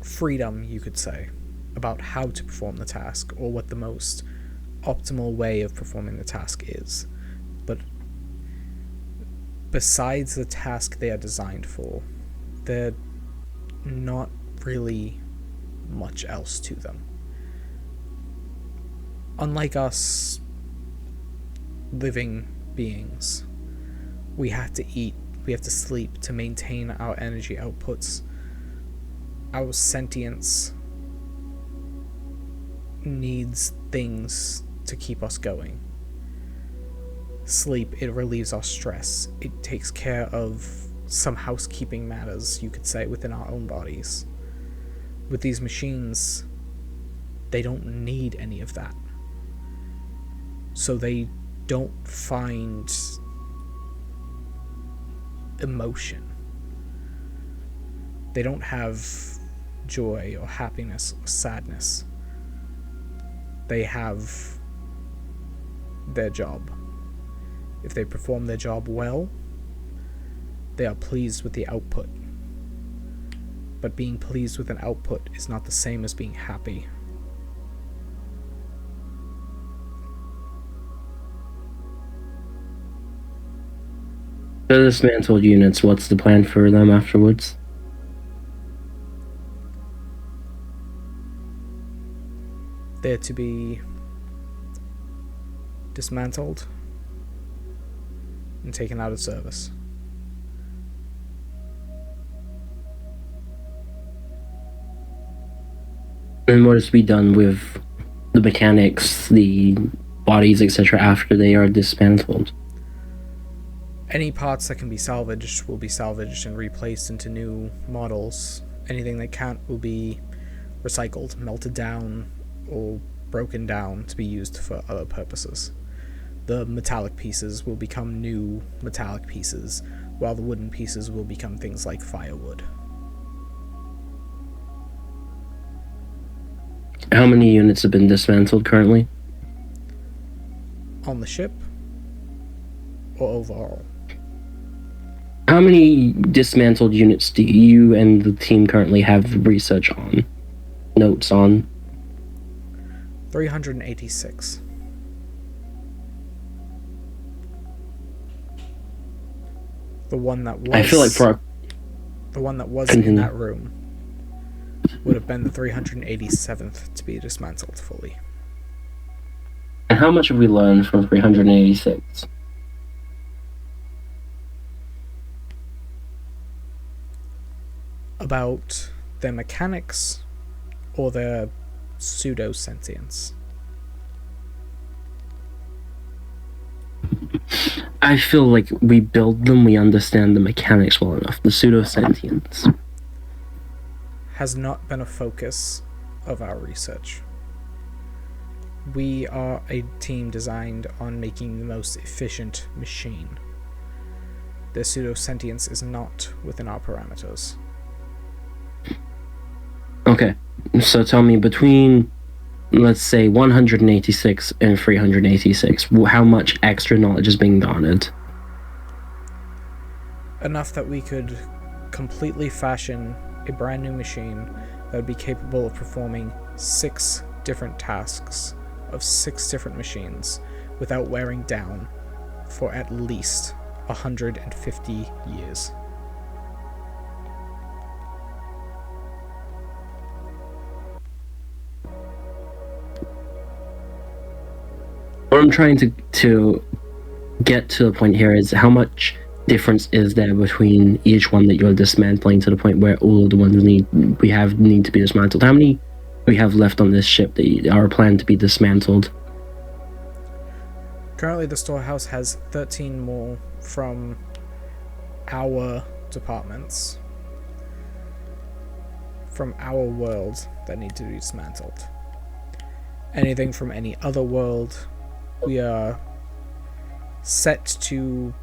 freedom, you could say, about how to perform the task or what the most optimal way of performing the task is. But besides the task they are designed for, they're not really much else to them. Unlike us living beings, we have to eat, we have to sleep to maintain our energy outputs. Our sentience needs things to keep us going. Sleep, it relieves our stress. It takes care of some housekeeping matters, you could say, within our own bodies. With these machines, they don't need any of that. So they don't find emotion. They don't have joy or happiness or sadness. They have their job. If they perform their job well, they are pleased with the output. But being pleased with an output is not the same as being happy. The dismantled units, what's the plan for them afterwards? They're to be dismantled and taken out of service. And what is to be done with the mechanics, the bodies, etc. after they are dismantled? Any parts that can be salvaged will be salvaged and replaced into new models. Anything that can't will be recycled, melted down, or broken down to be used for other purposes. The metallic pieces will become new metallic pieces, while the wooden pieces will become things like firewood. How many units have been dismantled currently? On the ship, or overall? How many dismantled units do you and the team currently have research on? Notes on? 386. The one that was... I feel like for the one that was in that room would have been the 387th to be dismantled fully. And how much have we learned from 386? About their mechanics or their pseudo-sentience. I feel like we build them, we understand the mechanics well enough. The pseudo-sentience has not been a focus of our research. We are a team designed on making the most efficient machine. Their pseudo-sentience is not within our parameters. Okay, so tell me, between, let's say, 186 and 386, how much extra knowledge is being garnered? Enough that we could completely fashion a brand new machine that would be capable of performing 6 different tasks of 6 different machines without wearing down for at least 150 years. What I'm trying to get to the point here is how much difference is there between each one that you're dismantling to the point where all of the ones need to be dismantled? How many we have left on this ship that are planned to be dismantled? Currently the storehouse has 13 more from our departments, from our world, that need to be dismantled. Anything from any other world, we are set to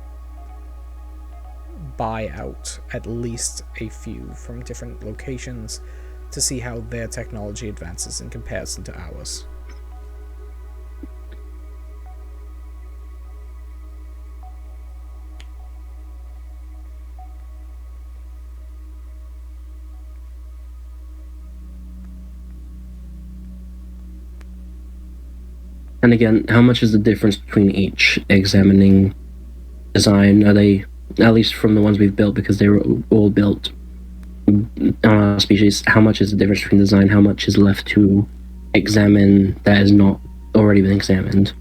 buy out at least a few from different locations to see how their technology advances in comparison to ours. And again, how much is the difference between each examining design? Are they, at least from the ones we've built, because they were all built on our species, how much is the difference between design? How much is left to examine that has not already been examined?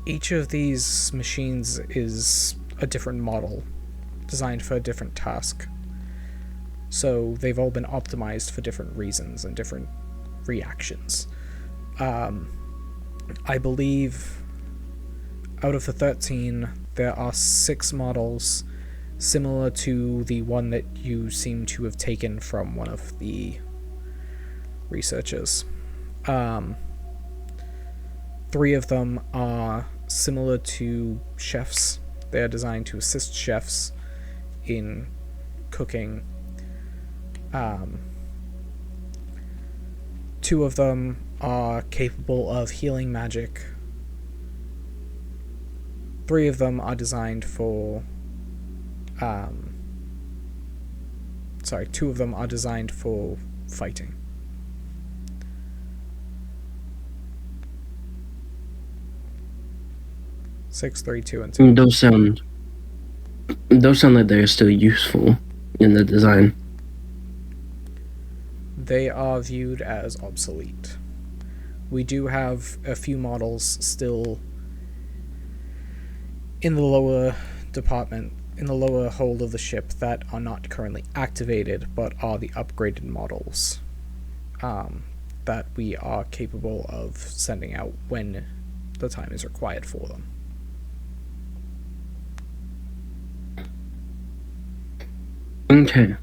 Each of these machines is a different model, designed for a different task. So they've all been optimized for different reasons and different reactions. I believe out of the 13, there are 6 models similar to the one that you seem to have taken from one of the researchers. 3 of them are similar to chefs. They are designed to assist chefs in cooking. 2 of them are capable of healing magic. 3 of them are designed for 2 of them are designed for fighting. Six, 3, 2, and 2. Those sound like they're still useful in the design. They are viewed as obsolete. We do have a few models still in the lower department, in the lower hold of the ship, that are not currently activated, but are the upgraded models that we are capable of sending out when the time is required for them. Okay.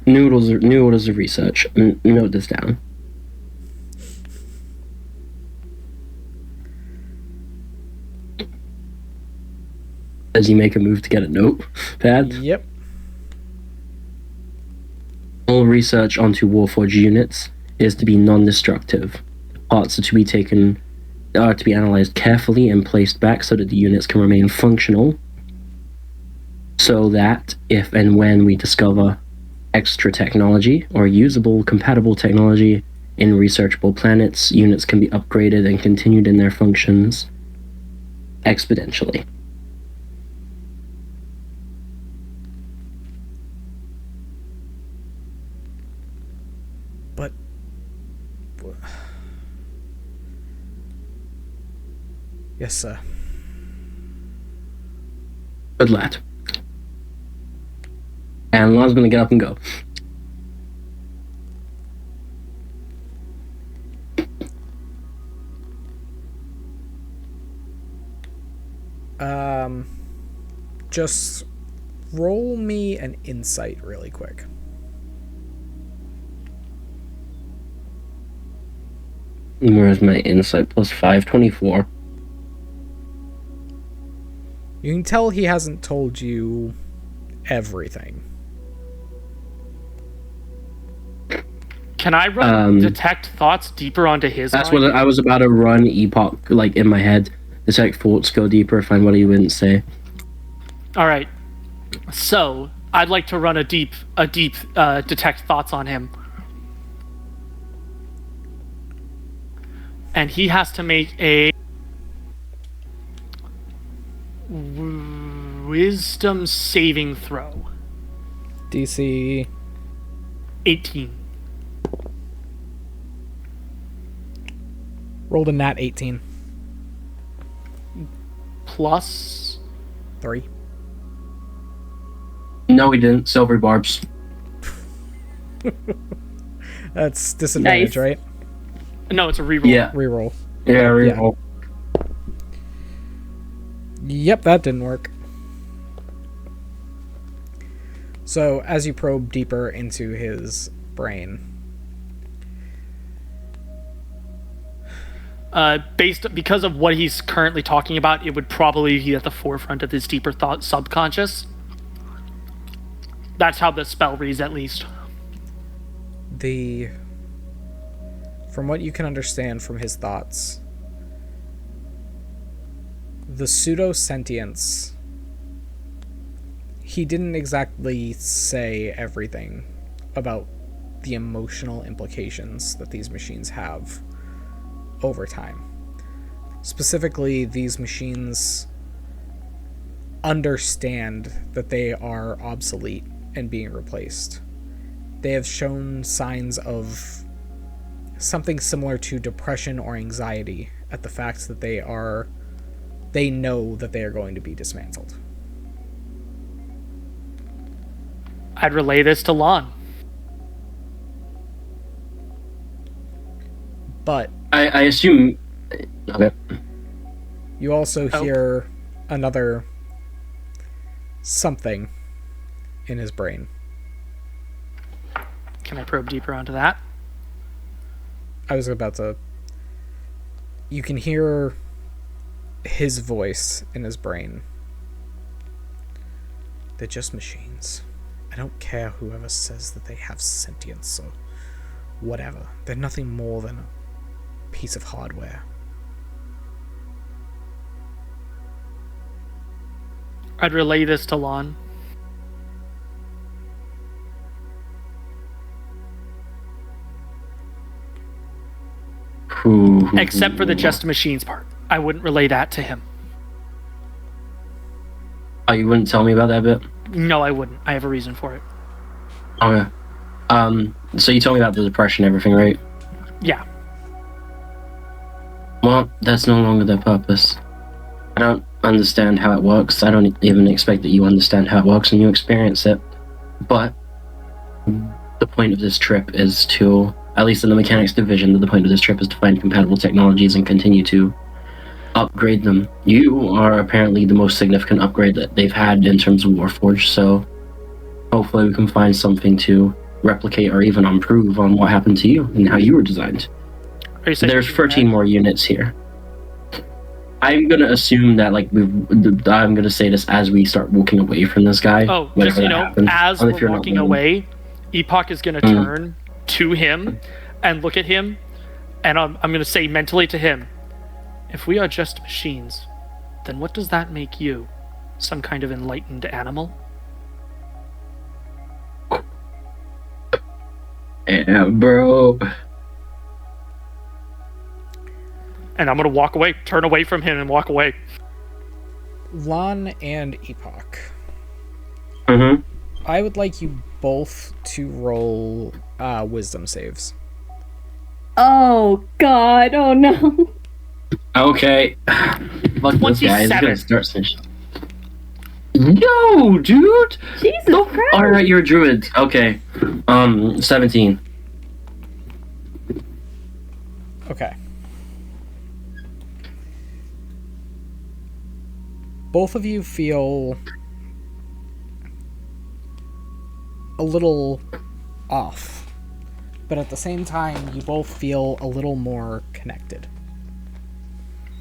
New orders of research. Note this down. As you make a move to get a notepad. Yep. All research onto Warforged units is to be non-destructive. Parts are to be analyzed carefully and placed back so that the units can remain functional. So that if and when we discover extra technology or usable, compatible technology in researchable planets, units can be upgraded and continued in their functions exponentially. But yes, sir. Good lad. And Lon's gonna get up and go. Just roll me an insight really quick. Where's my insight? +5, 24. You can tell he hasn't told you everything. Can I run detect thoughts deeper onto his That's mind? what I was about to run epoch, like, in my head. Detect thoughts, go deeper, find what he wouldn't say. All right. So I'd like to run a deep detect thoughts on him, and he has to make a wisdom saving throw. DC 18. rolled a nat 18. Plus 3. No, he didn't. Silver barbs. That's disadvantage, Nice. right? no, it's a reroll. Yeah. Reroll. Yeah, reroll. Yep, that didn't work. So, as you probe deeper into his brain, Because of what he's currently talking about, it would probably be at the forefront of his deeper thought subconscious. That's how the spell reads, at least. from what you can understand from his thoughts, the pseudo-sentience, he didn't exactly say everything about the emotional implications that these machines have over time. Specifically, these machines understand that they are obsolete and being replaced. They have shown signs of something similar to depression or anxiety at the fact that they know that they are going to be dismantled. I'd relay this to Lan. But I assume. Okay. you also hear another something in his brain. Can I probe deeper onto that? I was about to... You can hear his voice in his brain. They're just machines. I don't care whoever says that they have sentience or whatever. They're nothing more than a piece of hardware. I'd relay this to Lan. Except for the just machines part. I wouldn't relay that to him. Oh, you wouldn't tell me about that bit? No, I wouldn't. I have a reason for it. Okay. So you told me about the depression and everything, right? Yeah. Well, that's no longer their purpose. I don't understand how it works. I don't even expect that you understand how it works and you experience it. But the point of this trip is to, at least in the mechanics division, the point of this trip is to find compatible technologies and continue to upgrade them. You are apparently the most significant upgrade that they've had in terms of Warforged, so hopefully we can find something to replicate or even improve on what happened to you and how you were designed. There's 13 more units here. I'm gonna assume that, like, I'm gonna say this as we start walking away from this guy. Oh, just, you know, as we're walking away, Epoch is gonna turn to him and look at him, and I'm gonna say mentally to him, if we are just machines, then what does that make you? Some kind of enlightened animal? Yeah, bro. And I'm gonna walk away, turn away from him and walk away. Lan and Epoch. Mm-hmm. I would like you both to roll wisdom saves. Oh god, oh no. Okay. Fuck this guy. He's gonna 27. start some shit. Yo, dude! Jesus Christ. Alright, you're a druid. Okay. 17. Okay. Both of you feel a little off, but at the same time, you both feel a little more connected.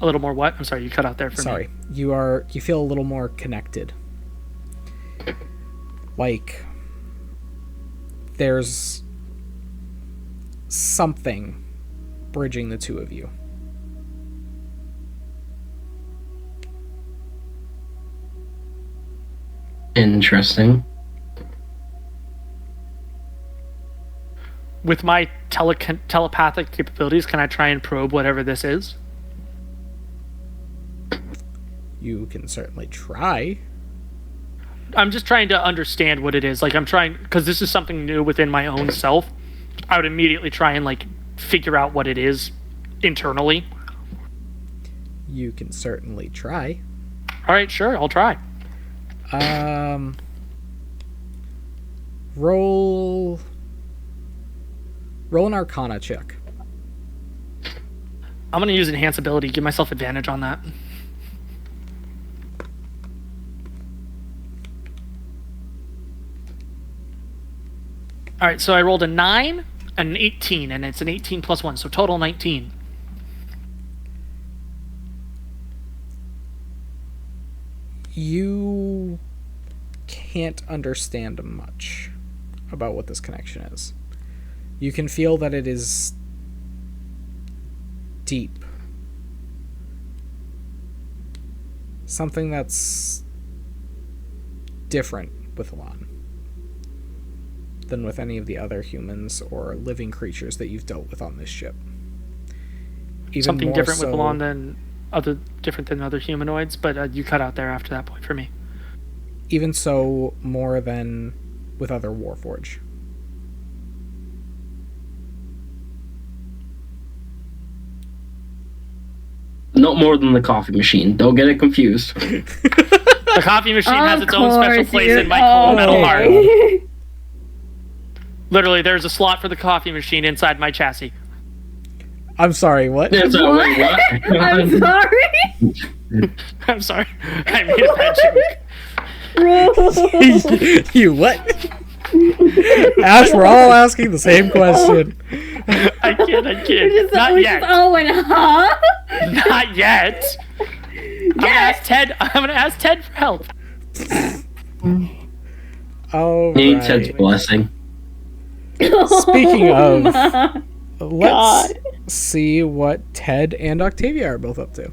A little more what? I'm sorry, you cut out there for me. Sorry, you feel a little more connected. Like there's something bridging the two of you. Interesting. With my telepathic capabilities, can I try and probe whatever this is? You can certainly try. I'm just trying to understand what it is. Like, I'm trying, because this is something new within my own self. I would immediately try and, like, figure out what it is internally. You can certainly try. All right, sure, I'll try. Roll an Arcana check. I'm going to use Enhance Ability, give myself advantage on that. All right, so I rolled a 9 and an 18, and it's an 18 plus 1, so total 19. You can't understand much about what this connection is. You can feel that it is deep. Something that's different with Lan than with any of the other humans or living creatures that you've dealt with on this ship. Even Something different with Lan than different than other humanoids, but you cut out there after that point for me. Even so, more than with other Warforged. Not more than the coffee machine. Don't get it confused. The coffee machine has its own special place in my cold metal heart. Literally, there's a slot for the coffee machine inside my chassis. I'm sorry, what? Yeah, so, wait, what? I'm sorry. I'm sorry. I made a bad joke. You what? Ash, we're all asking the same question. I kid. Not We yet. just all went, huh? Not yet. I'm gonna ask Ted for help. Oh, Need Ted's blessing. Speaking of, my let's see what Ted and Octavia are both up to.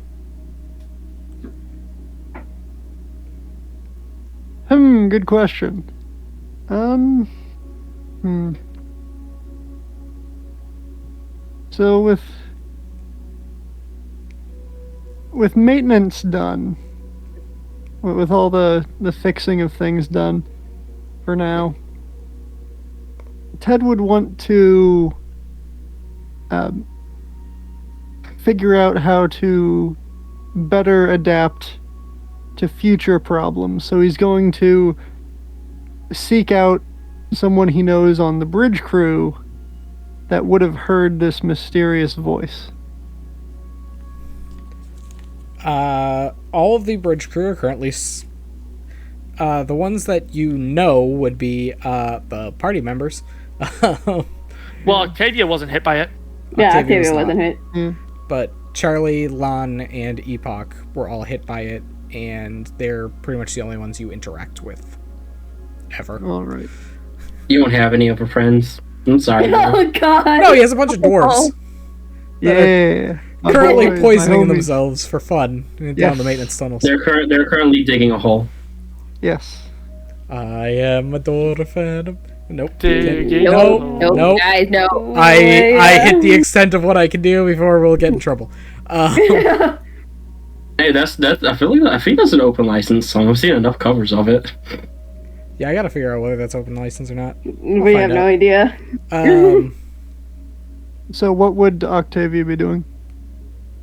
Good question. So with maintenance done, with all the fixing of things done for now, Ted would want to figure out how to better adapt to future problems. So he's going to seek out someone he knows on the bridge crew that would have heard this mysterious voice. All of the bridge crew are currently the ones that you know would be the party members. Well, Octavia wasn't hit by it. Yeah, Octavia was Octavia wasn't not. hit. But Charlie, Lan, and Epoch were all hit by it, and they're pretty much the only ones you interact with ever. All right. You don't have any other friends. I'm sorry. Oh god. No, he has a bunch of dwarves Yeah. My currently boys, my poisoning homies. themselves for fun down Yes. the maintenance tunnels. They're currently digging a hole. Yes. I am a dwarf. Nope. Digging Nope, a nope, Nope. guys, no. I hit the extent of what I can do before we'll get in trouble. Hey, that's I think that's an open license song. I've seen enough covers of it. Yeah, I gotta figure out whether that's open license or not. We have find no out. idea. So what would Octavia be doing?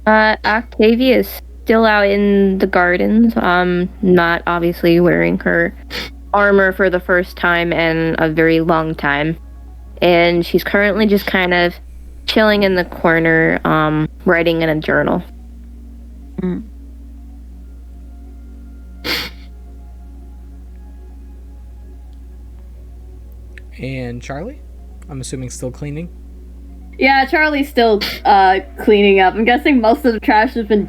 Octavia is still out in the gardens, not obviously wearing her armor for the first time in a very long time. And she's currently just kind of chilling in the corner, writing in a journal. And Charlie? I'm assuming still cleaning? Yeah, Charlie's still cleaning up. I'm guessing most of the trash has been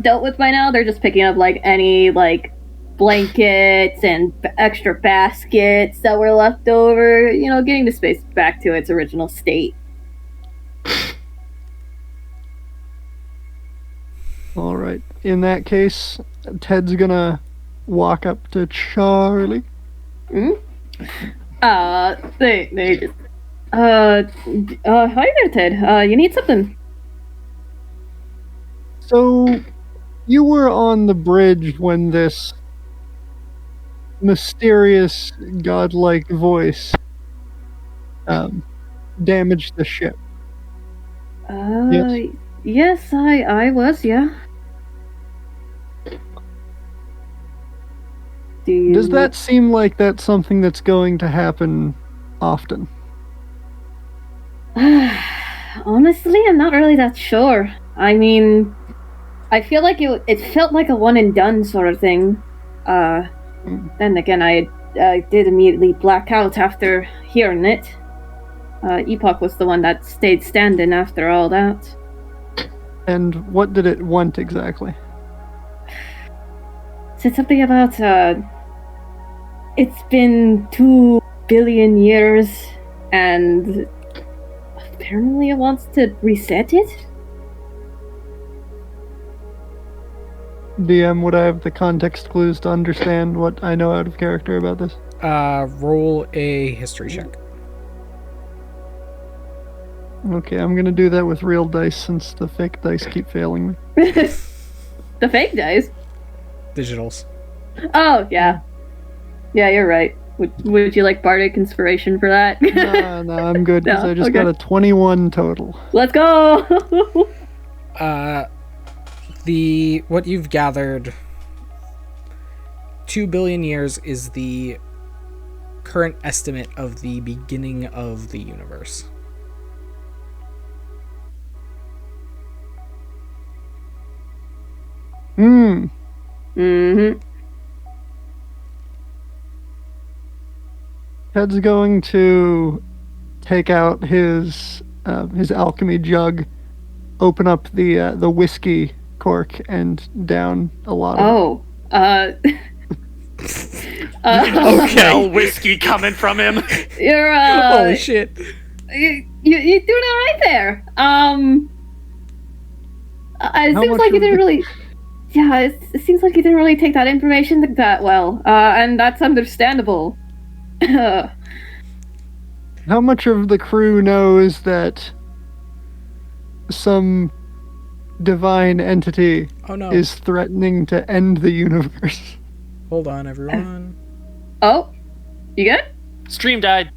dealt with by now. They're just picking up like any like blankets and extra baskets that were left over, you know, getting the space back to its original state. All right. In that case, Ted's gonna walk up to Charlie. They just hi there, Ted. You need something? So, you were on the bridge when this mysterious, godlike voice damaged the ship. Yes. Yes, I was, yeah. Does that seem like that's something that's going to happen often? Honestly, I'm not really that sure. I mean, I feel like it felt like a one and done sort of thing. Then again, I did immediately black out after hearing it. Epoch was the one that stayed standing after all that. And what did it want exactly? Said something about, it's been 2 billion years, and apparently it wants to reset it? DM, would I have the context clues to understand what I know out of character about this? Roll a history check. Okay, I'm gonna do that with real dice since the fake dice keep failing me. The fake dice? Digitals. Oh, yeah. Yeah, you're right. Would you like Bardic Inspiration for that? No, I'm good because No, I just okay. got a 21 total. Let's go! What you've gathered, 2 billion years is the current estimate of the beginning of the universe. Mm-hmm. Ted's going to take out his alchemy jug, open up the whiskey cork, and down a lot of Oh. Smell whiskey coming from him. You're Holy shit. you're doing all right there. It How seems much like you of didn't the- really. Yeah, it seems like you didn't really take that information that well, and that's understandable. How much of the crew knows that some divine entity Oh no. is threatening to end the universe? Hold on, everyone. Oh, you good? Stream died.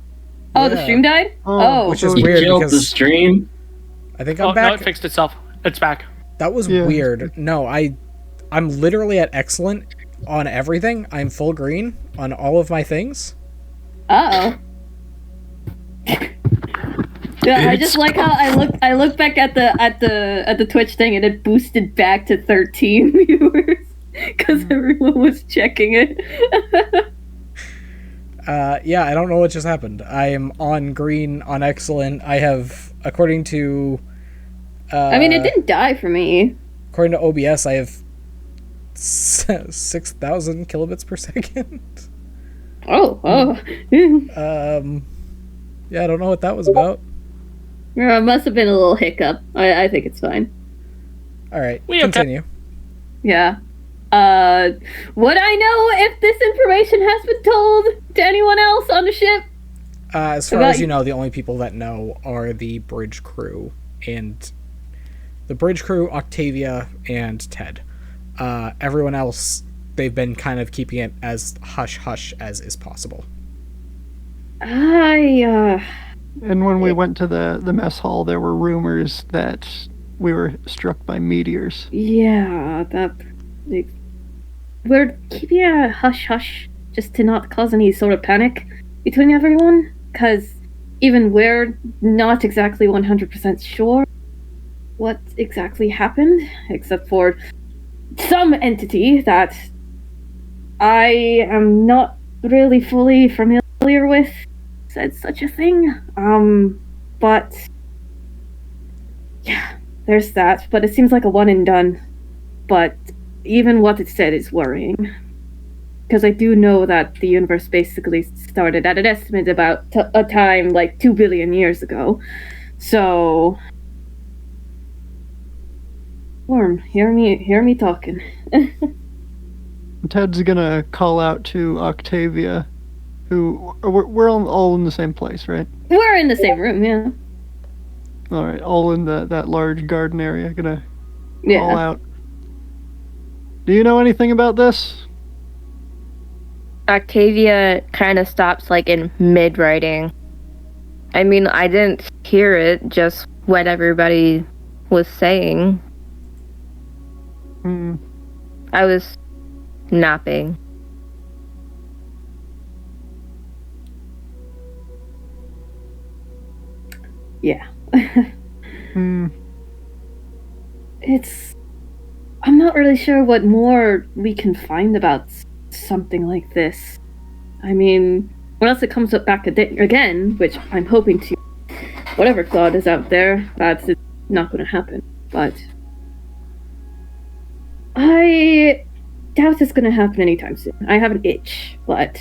Oh, the Yeah. stream died. Oh, Which is You weird killed the because stream. I think Oh, I'm no, back. it fixed itself. It's back. That was Yeah. weird. No, I'm literally at excellent on everything. I'm full green on all of my things. Uh oh. Yeah, I just like how I look back at the Twitch thing and it boosted back to 13 viewers because everyone was checking it. Yeah, I don't know what just happened. I am on green, on excellent. I have, according to I mean, it didn't die for me. according to OBS, I have 6,000 kilobits per second. Oh. Yeah, I don't know what that was about. Yeah, it must have been a little hiccup. I think it's fine. All right, We okay. continue. Yeah. Would I know if this information has been told to anyone else on the ship? As far About- as you know, the only people that know are the bridge crew and the bridge crew, Octavia, and Ted. Everyone else, they've been kind of keeping it as hush-hush as is possible. And when we went to the mess hall, there were rumors that we were struck by meteors. Yeah, we're keeping a hush-hush just to not cause any sort of panic between everyone, because even we're not exactly 100% sure what exactly happened, except for some entity that I am not really fully familiar with said such a thing. But yeah, there's that. But it seems like a one and done. But even what it said is worrying. Because I do know that the universe basically started at an estimate about a time like 2 billion years ago. So Worm, hear me talking. Ted's gonna call out to Octavia, who we're all in the same place, right? We're in the same room, yeah. All right, all in that large garden area. Gonna call Yeah. out. Do you know anything about this? Octavia kind of stops like in mid-writing. I mean, I didn't hear it, just what everybody was saying. Hmm. I was napping. Yeah. Hmm. I'm not really sure what more we can find about something like this. I mean, unless it comes up back again, which I'm hoping to. Whatever god is out there, that's not going to happen. But I doubt it's going to happen anytime soon. I have an itch, but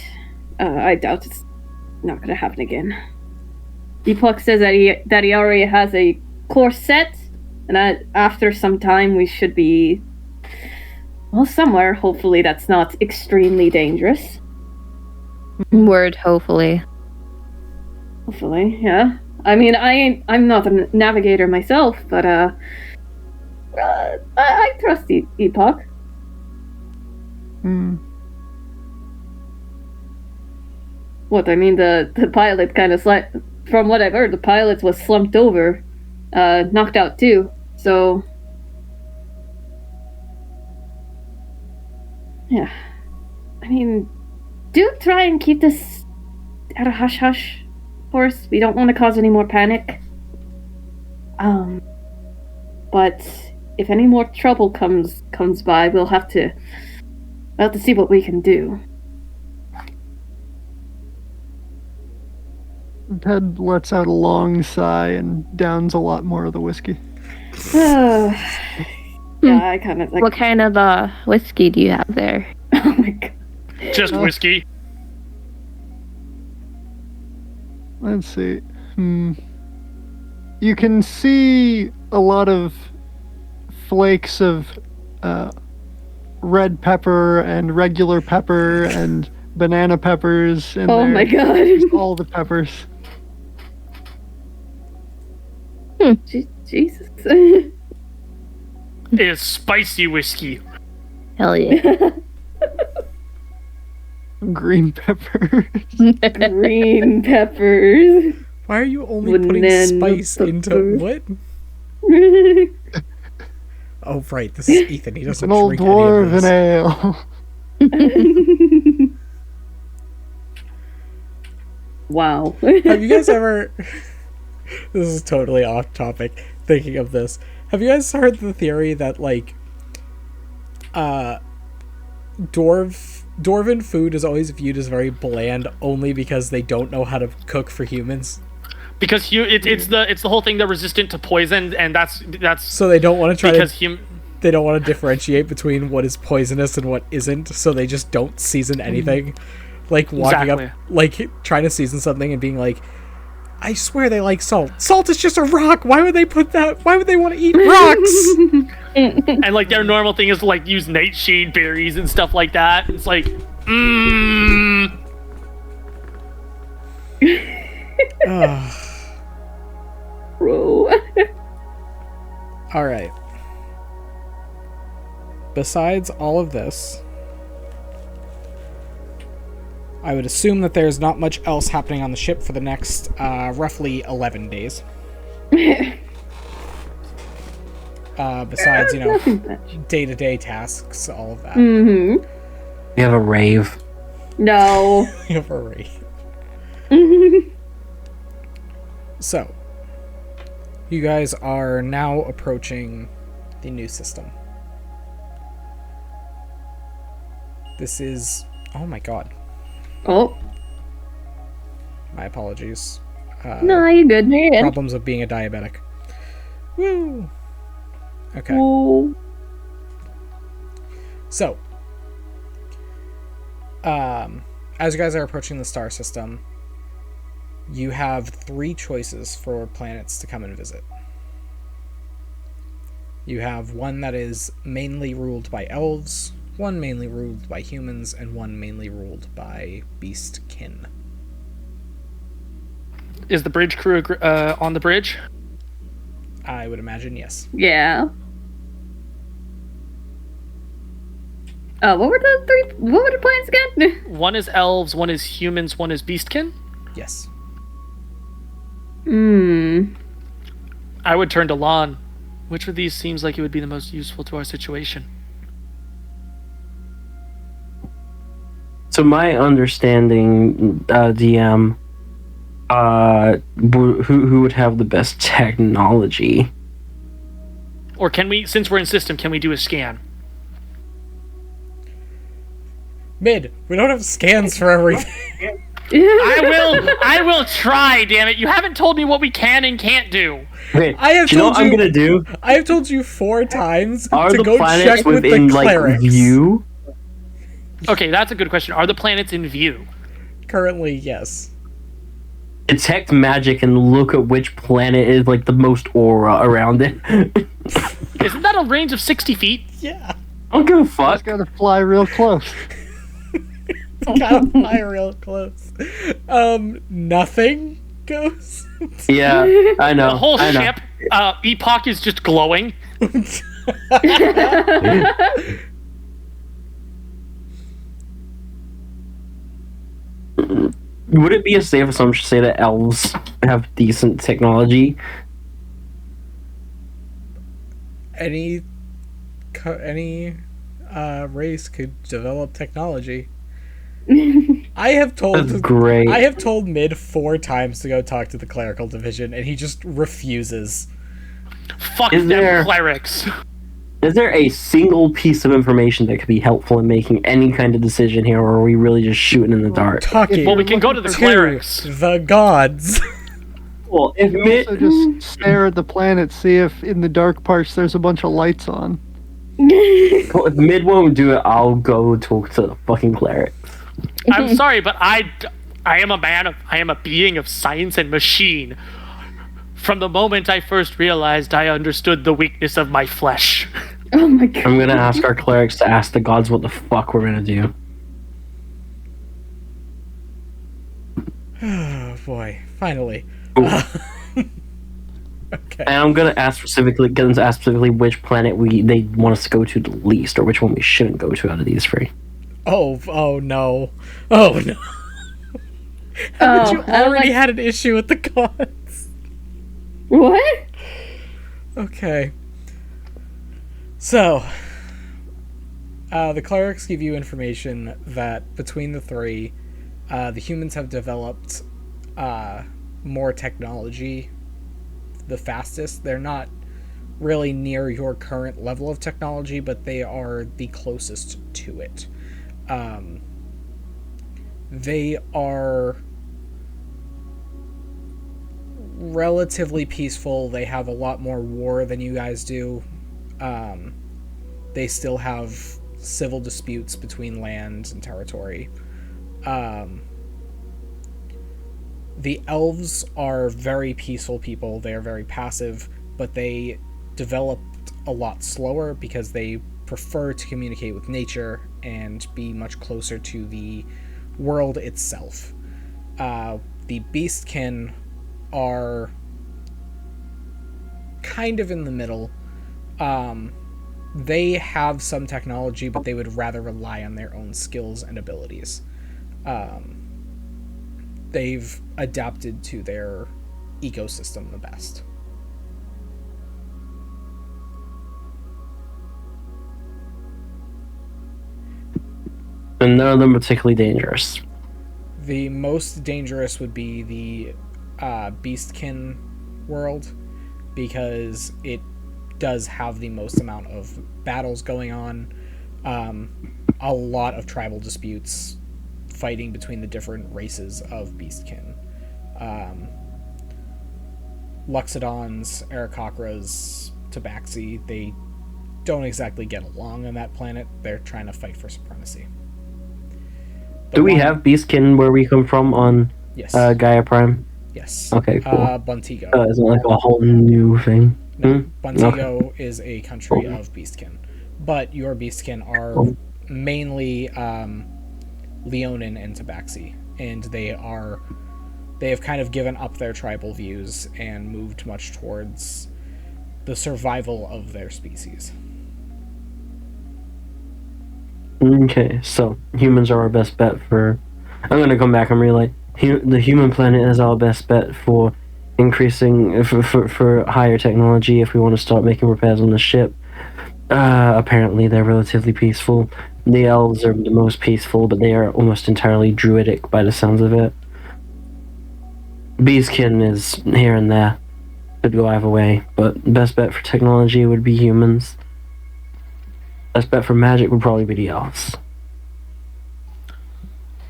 I doubt it's not going to happen again. Epoch says that he already has a course set, and that after some time we should be, well, somewhere. Hopefully that's not extremely dangerous. Word, hopefully. Hopefully, yeah. I mean, I'm not a navigator myself, but I trust Epoch. Hmm. What, I mean, the pilot kind of from what I've heard, the pilot was slumped over, knocked out too, so yeah. I mean, do try and keep this at a hush-hush. Of course, we don't want to cause any more panic. But if any more trouble comes by, we'll have to I'll have to see what we can do. Ted lets out a long sigh and downs a lot more of the whiskey. Yeah, I kind of like. What kind of whiskey do you have there? Oh my god. Just whiskey. Let's see. You can see a lot of flakes of red pepper and regular pepper and banana peppers in Oh there. my god. Just all the peppers. Jesus. It is spicy whiskey. Hell yeah. Green peppers. Green peppers. Why are you only putting Banana spice into pepper. what? Oh, right. This is Ethan. He doesn't An old drink any of dwarven this. ale. Wow. Have you guys ever... This is totally off topic, thinking of this. Have you guys heard the theory that, like, dwarven food is always viewed as very bland only because they don't know how to cook for humans? Because it's the whole thing, they're resistant to poison, and that's So they don't want to try because to... They don't want to differentiate between what is poisonous and what isn't, so they just don't season anything. Like, walking Exactly. up, like, trying to season something and being like, I swear they like salt. Salt is just a rock. Why would they put that? Why would they want to eat rocks? and like their normal thing is to like use nightshade berries and stuff like that. It's like, Bro. All right. Besides all of this, I would assume that there's not much else happening on the ship for the next roughly 11 days. Besides, day-to-day tasks, all of that. Mm-hmm. We have a rave. No. Hooray. So, you guys are now approaching the new system. This is... Oh my god. Oh. My apologies. No, you're good. You're good. Problems of being a diabetic. Woo! Okay. Oh. So, as you guys are approaching the star system, you have 3 choices for planets to come and visit. You have one that is mainly ruled by elves, one mainly ruled by humans, and one mainly ruled by beastkin. is the bridge crew on the bridge? I would imagine yes. Yeah. What were the plans again? One is elves, one is humans, one is beastkin. Yes. I would turn to Lan. Which of these seems like it would be the most useful to our situation? So my understanding, DM, who would have the best technology? Or can we, since we're in system, can we do a scan? Mid, we don't have scans for everything. I will try, damn it. You haven't told me what we can and can't do. Okay, I have do you know told what I'm you- gonna do? I have told you 4 times Are to the go planets check with the within like clerics. view? Okay, that's a good question. Are the planets in view? Currently, yes. Detect magic and look at which planet is like the most aura around it. Isn't that a range of 60 feet? Yeah. I don't give a Just fuck. gotta fly real close. Gotta fly real close. Nothing goes. Yeah, I know. The whole I know. ship, EPOCH is just glowing. Would it be a safe assumption to say that elves have decent technology? Any race could develop technology. I have told That's great. I have told Mid 4 times to go talk to the clerical division, and he just refuses. Fuck Is them there- clerics. Is there a single piece of information that could be helpful in making any kind of decision here, or are we really just shooting in the dark? Talking Well, we can go to the clerics. the gods. Well, if Also, just stare at the planet, see if in the dark parts there's a bunch of lights on. if Mid won't do it, I'll go talk to the fucking clerics. I'm sorry, but I am a being of science and machine. From the moment I first realized, I understood the weakness of my flesh. Oh my god. I'm gonna ask our clerics to ask the gods what the fuck we're gonna do. Oh boy, finally. Okay. And I'm gonna get them to ask specifically which planet they want us to go to the least, or which one we shouldn't go to out of these three. Oh no. Oh no. Haven't you already had an issue with the gods? What? Okay. So, the clerics give you information that between the three, the humans have developed more technology the fastest. They're not really near your current level of technology, but they are the closest to it. They are relatively peaceful. They have a lot more war than you guys do. They still have civil disputes between land and territory. The elves are very peaceful people. They are very passive, but they developed a lot slower because they prefer to communicate with nature and be much closer to the world itself. The beastkin are kind of in the middle. They have some technology, but they would rather rely on their own skills and abilities. They've adapted to their ecosystem the best. And none of them particularly dangerous. The most dangerous would be the beastkin world, because it does have the most amount of battles going on, a lot of tribal disputes, fighting between the different races of beastkin. Luxodons, Aarakocras, Tabaxi, they don't exactly get along on that planet. They're trying to fight for supremacy. Do we have beastkin where we come from on Yes. Gaia Prime? Yes. Okay, cool. Buntigo. Isn't it like a whole new thing? No, Buntigo is a country of beastkin, but your beastkin are mainly Leonin and Tabaxi, and they have kind of given up their tribal views and moved much towards the survival of their species. Okay, so humans are our best bet for... I'm gonna come back and realize the human planet is our best bet for increasing for higher technology if we want to start making repairs on the ship. Apparently they're relatively peaceful. The elves are the most peaceful, but they are almost entirely druidic by the sounds of it. Beastkin is here and there. Could go either way, but best bet for technology would be humans. Best bet for magic would probably be the elves.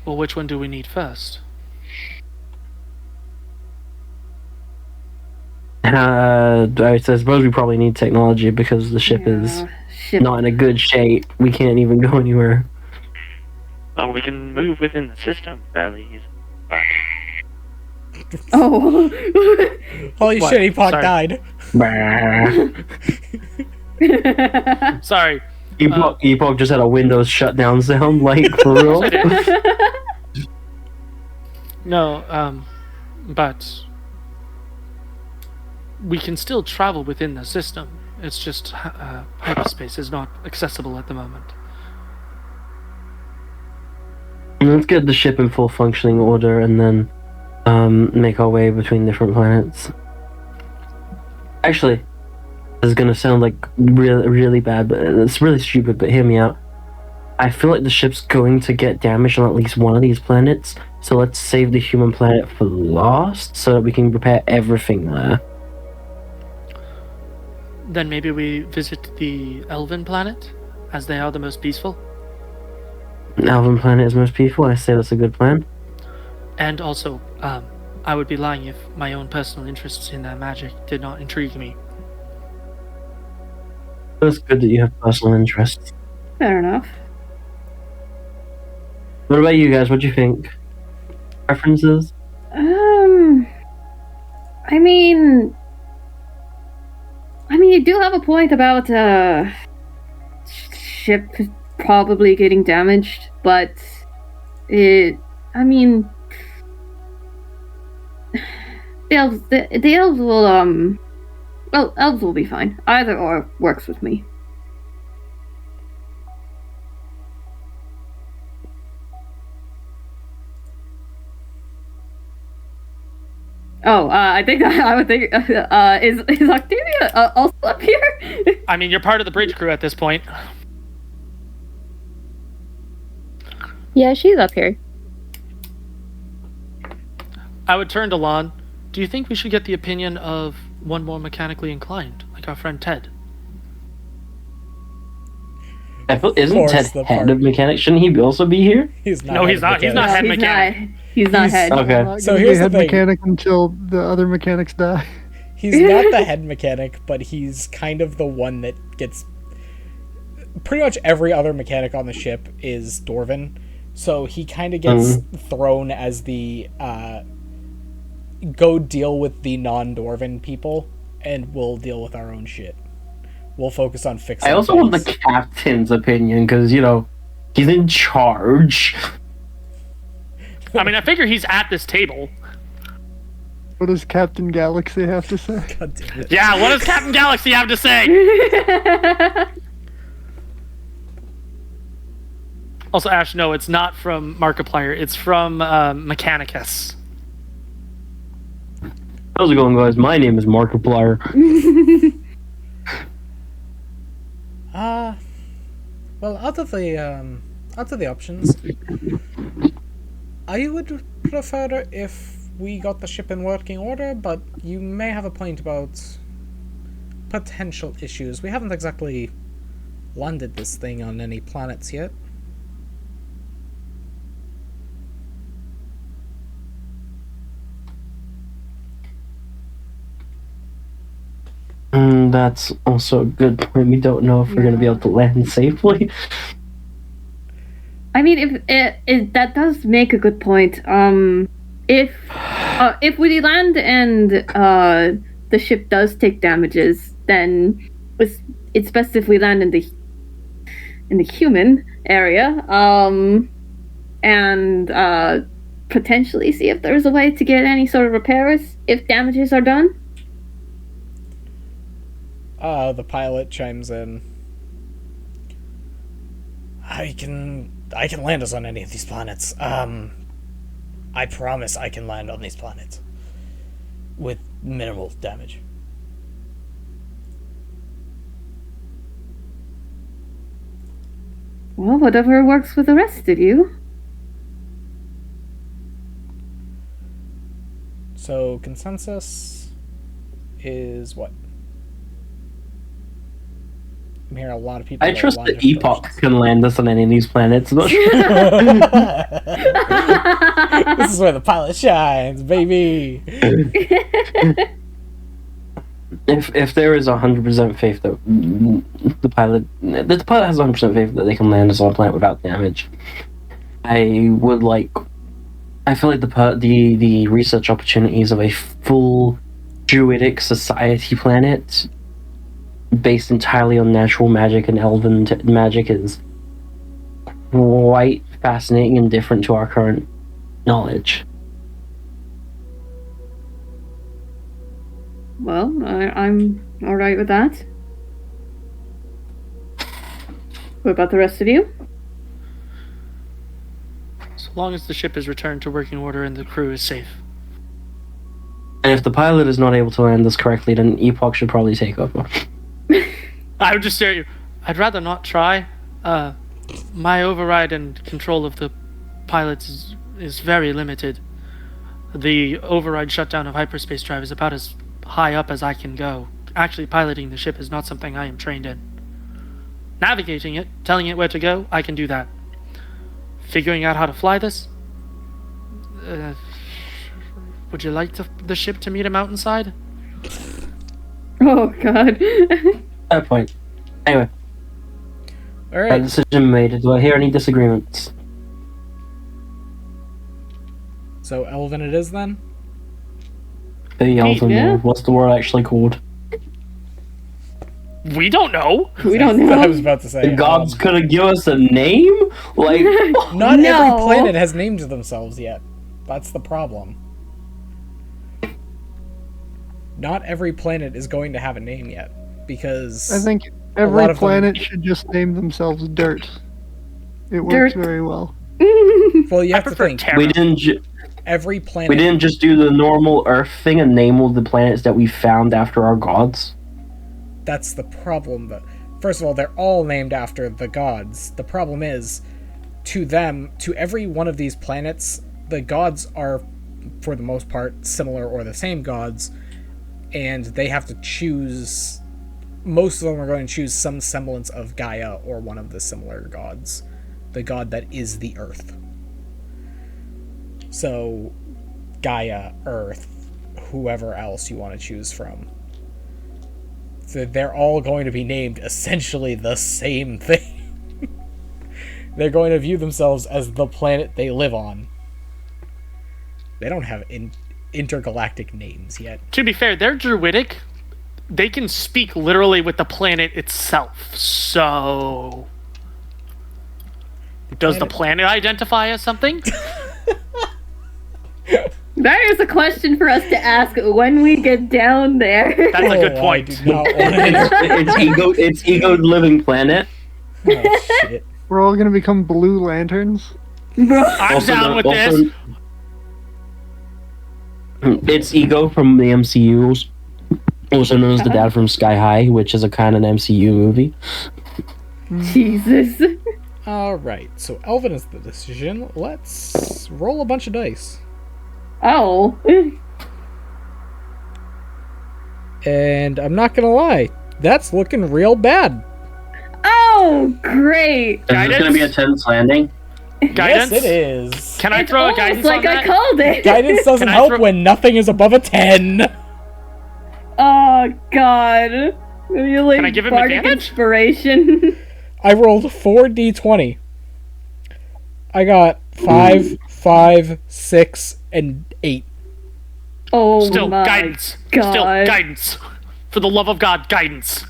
Well, which one do we need first? I suppose we probably need technology because the ship is not in a good shape. We can't even go anywhere. Well, we can move within the system fairly easily. Oh. Holy What? shit, EPOCH Sorry. died. Sorry. EPOCH just had a Windows shutdown sound, like, for real. No, but we can still travel within the system. It's just hyperspace is not accessible at the moment. Let's get the ship in full functioning order and then make our way between different planets. Actually, this is gonna sound like really, really bad, but it's really stupid, but hear me out. I feel like the ship's going to get damaged on at least one of these planets, so let's save the human planet for last so that we can repair everything there. Then maybe we visit the Elven planet, as they are the most peaceful. Alvin planet is most peaceful. I say that's a good plan. And also, I would be lying if my own personal interests in that magic did not intrigue me. It's good that you have personal interests. Fair enough. What about you guys? What do you think? Preferences? I mean, you do have a point about ship probably getting damaged, but the elves will elves will be fine. Either or works with me. Oh, I think I would think is Octavia also up here? I mean, you're part of the bridge crew at this point. Yeah, she's up here. I would turn to Lan. Do you think we should get the opinion of one more mechanically inclined, like our friend Ted? Isn't Force Ted the head party. of mechanics? Shouldn't he also be here? He's not. No, he's not. He's not head mechanic. He's not head. Okay. I'm not So gonna be here's the head thing. mechanic until the other mechanics die. He's not the head mechanic, but he's kind of the one that gets... Pretty much every other mechanic on the ship is Dwarven, so he kind of gets thrown as the, go deal with the non-Dwarven people, and we'll deal with our own shit. We'll focus on fixing I also things. want the captain's opinion, because, he's in charge. I mean, I figure he's at this table. What does Captain Galaxy have to say? God damn it. Yeah, what does Captain Galaxy have to say? Also, Ash, no, it's not from Markiplier. It's from Mechanicus. How's it going, guys? My name is Markiplier. Well, out of the options, I would prefer if we got the ship in working order, but you may have a point about potential issues. We haven't exactly landed this thing on any planets yet. That's also a good point. We don't know if we're going to be able to land safely. I mean, if that does make a good point. If we land and the ship does take damages, then it's best if we land in the human area, and potentially see if there's a way to get any sort of repairs if damages are done. The pilot chimes in. I can land us on any of these planets. I promise I can land on these planets with minimal damage. Well, whatever works for the rest of you. So consensus is what? I'm hearing a lot of people. I that trust want that different EPOCH options. can land us on any of these planets. I'm not sure. This is where the pilot shines, baby. If there is 100% faith that the pilot has 100% faith that they can land us on a planet without damage, I feel like the research opportunities of a full druidic society planet based entirely on natural magic and elven magic is quite fascinating and different to our current knowledge. Well, I'm all right with that. What about the rest of you? So long as the ship is returned to working order and the crew is safe. And if the pilot is not able to land this correctly, then EPOCH should probably take over. I would just stare at you. I'd rather not try. My override and control of the pilots is very limited. The override shutdown of hyperspace drive is about as high up as I can go. Actually, piloting the ship is not something I am trained in. Navigating it, telling it where to go, I can do that. Figuring out how to fly this? Would you like the ship to meet a mountainside? Oh god. Fair point. Anyway, All right. decision made. Do I hear any disagreements? So Elven it is then? The Elven yeah. world. What's the world actually called? We don't know. We don't That's what I know. was about to say. The gods could have given us a name? Like, Not every No. planet has named themselves yet. That's the problem. Not every planet is going to have a name yet, because I think lot every of them- planet should just name themselves Dirt. It works Dirt. very well. well, you I have to prefer think Terra. we didn't every planet. we didn't just do the normal Earth thing and name all the planets that we found after our gods. That's the problem. But first of all, they're all named after the gods. The problem is, to every one of these planets, the gods are, for the most part, similar or the same gods, and they have to choose. Most of them are going to choose some semblance of Gaia or one of the similar gods, the god that is the Earth. So, Gaia, Earth, whoever else you want to choose from. So they're all going to be named essentially the same thing. They're going to view themselves as the planet they live on. They don't have intergalactic names yet. To be fair, they're druidic. They can speak literally with the planet itself. So, does the planet identify as something? That is a question for us to ask when we get down there. That's a good Oh, point. I do not want to. It's ego living planet. Oh, shit. We're all gonna become blue lanterns. I'm down with this. It's Ego from the MCU, also known as the dad from Sky High, which is a kind of MCU movie. Jesus. Alright, so Elven is the decision. Let's roll a bunch of dice. Oh. And I'm not gonna lie, that's looking real bad. Oh, great. Is this gonna be a tense landing? Guidance? Yes, it is. Can I It's throw a almost guidance like on I that? called it. Guidance doesn't Can I help throw- when nothing is above a 10. Oh, God. You're like Can I give him bardic advantage? inspiration. I rolled 4d20. I got 5, 5, 6, and 8. Oh, Still, my guidance. God. Still, guidance. For the love of God, guidance.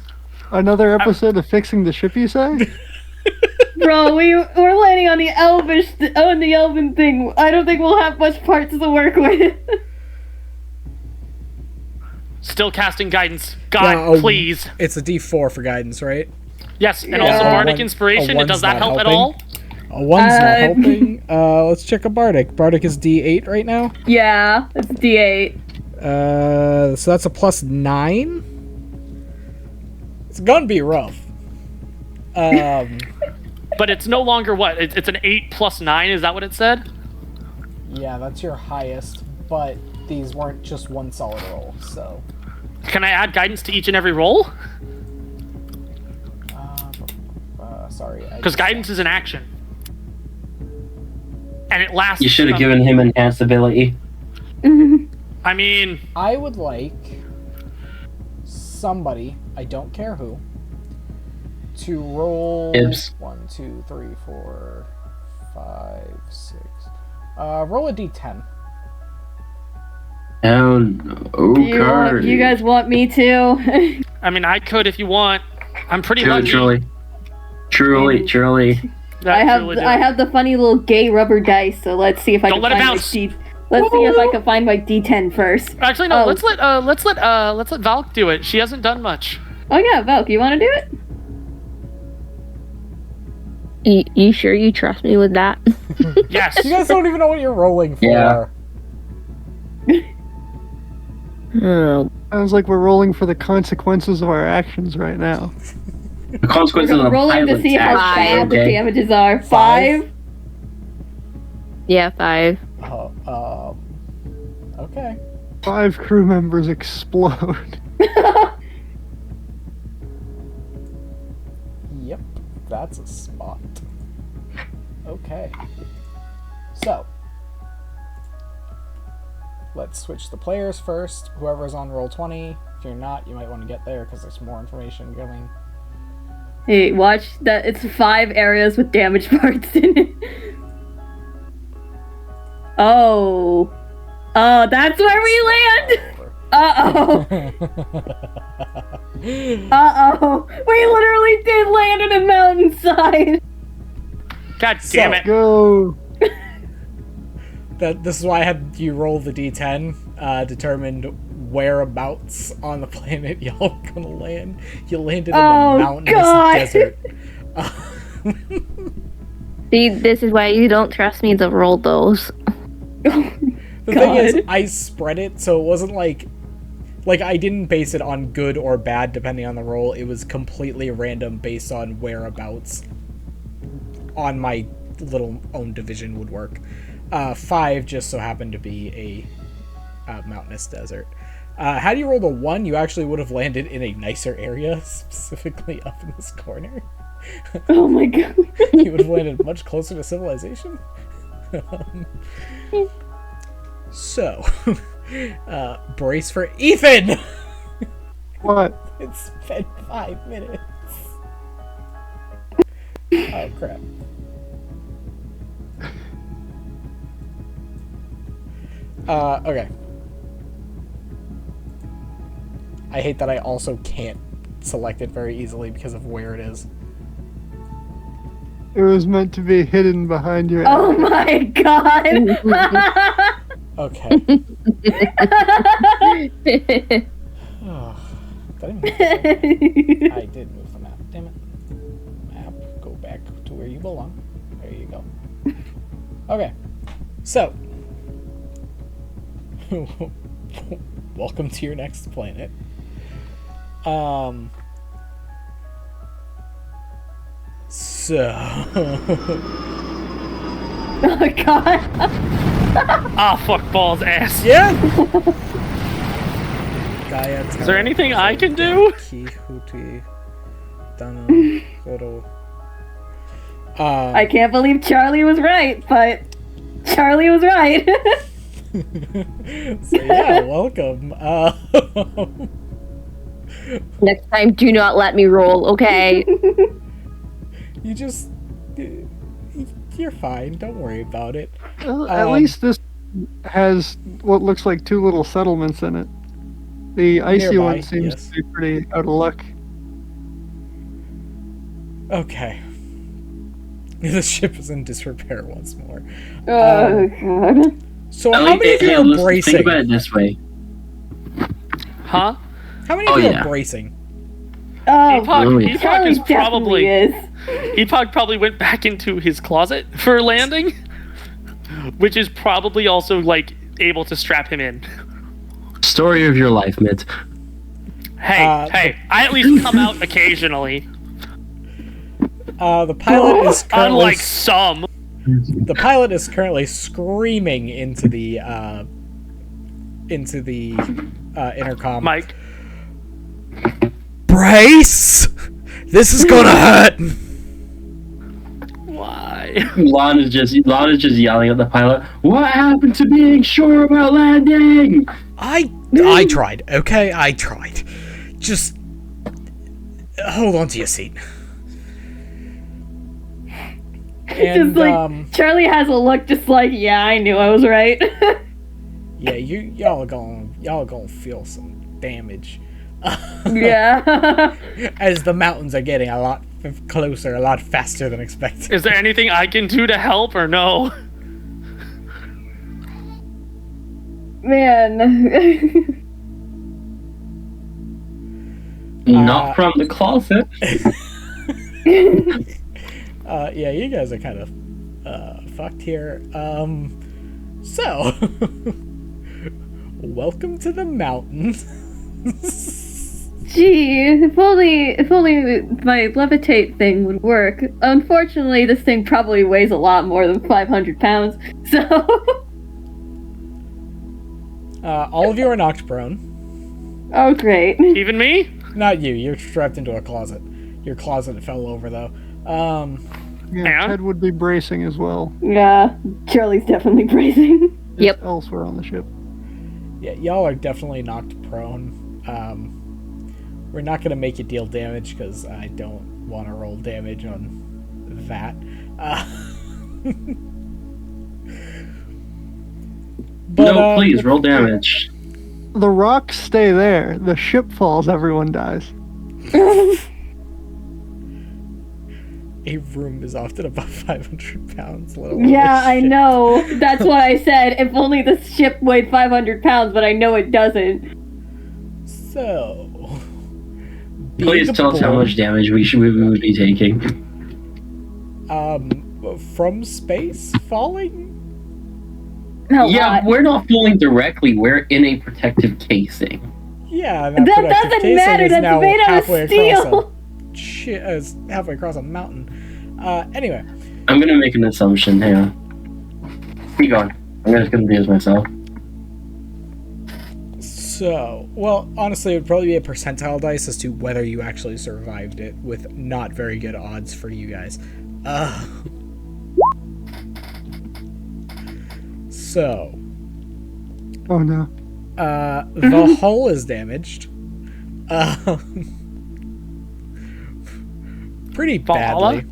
Another episode of Fixing the Ship, you say? Bro, we're landing on the elven thing. I don't think we'll have much parts to work with. Still casting guidance. God, Yeah, please. It's a d4 for guidance, right? Yes, and Yeah. also bardic One- inspiration. a And does one's that not help at helping. all? A 1's not Uh, helping. Let's check a bardic. Bardic is d8 right now. Yeah, it's D8. So that's a plus 9. It's gonna be rough. But it's no longer what? It's an 8 plus 9. Is that what it said? Yeah, that's your highest, but these weren't just one solid roll, so. Can I add guidance to each and every roll? Sorry. Because guidance is an action. And it lasts. You should have given him enhanced ability. I mean, I would like somebody, I don't care who, to roll Ibs. 1, 2, 3, 4, 5, 6. Roll a d10. Oh no, You guys want me to? I mean, I could if you want. I'm pretty lucky. Truly. That I truly do. have the funny little gay rubber dice, so let's see if I Don't can let it find bounce. Let's see if I can find my D10 first. Actually, no. Oh. Let's let Valk do it. She hasn't done much. Oh yeah, Valk, you want to do it? You sure you trust me with that? Yes. You guys don't even know what you're rolling for. Yeah. Oh, Sounds like we're rolling for the consequences of our actions right now. The consequences of the Rolling to pilot see how action, bad the okay? damages are. 5. yeah, 5. Okay. 5 crew members explode. that's a spot. Okay. So, let's switch the players first. Whoever's on roll 20. If you're not, you might want to get there because there's more information going. Hey, watch that. It's 5 areas with damage parts in it. Oh. Oh, that's where we land! Uh-oh. Uh-oh. We literally did land on a mountainside. God damn it. Go. This is why I had you roll the d10, determined whereabouts on the planet y'all gonna land. You landed in the mountainous desert. See, this is why you don't trust me to roll those. The thing is, I spread it so it wasn't like I didn't base it on good or bad depending on the roll. It was completely random based on whereabouts on my little own division would work. 5 just so happened to be a mountainous desert. Had you rolled a 1, you actually would have landed in a nicer area, specifically up in this corner. Oh my god. You would have landed much closer to civilization. So, brace for Ethan! What? It's been 5 minutes. Oh, crap. Okay. I hate that I also can't select it very easily because of where it is. It was meant to be hidden behind your. Oh my god. Okay. Oh, I did move the map. Damn it. Map, go back to where you belong. There you go. Okay. So. Welcome to your next planet. So. Oh god. Ah, fuck balls ass. Yeah. Gaia. Is there anything I can do? I can't believe Charlie was right, but Charlie was right. So yeah, welcome. Next time, do not let me roll, okay? You just... You're fine. Don't worry about it. Well, at least this has what looks like 2 little settlements in it. The icy Nearby, one seems yes. to be pretty out of luck. Okay. The ship is in disrepair once more. Oh god. So how many of you are bracing? Think about it this way. Huh? How many of you are bracing? Oh, Epoch Charlie is probably definitely is. Epoch probably went back into his closet for landing, which is probably also like able to strap him in. Story of your life, Mitt. Hey, I at least come out occasionally. The pilot is currently Unlike some. The pilot is currently screaming into the intercom. Mike. Brace! This is gonna hurt! Why? Lan is just yelling at the pilot. What happened to being sure about landing? I tried, okay? I tried. Just hold on to your seat. And, just like Charlie has a look just like, yeah, I knew I was right. Yeah, y'all gonna feel some damage. Yeah. As the mountains are getting a lot closer, a lot faster than expected. Is there anything I can do to help or no? Man. Not from the closet. Yeah, you guys are kind of fucked here. So welcome to the mountains. Gee, if only my levitate thing would work. Unfortunately, this thing probably weighs a lot more than 500 pounds, so... All of you are knocked prone. Oh, great. Even me? Not you, you're strapped into a closet. Your closet fell over, though. Yeah, And? Ted would be bracing as well. Yeah, Charlie's definitely bracing. Yep. Just elsewhere on the ship. Yeah, y'all are definitely knocked prone. We're not going to make you deal damage because I don't want to roll damage on that. But, No, please, roll damage. The rocks stay there. The ship falls, everyone dies. A room is often about 500 pounds. Yeah, I know. That's what I said. If only the ship weighed 500 pounds, but I know it doesn't. So... Please being tell us how born, much damage we would be taking. from space falling? A Yeah, lot. we're not falling directly. We're in a protective casing. Yeah, That protective doesn't casing matter. is That's now made out of halfway steel. halfway across a mountain. Anyway, I'm gonna make an assumption. Hang on. Keep going. I'm just gonna confuse myself. so, well, honestly, it would probably be a percentile dice as to whether you actually survived it, with not very good odds for you guys. So, Oh no. the hull is damaged. Pretty Valhalla? badly.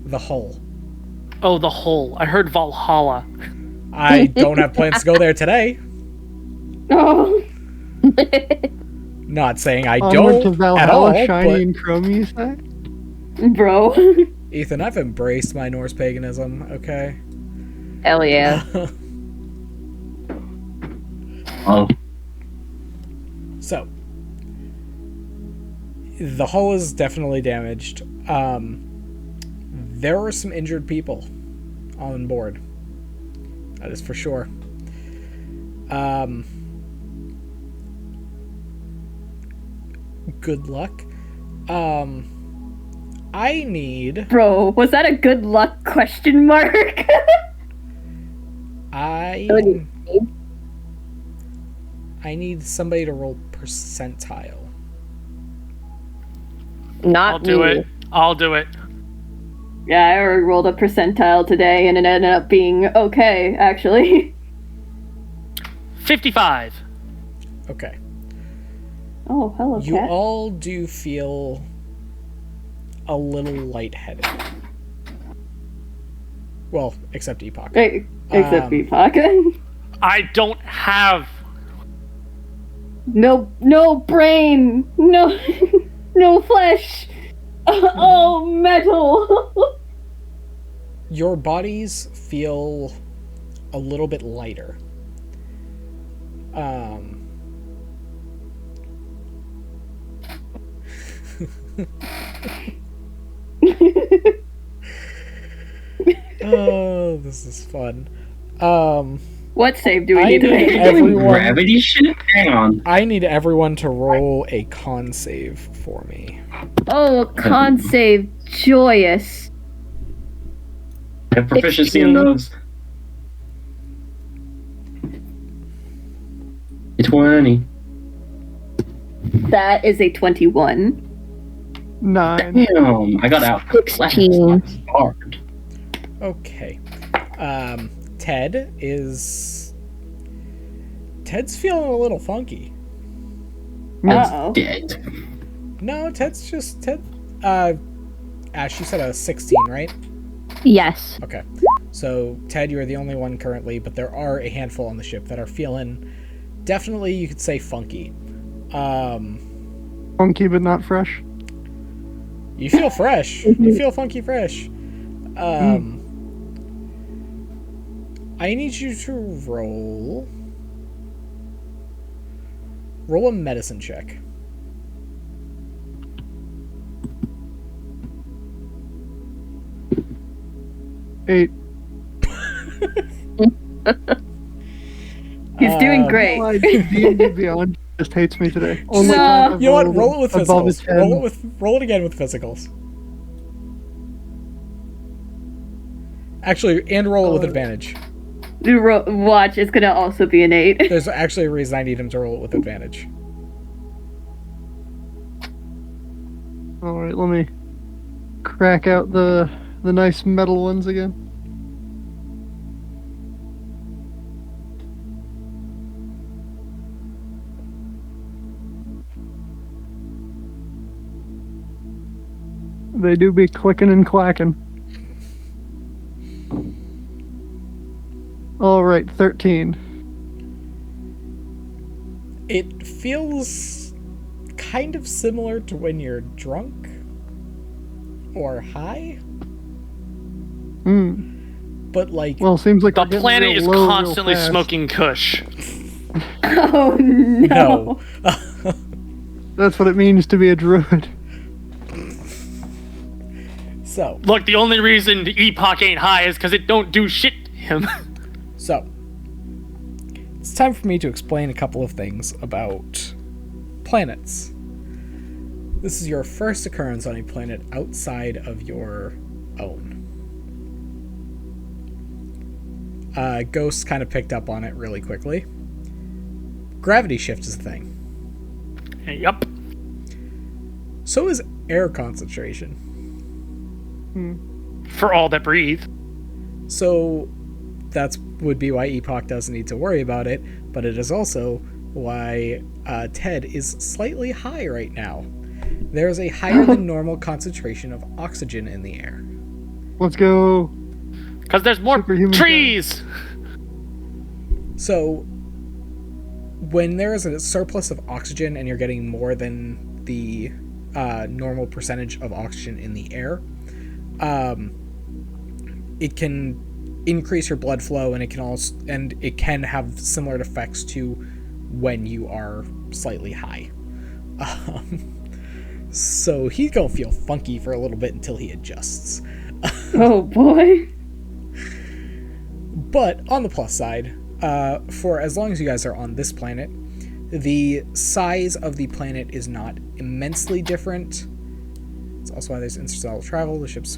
The hull. Oh, the hole. I heard Valhalla. I don't have plans to go there today. Oh. Not saying I Onward to don't at Valhalla, all, shiny but and chromey, you say? Bro. Ethan, I've embraced my Norse paganism, okay? Hell yeah. Oh, So, the hull is definitely damaged. There are some injured people on board. That is for sure. Good luck. I need... Bro, was that a good luck question mark? I need somebody to roll percentile. Not I'll do me. it. I'll do it. Yeah, I already rolled a percentile today, and it ended up being okay, actually. 55. Okay. Oh, hello, You cat. all do feel a little lightheaded. Well, except Epoch. Except Epoch. I don't have. No brain. No, no flesh. Oh, metal. Your bodies feel a little bit lighter. Oh, this is fun. What save do we I need to need make? everyone. gravity shit? Hang on. I need everyone to roll a con save for me. Oh, con save. Joyous. I have proficiency in those. 20. That is a 21. 9. Damn, I got out. 16. That's hard. Okay. Ted's feeling a little funky. Uh-oh. Dead. No, Ted's just Ted. Ash, you said a 16, right? Yes. Okay. So Ted, you're the only one currently, but there are a handful on the ship that are feeling definitely, you could say, funky. Funky but not fresh. You feel fresh. You feel funky fresh. I need you to roll a medicine check. Eight. He's doing great. Why D&D Beyond just hates me today. Only No. time I've You know what? rolled Roll it with above a physicals. 10. Roll it again with physicals. Actually, and roll it with advantage. Watch, it's gonna also be an 8. There's actually a reason I need him to roll it with advantage. Alright, let me crack out the nice metal ones again. They do be clicking and clacking. All right, 13. It feels kind of similar to when you're drunk or high. But like, Well, seems like The we're getting planet real is low real constantly fast. smoking Kush. Oh no. no. That's what it means to be a druid. So, Look, the only reason the Epoch ain't high is because it don't do shit to him. so it's time for me to explain a couple of things about planets. This is your first occurrence on a planet outside of your own. Ghost kind of picked up on it really quickly. Gravity shift is a thing. Yup. So is air concentration. For all that breathe. So that's would be why Epoch doesn't need to worry about it, but it is also why Ted is slightly high right now. There is a higher than normal concentration of oxygen in the air. Let's go. Because there's more Superhuman trees! So when there is a surplus of oxygen and you're getting more than the normal percentage of oxygen in the air, it can increase your blood flow, and it can have similar effects to when you are slightly high. So he's gonna feel funky for a little bit until he adjusts. Oh boy. But on the plus side, for as long as you guys are on this planet, the size of the planet is not immensely different. It's also why there's interstellar travel. The ship's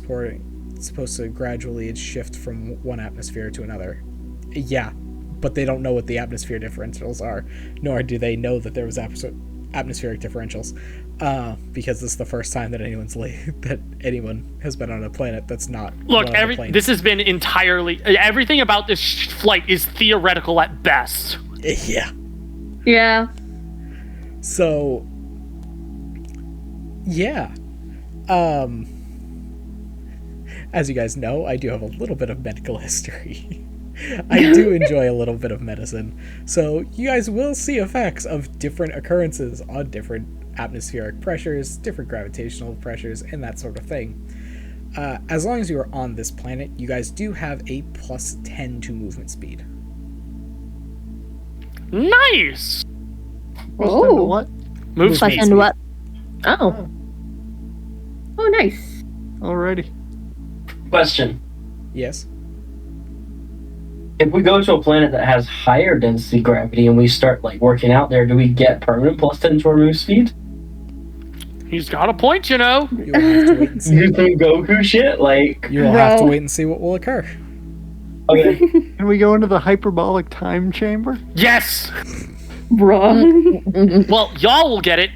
supposed to gradually shift from one atmosphere to another. Yeah, but they don't know what the atmosphere differentials are, nor do they know that there was atmospheric differentials, because this is the first time that anyone has been on a planet that's not. Look, this has been entirely... Everything about this flight is theoretical at best. Yeah. Yeah. So, yeah. As you guys know, I do have a little bit of medical history. I do enjoy a little bit of medicine. So you guys will see effects of different occurrences on different atmospheric pressures, different gravitational pressures, and that sort of thing. As long as you are on this planet, you guys do have a plus 10 to movement speed. Nice! Oh. What? Move Plus speed. and what? Oh. Oh, nice. Alrighty. Question. Yes? If we go to a planet that has higher density gravity and we start working out there, do we get permanent plus 10 to our move speed? He's got a point, you know. You'll have to wait and see. You think Goku shit? You'll have to wait and see what will occur. Okay. Can we go into the hyperbolic time chamber? Yes! Bruh. Well, y'all will get it.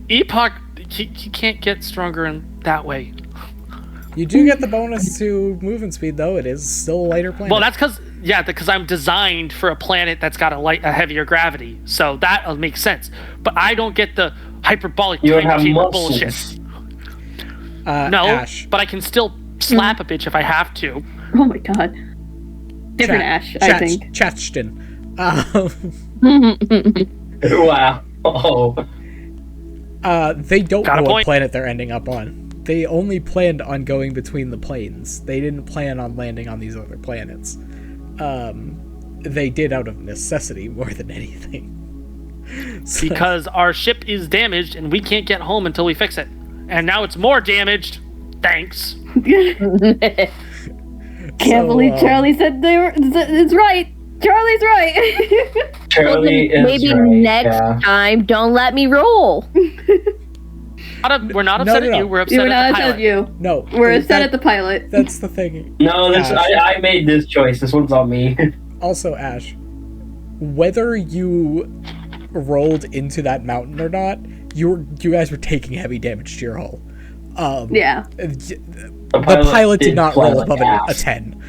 Epoch, he can't get stronger in that way. You do get the bonus to movement speed, though. It is still a lighter planet. Well, that's because I'm designed for a planet that's got a heavier gravity, so that makes sense. But I don't get the hyperbolic You don't time have machine muscles. bullshit. No, Ash. but I can still slap a bitch if I have to. Oh my god. Different Ash, I think. Chachton. Wow. Oh. They don't Got a know what point. planet they're ending up on. They only planned on going between the planes. They didn't plan on landing on these other planets. They did out of necessity more than anything. So- Because our ship is damaged and we can't get home until we fix it. And now it's more damaged. Thanks. Can't believe Charlie said they were. It's right. Charlie's right. Charlie is Maybe right, next yeah. time, don't let me roll. We're not upset no, at no. you. We're upset We're not at the upset pilot. at you. No. We're upset at the pilot. That's the thing. No, Ash. I made this choice. This one's on me. Also, Ash, whether you rolled into that mountain or not, you guys were taking heavy damage to your hull. Yeah. The pilot did not roll above a 10.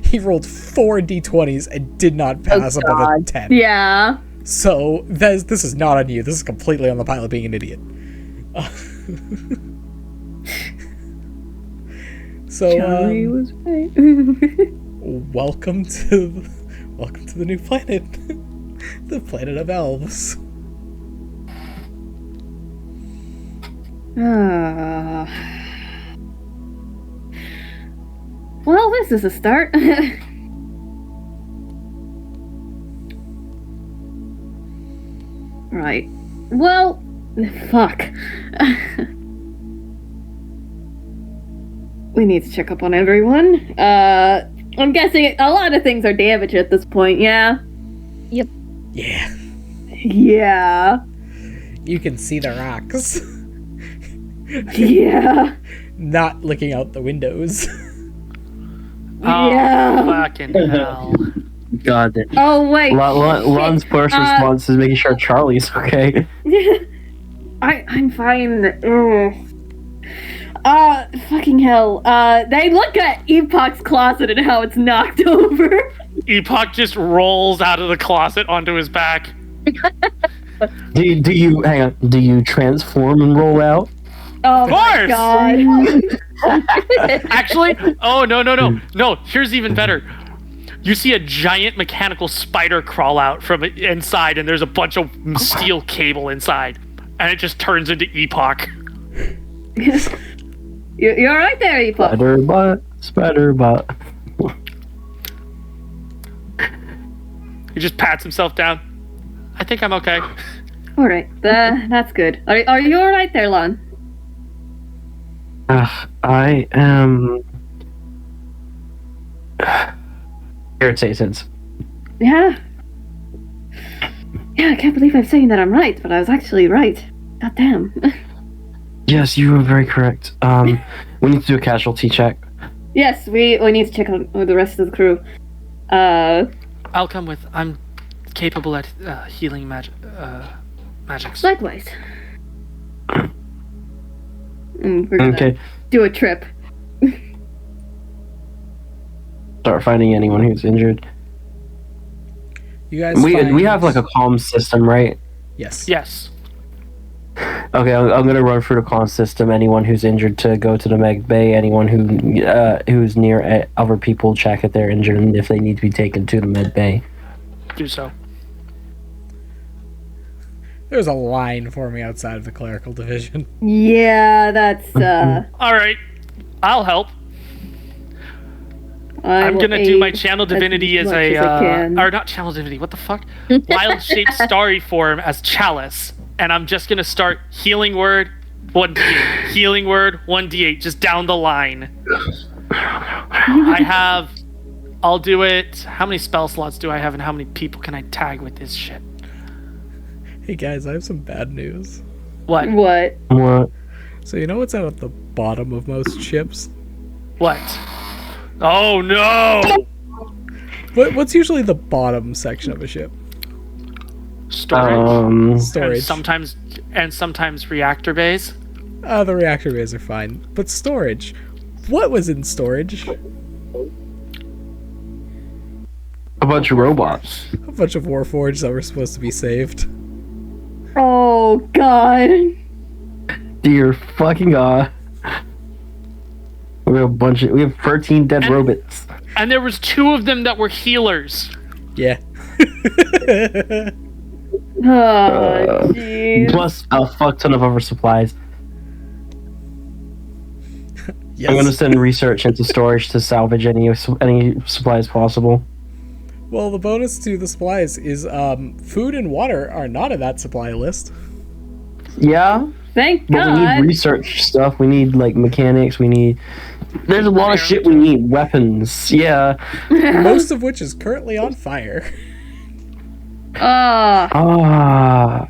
He rolled 4 d20s and did not pass above a 10. Yeah. So this is not on you. This is completely on the pilot being an idiot. So Charlie was right. welcome to the new planet, the planet of elves. Well, this is a start. Right. Well, fuck. We need to check up on everyone. I'm guessing a lot of things are damaged at this point, yeah? Yep. Yeah. Yeah. You can see the rocks. Yeah. Not looking out the windows. Oh, Yeah. fucking hell. God damn. Oh, wait. Lon's first response is making sure Charlie's okay. I'm fine. Ugh. Fucking hell. They look at EPOCH's closet and how it's knocked over. Epoch just rolls out of the closet onto his back. Do you hang on? Do you transform and roll out? Oh my course. god. Actually, oh, no. Here's even better. You see a giant mechanical spider crawl out from inside, and there's a bunch of steel cable inside, and it just turns into Epoch. You're right there, EPOCH. Spider butt. He just pats himself down. I think I'm okay. All right, that's good. Are you all right there, Lan? I am irritated. Yeah. Yeah, I can't believe I'm saying that I'm right, but I was actually right. God damn. Yes, you were very correct. We need to do a casualty check. Yes, we need to check on with the rest of the crew. I'll come with. I'm capable at healing magics. Likewise. We're gonna do a trip. Start finding anyone who's injured. You guys. We have like a comm system, right? Yes. Yes. Okay, I'm gonna run through the comm system. Anyone who's injured to go to the med bay. Anyone who's near other people, check if they're injured and if they need to be taken to the med bay. Do so. There's a line for me outside of the clerical division. Yeah, that's All right, I'll help. I'm gonna do my channel divinity as or not channel divinity. What the fuck? Wild shaped starry form as chalice, and I'm just gonna start healing word 1d8, healing word 1d8, just down the line. I'll do it. How many spell slots do I have, and how many people can I tag with this shit? Hey guys, I have some bad news. What? What? So you know what's out at the bottom of most ships? What? Oh no! What's usually the bottom section of a ship? Storage. Storage. And sometimes reactor bays. The reactor bays are fine, but storage. What was in storage? A bunch of robots. A bunch of Warforged that were supposed to be saved. Oh god. Dear fucking god. We have 13 dead robots. And there was 2 of them that were healers. Yeah. Oh, jeez. Plus a fuck ton of other supplies. Yes. I'm gonna send research into storage to salvage any supplies possible. Well, the bonus to the supplies is food and water are not in that supply list. Yeah. Thank But God. we need research stuff. We need like mechanics. There's a lot of shit we need. Weapons. Yeah. Most of which is currently on fire. I'm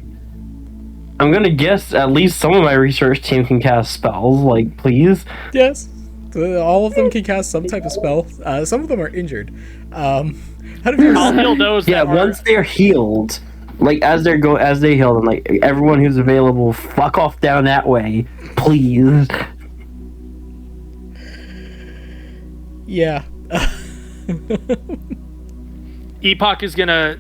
gonna guess at least some of my research team can cast spells. Like, please. Yes. All of them can cast some type of spell. Some of them are injured. How do you I'll heal those. Yeah, that are... once they're healed, Like as they heal, I'm like, everyone who's available, fuck off down that way, please. Yeah. Epoch is gonna.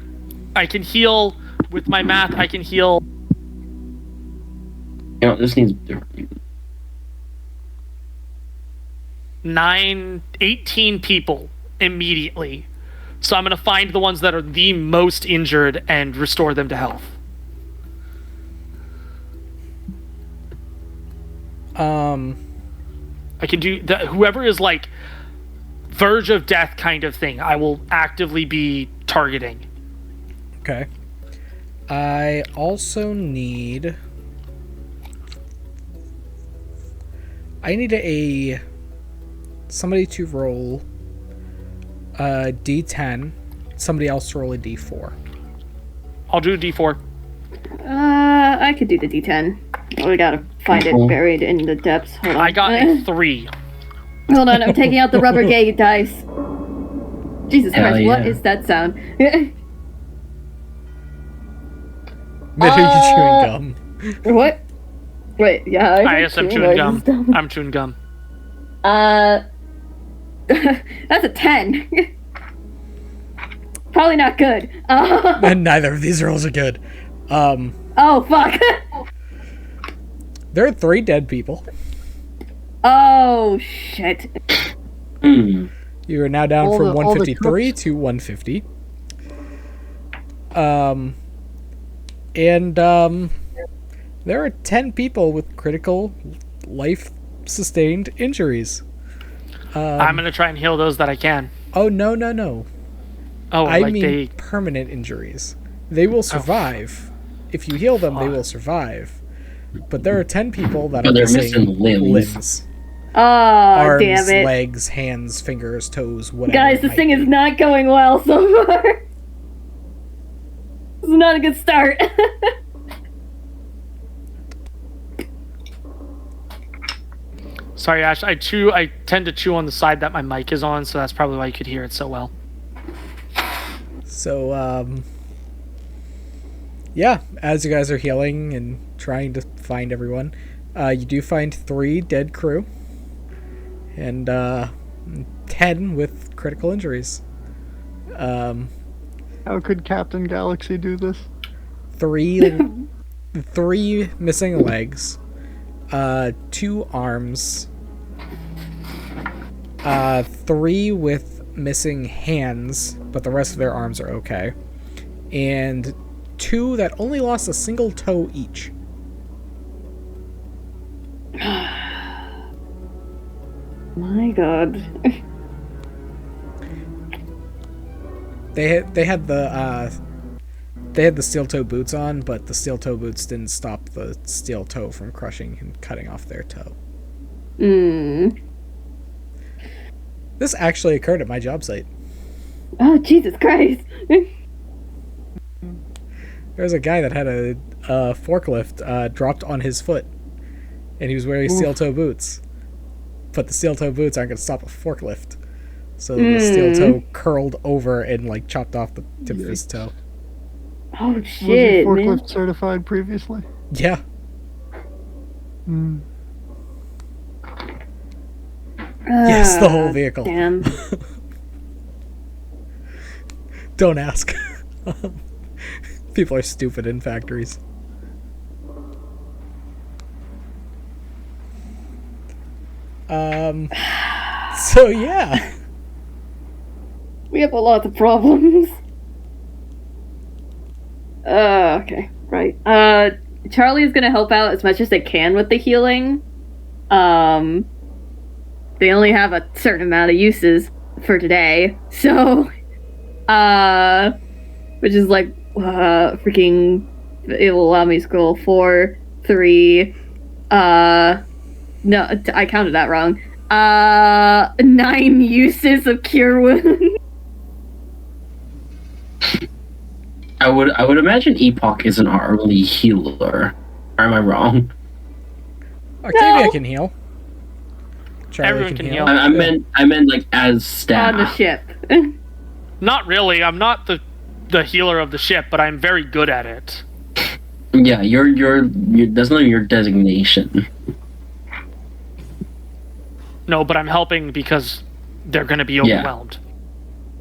I can heal with my math. I can heal. You know, this needs 18 people immediately. So I'm gonna find the ones that are the most injured and restore them to health. I can do that. Whoever is like verge of death kind of thing, I will actively be targeting. Okay. I also need... somebody to roll a D10. Somebody else to roll a D4. I'll do a D4. I could do the D10. Oh, we gotta find it buried in the depths. Hold on. I got a 3. Hold on, I'm taking out the rubber gate dice. Jesus Hell Christ, what yeah. is that sound? Maybe you're chewing gum. What? Wait, yeah. I guess I'm chewing gum. I'm chewing gum. That's a 10. Probably not good. And neither of these rolls are good. Oh, fuck. There are 3 dead people. Oh, shit. You are now down All from the 153 to 150. There are 10 people with critical life-sustained injuries. I'm gonna try and heal those that I can. Oh, no. Oh, I like mean they. permanent injuries. They will survive. If you heal them, they will survive. But there are 10 people that are they're missing missing limbs. Oh, Arms, damn it. legs, hands, fingers, toes, whatever. Guys, it this might thing be. is not going well so far. This is not a good start. Sorry, Ash. I tend to chew on the side that my mic is on, so that's probably why you could hear it so well. So, yeah, as you guys are healing and trying to find everyone, you do find 3 dead crew and 10 with critical injuries. How could Captain Galaxy do this? 3 missing legs, 2 arms, 3 with missing hands, but the rest of their arms are okay, and 2 that only lost a single toe each. My god. They had the steel toe boots on, but the steel toe boots didn't stop the steel toe from crushing and cutting off their toe. This actually occurred at my job site. Oh, Jesus Christ. There was a guy that had a forklift dropped on his foot, and he was wearing steel toe boots. But the steel toe boots aren't going to stop a forklift. So the steel toe curled over and like chopped off the tip of his toe. Oh, Was shit, he forklift man. certified previously? Yeah. Yes, the whole vehicle. Damn. Don't ask. People are stupid in factories. So yeah. We have a lot of problems. Okay, right. Charlie is gonna help out as much as they can with the healing. They only have a certain amount of uses for today, so, which is like, freaking, it will allow me to scroll 4, 3, no, I counted that wrong. 9 uses of Cure Wounds. I would imagine Epoch is an early healer. Or am I wrong? Octavia can heal. Charlie Everyone can heal. I meant like as staff. On the ship. Not really. I'm not the the healer of the ship, but I'm very good at it. Yeah, you're that's not your designation. No, but I'm helping because they're going to be Yeah. overwhelmed.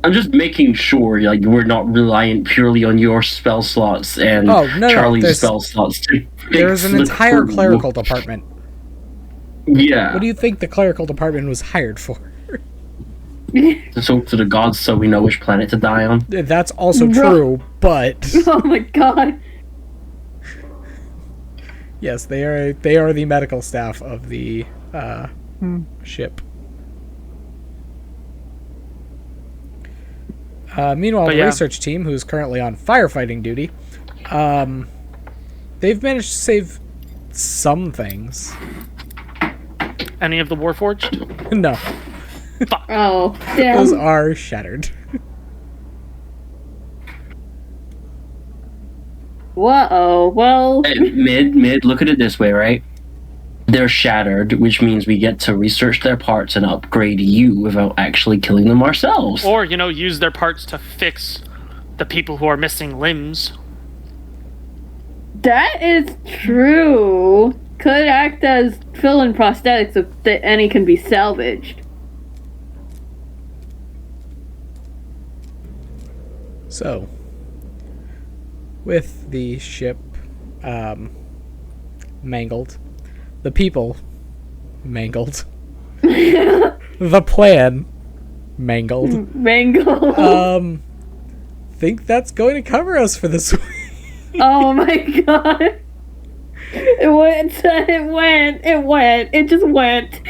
I'm just making sure like we're not reliant purely on your spell slots and Charlie's spell slots to There's fix an the entire crew. clerical department. Yeah. What do you think the clerical department was hired for? To talk to the gods so we know which planet to die on. That's also true, but Oh my god. yes, they are the medical staff of the ship. Meanwhile, But the yeah. research team, who's currently on firefighting duty, they've managed to save some things. Any of the Warforged? No, Oh, those damn. are shattered. Whoa. Well, Hey, mid, look at it this way, right? They're shattered, which means we get to research their parts and upgrade you without actually killing them ourselves. Or, use their parts to fix the people who are missing limbs. that is true. Could act as fill-in prosthetics if any can be salvaged. So, with the ship mangled, the people mangled, the plan mangled, Mango. think that's going to cover us for this week. Oh my god. It went. It just went.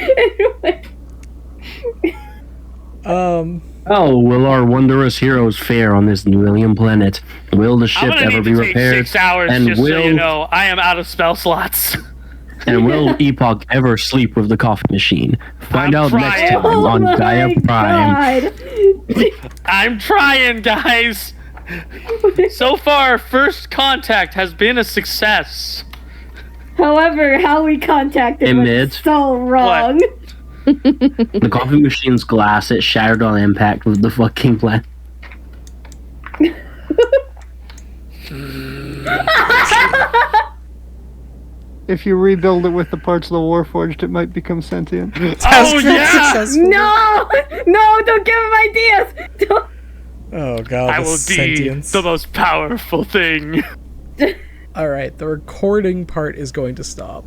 Oh, will our wondrous heroes fare on this new alien planet? Will the I'm ship going to ever need be to take repaired? 6 hours And just so will- you know. I am out of spell slots. And will Epoch ever sleep with the coffee machine? Find I'm out next trying. time Oh on my Gaia Prime. God. I'm trying, guys. So far, first contact has been a success. However, how we contacted Hey, was Mid. so wrong. The coffee machine's glass, it shattered on impact with the fucking planet. If you rebuild it with the parts of the Warforged, it might become sentient. Oh, yeah! No! No, don't give him ideas! Don't. Oh god, I the will be sentience. the most powerful thing. Alright, the recording part is going to stop.